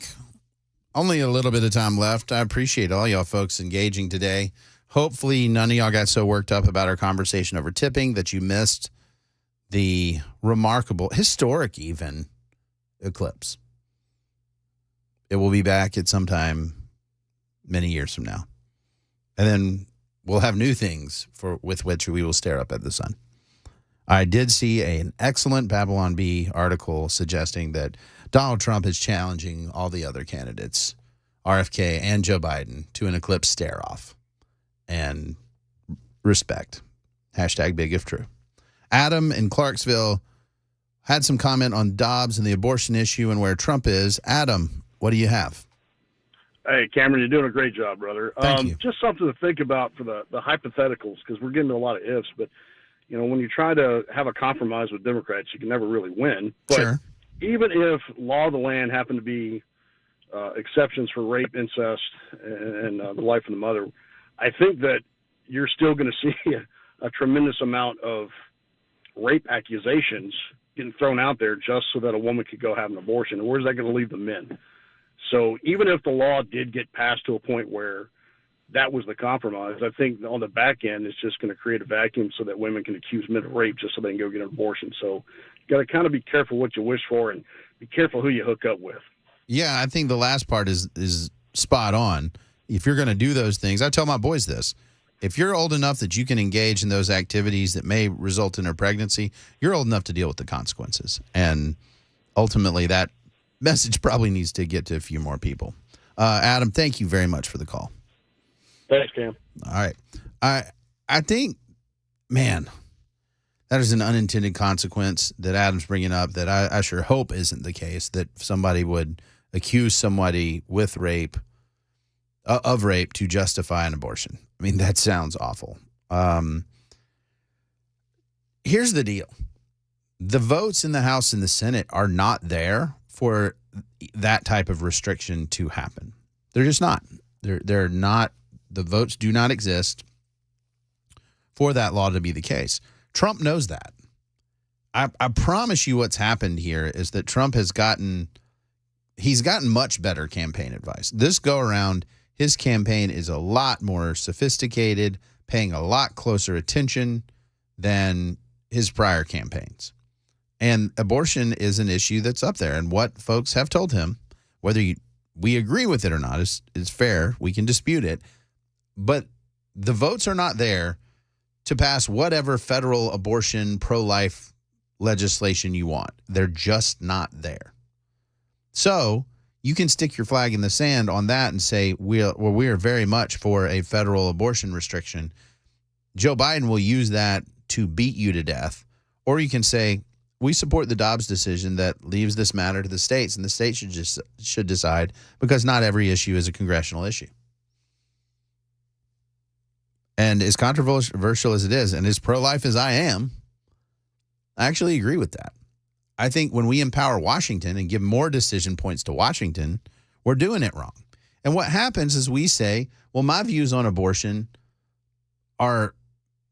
Only a little bit of time left. I appreciate all y'all folks engaging today. Hopefully none of y'all got so worked up about our conversation over tipping that you missed the remarkable, historic even, Eclipse. It will be back at some time many years from now. And then we'll have new things with which we will stare up at the sun. I did see an excellent Babylon Bee article suggesting that Donald Trump is challenging all the other candidates, RFK and Joe Biden, to an Eclipse stare-off. And respect. Hashtag big if true. Adam in Clarksville had some comment on Dobbs and the abortion issue and where Trump is. Adam, what do you have? Hey, Cameron, you're doing a great job, brother. Thank you. Just something to think about for the hypotheticals, because we're getting to a lot of ifs. But, you know, when you try to have a compromise with Democrats, you can never really win. But sure. Even if law of the land happened to be exceptions for rape, incest, and the life of the mother, I think that you're still going to see a tremendous amount of rape accusations getting thrown out there just so that a woman could go have an abortion. And where's that going to leave the men? So even if the law did get passed to a point where that was the compromise, I think on the back end it's just going to create a vacuum so that women can accuse men of rape just so they can go get an abortion. So you got to kind of be careful what you wish for and be careful who you hook up with. Yeah, I think the last part is spot on. If you're going to do those things, I tell my boys this. If you're old enough that you can engage in those activities that may result in a pregnancy, you're old enough to deal with the consequences. And ultimately, that message probably needs to get to a few more people. Adam, thank you very much for the call. Thanks, Cam. All right. I think, man, that is an unintended consequence that Adam's bringing up that I sure hope isn't the case, that somebody would accuse somebody with rape, of rape, to justify an abortion. I mean, that sounds awful. Here's the deal. The votes in the House and the Senate are not there for that type of restriction to happen. They're just not. They're not. The votes do not exist for that law to be the case. Trump knows that. I promise you what's happened here is that Trump has gotten much better campaign advice. This go around, his campaign is a lot more sophisticated, paying a lot closer attention than his prior campaigns. And abortion is an issue that's up there. And what folks have told him, whether we agree with it or not, is fair. We can dispute it. But the votes are not there to pass whatever federal abortion, pro-life legislation you want. They're just not there. So you can stick your flag in the sand on that and say, we are very much for a federal abortion restriction. Joe Biden will use that to beat you to death. Or you can say, we support the Dobbs decision that leaves this matter to the states, and the states should decide, because not every issue is a congressional issue. And as controversial as it is, and as pro-life as I am, I actually agree with that. I think when we empower Washington and give more decision points to Washington, we're doing it wrong. And what happens is we say, well, my views on abortion are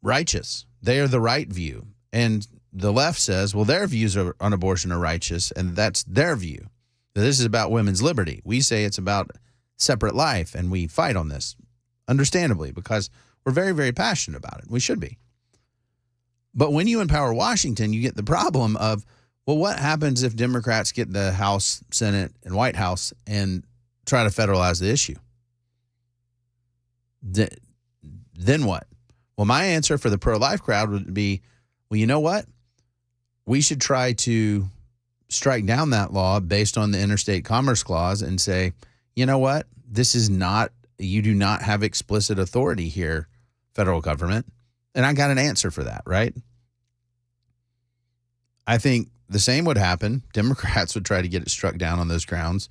righteous. They are the right view. And the left says, well, their views on abortion are righteous, and that's their view. This is about women's liberty. We say it's about separate life, and we fight on this, understandably, because we're very, very passionate about it. We should be. But when you empower Washington, you get the problem of, well, what happens if Democrats get the House, Senate, and White House and try to federalize the issue? Then what? Well, my answer for the pro-life crowd would be, well, you know what? We should try to strike down that law based on the Interstate Commerce Clause and say, you know what? This is not, you do not have explicit authority here, federal government. And I got an answer for that, right? I think the same would happen. Democrats would try to get it struck down on those grounds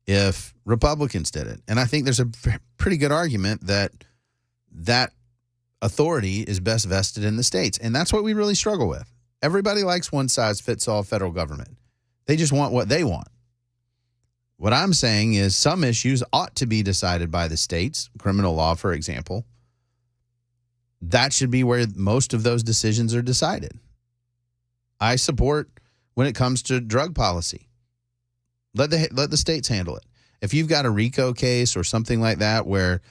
if Republicans did it. And I think there's a pretty good argument that that authority is best vested in the states. And that's what we really struggle with. Everybody likes one-size-fits-all federal government. They just want what they want. What I'm saying is some issues ought to be decided by the states, criminal law, for example. That should be where most of those decisions are decided. I support when it comes to drug policy. Let the states handle it. If you've got a RICO case or something like that where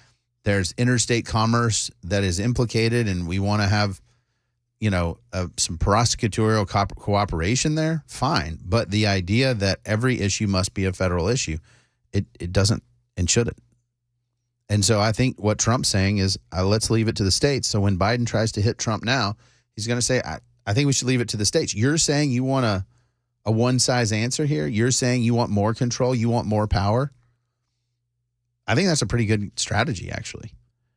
there's interstate commerce that is implicated and we want to have, some prosecutorial cooperation there, fine. But the idea that every issue must be a federal issue, it doesn't and shouldn't. And so I think what Trump's saying is, let's leave it to the states. So when Biden tries to hit Trump now, he's going to say, I think we should leave it to the states. You're saying you want a one-size answer here? You're saying you want more control? You want more power? I think that's a pretty good strategy, actually.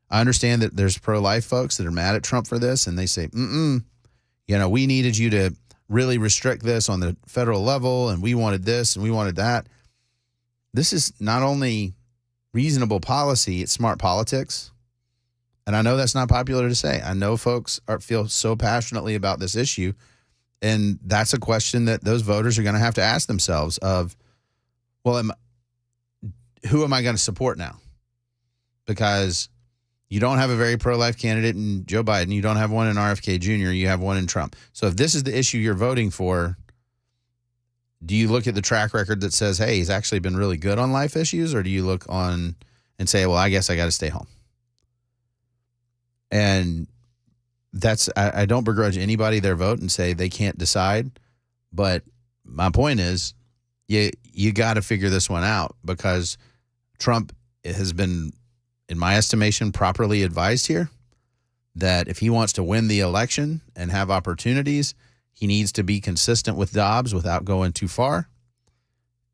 I understand that there's pro-life folks that are mad at Trump for this, and they say, we needed you to really restrict this on the federal level, and we wanted this, and we wanted that. This is not only reasonable policy, it's smart politics. And I know that's not popular to say. I know folks feel so passionately about this issue, and that's a question that those voters are going to have to ask themselves of, well, who am I going to support now? Because you don't have a very pro-life candidate in Joe Biden. You don't have one in RFK Jr. You have one in Trump. So if this is the issue you're voting for, do you look at the track record that says, hey, he's actually been really good on life issues? Or do you look on and say, well, I guess I got to stay home? And I don't begrudge anybody their vote and say they can't decide. But my point is, you got to figure this one out, because Trump has been, in my estimation, properly advised here that if he wants to win the election and have opportunities, he needs to be consistent with Dobbs without going too far.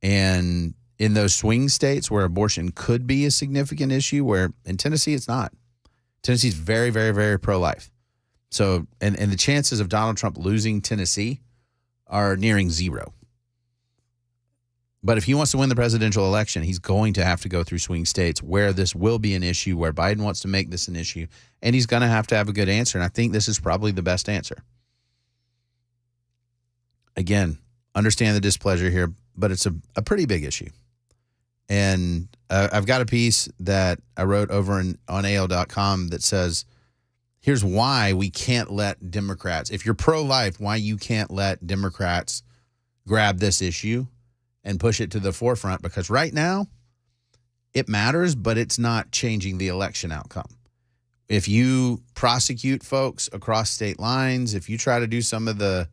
And in those swing states where abortion could be a significant issue, where in Tennessee it's not. Tennessee's very, very, very pro-life. So, and the chances of Donald Trump losing Tennessee are nearing zero. But if he wants to win the presidential election, he's going to have to go through swing states where this will be an issue, where Biden wants to make this an issue, and he's going to have a good answer. And I think this is probably the best answer. Again, understand the displeasure here, but it's a pretty big issue. And I've got a piece that I wrote over on AL.com that says, here's why we can't let Democrats, if you're pro-life, why you can't let Democrats grab this issue and push it to the forefront, because right now it matters, but it's not changing the election outcome. If you prosecute folks across state lines, if you try to do some of the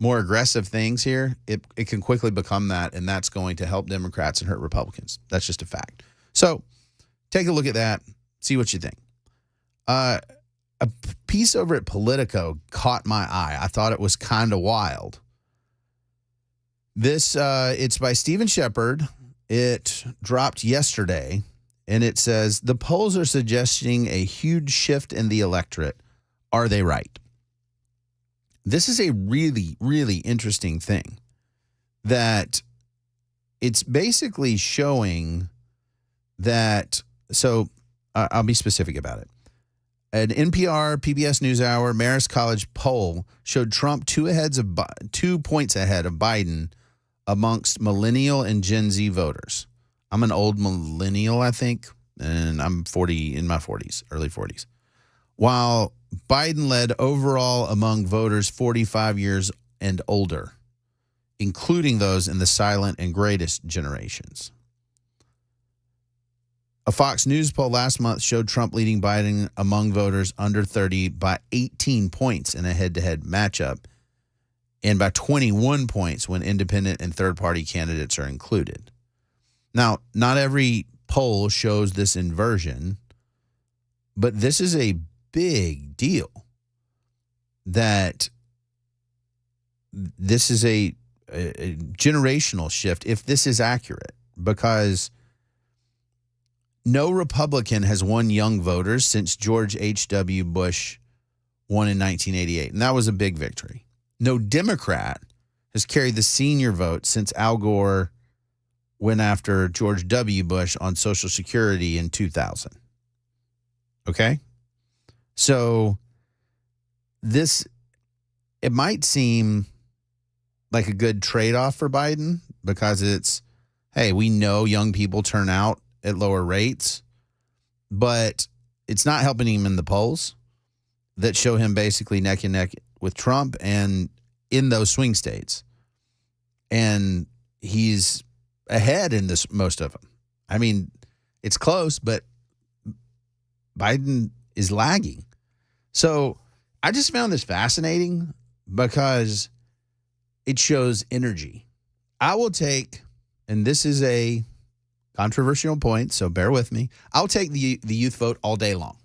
more aggressive things here, it can quickly become that, and that's going to help Democrats and hurt Republicans. That's just a fact. So take a look at that, see what you think. A piece over at Politico caught my eye. I thought it was kind of wild. This, it's by Stephen Shepard. It dropped yesterday, and it says, the polls are suggesting a huge shift in the electorate. Are they right? This is a really, really interesting thing, that it's basically showing that, so I'll be specific about it. An NPR, PBS NewsHour, Marist College poll showed Trump 2 points ahead of Biden amongst millennial and Gen Z voters. I'm an old millennial, I think, and I'm 40, in my 40s, early 40s. While Biden led overall among voters 45 years and older, including those in the silent and greatest generations. A Fox News poll last month showed Trump leading Biden among voters under 30 by 18 points in a head-to-head matchup, and by 21 points when independent and third-party candidates are included. Now, not every poll shows this inversion, but this is a big deal, that this is a generational shift, if this is accurate, because no Republican has won young voters since George H.W. Bush won in 1988, and that was a big victory. No Democrat has carried the senior vote since Al Gore went after George W. Bush on Social Security in 2000. Okay? So it might seem like a good trade-off for Biden, because it's, hey, we know young people turn out at lower rates, but it's not helping him in the polls that show him basically neck and neck with Trump and in those swing states. And he's ahead in this most of them. I mean, it's close, but Biden is lagging. So I just found this fascinating because it shows energy. I will take, and this is a controversial point, so bear with me. I'll take the youth vote all day long.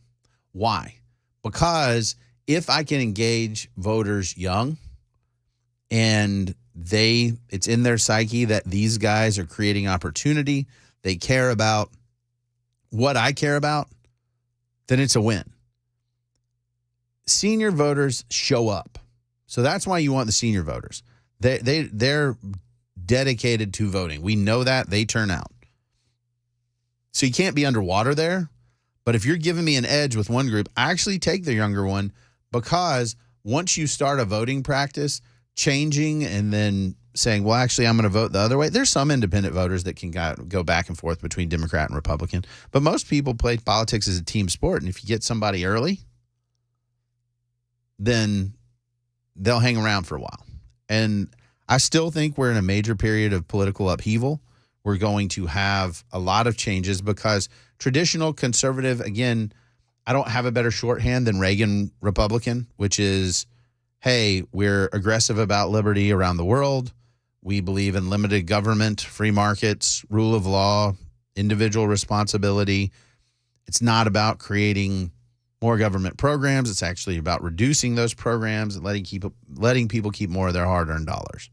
Why? Because if I can engage voters young and it's in their psyche that these guys are creating opportunity, they care about what I care about, then it's a win. Senior voters show up. So that's why you want the senior voters. They're dedicated to voting. We know that. They turn out. So you can't be underwater there. But if you're giving me an edge with one group, I actually take the younger one, because once you start a voting practice, changing and then saying, well, actually, I'm going to vote the other way. There's some independent voters that can go back and forth between Democrat and Republican. But most people play politics as a team sport. And if you get somebody early, then they'll hang around for a while. And I still think we're in a major period of political upheaval. We're going to have a lot of changes because traditional conservative, again, I don't have a better shorthand than Reagan Republican, which is, hey, we're aggressive about liberty around the world. We believe in limited government, free markets, rule of law, individual responsibility. It's not about creating more government programs. It's actually about reducing those programs and letting people keep more of their hard-earned dollars.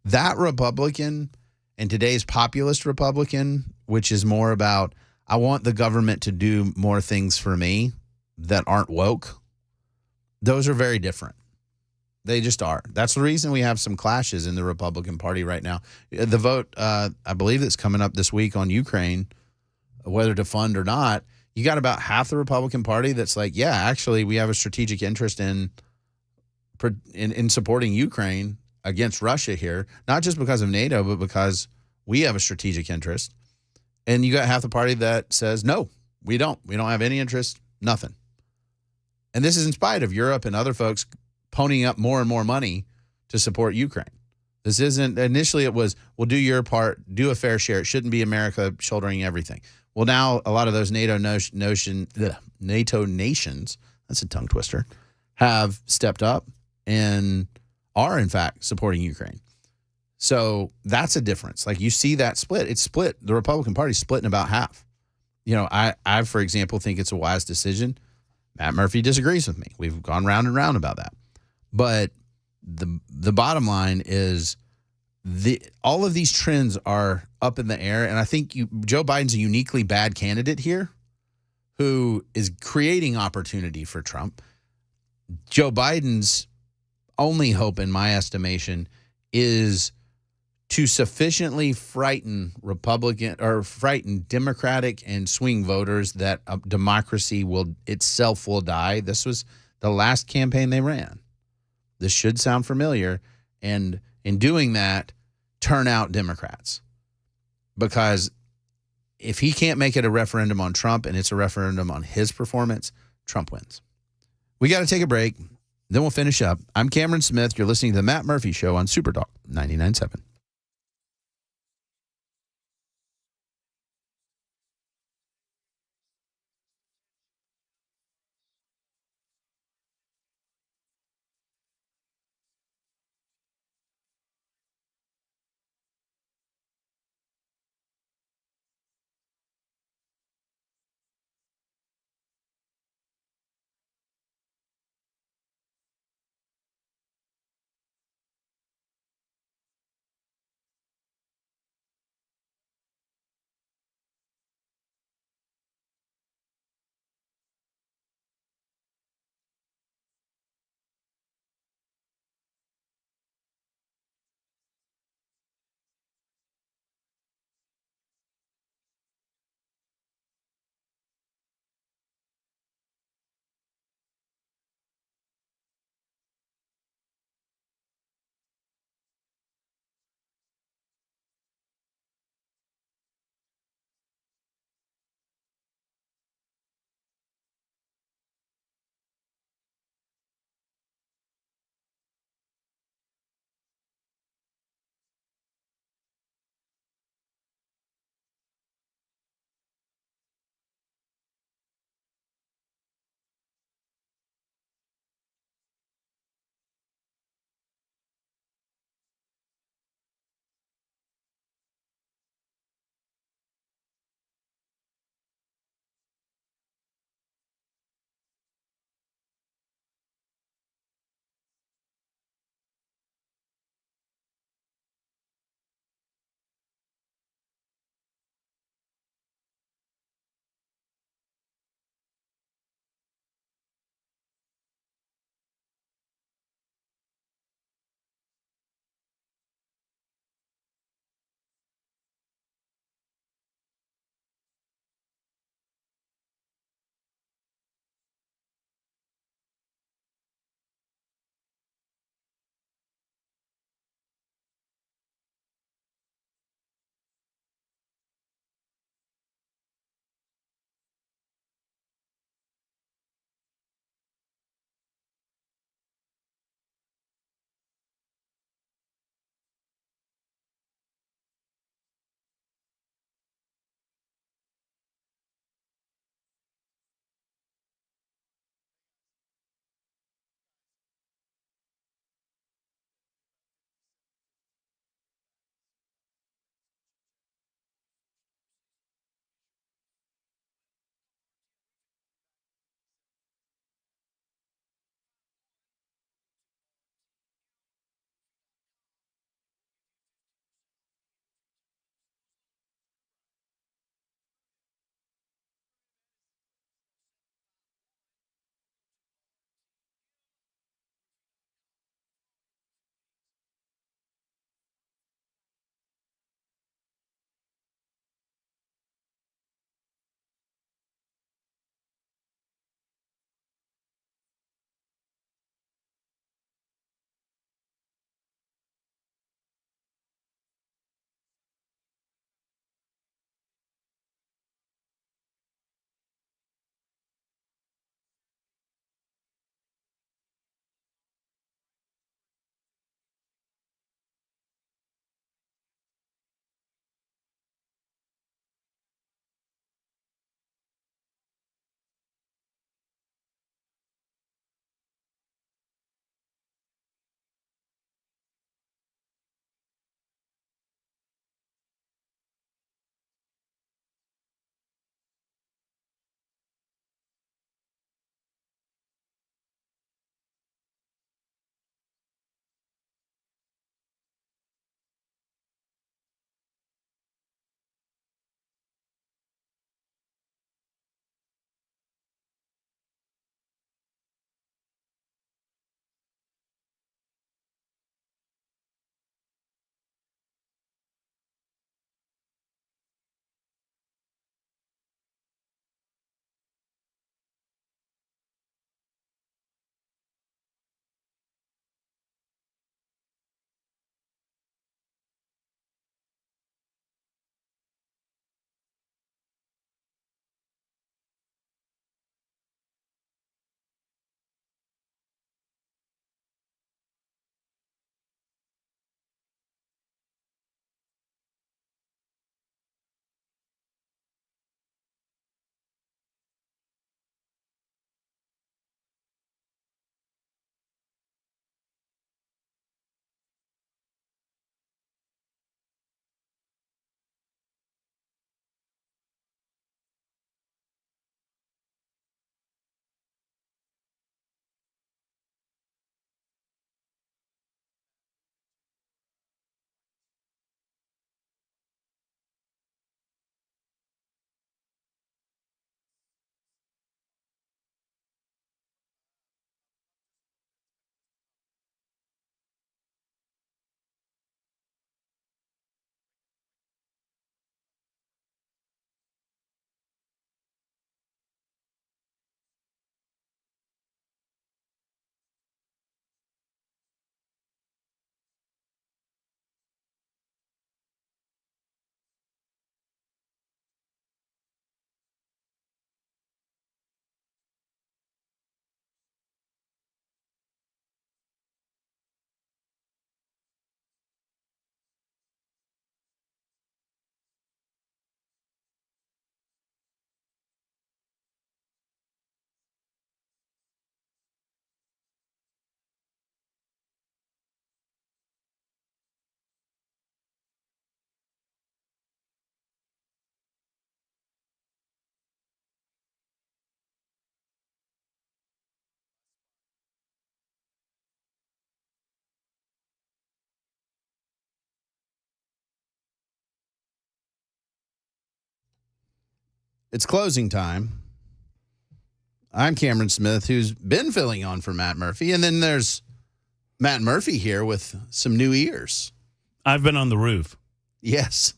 That Republican and today's populist Republican, which is more about, I want the government to do more things for me that aren't woke, those are very different. They just are. That's the reason we have some clashes in the Republican Party right now. The vote, I believe it's coming up this week on Ukraine, whether to fund or not, you got about half the Republican Party that's like, yeah, actually, we have a strategic interest in supporting Ukraine against Russia here, not just because of NATO, but because we have a strategic interest. And you got half the party that says, no, we don't. We don't have any interest, nothing. And this is in spite of Europe and other folks ponying up more and more money to support Ukraine. This isn't, initially it was, well, do your part, do a fair share. It shouldn't be America shouldering everything. Well, now a lot of those NATO nations, that's a tongue twister, have stepped up and are, in fact, supporting Ukraine. So that's a difference. Like, you see that split. It's split. The Republican Party is split in about half. You know, I, for example, think it's a wise decision. Matt Murphy disagrees with me. We've gone round and round about that. But the bottom line is all of these trends are up in the air. And I think Joe Biden's a uniquely bad candidate here who is creating opportunity for Trump. Joe Biden's only hope, in my estimation, is to sufficiently frighten Democratic and swing voters that democracy will die. This was the last campaign they ran. This should sound familiar. And in doing that, turn out Democrats. Because if he can't make it a referendum on Trump and it's a referendum on his performance, Trump wins. We got to take a break. Then we'll finish up. I'm Cameron Smith. You're listening to The Matt Murphy Show on Super Talk 99.7. It's closing time. I'm Cameron Smith, who's been filling on for Matt Murphy. And then there's Matt Murphy here with some new ears. I've been on the roof. Yes.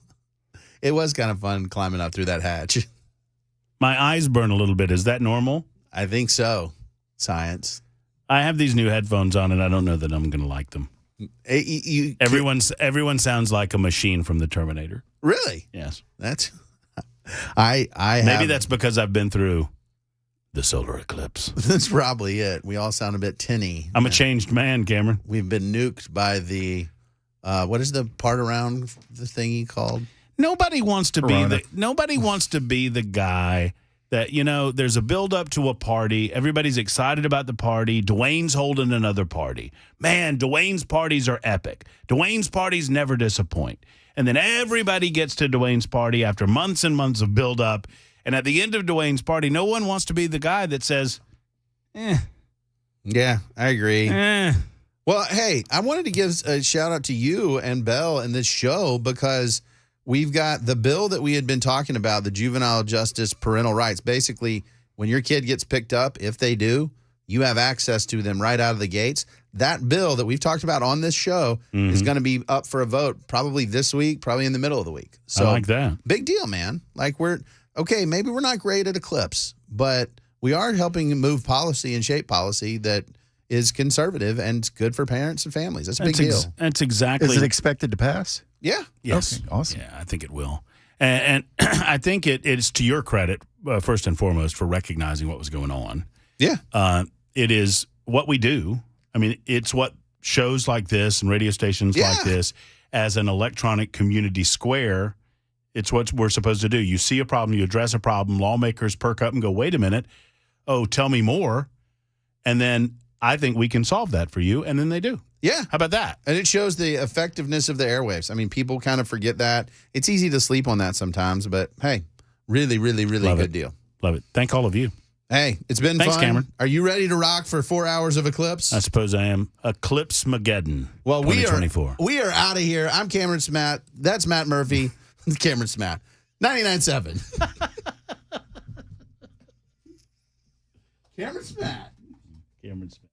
It was kind of fun climbing up through that hatch. My eyes burn a little bit. Is that normal? I think so. Science. I have these new headphones on, and I don't know that I'm going to like them. Everyone sounds like a machine from the Terminator. Really? Yes. That's I maybe that's because I've been through the solar eclipse. That's probably it. We all sound a bit tinny. I'm a changed man, Cameron. We've been nuked by the what is the part around the thingy called? Nobody wants to Corona. be the guy that, there's a build up to a party. Everybody's excited about the party. Dwayne's holding another party. Man, Dwayne's parties are epic. Dwayne's parties never disappoint. And then everybody gets to Dwayne's party after months and months of build up. And at the end of Dwayne's party, no one wants to be the guy that says, Yeah, I agree. eh. Well, hey, I wanted to give a shout out to you and Belle in this show because we've got the bill that we had been talking about, the juvenile justice parental rights. Basically, when your kid gets picked up, if they do, you have access to them right out of the gates. That bill that we've talked about on this show is going to be up for a vote probably this week, probably in the middle of the week. So I like that. Big deal, man. Like maybe we're not great at Eclipse, but we are helping move policy and shape policy that is conservative and good for parents and families. That's a big deal. That's exactly. Is it expected to pass? Yeah. Yes. Okay, awesome. Yeah, I think it will. And I think it's to your credit, first and foremost, for recognizing what was going on. Yeah. It is what we do. I mean, it's what shows like this and radio stations like this as an electronic community square. It's what we're supposed to do. You see a problem, you address a problem, lawmakers perk up and go, wait a minute. Oh, tell me more. And then I think we can solve that for you. And then they do. Yeah. How about that? And it shows the effectiveness of the airwaves. I mean, people kind of forget that. It's easy to sleep on that sometimes, but hey, really, really, really Love good it. deal. Love it. Thank all of you. Hey, it's been Thanks, fun. Cameron. Are you ready to rock for 4 hours of Eclipse? I suppose I am. Eclipse-mageddon. Well, 2024. we are out of here. I'm Cameron Smatt. That's Matt Murphy. Cameron Smatt. 99.7. Cameron Smatt. Cameron Smith.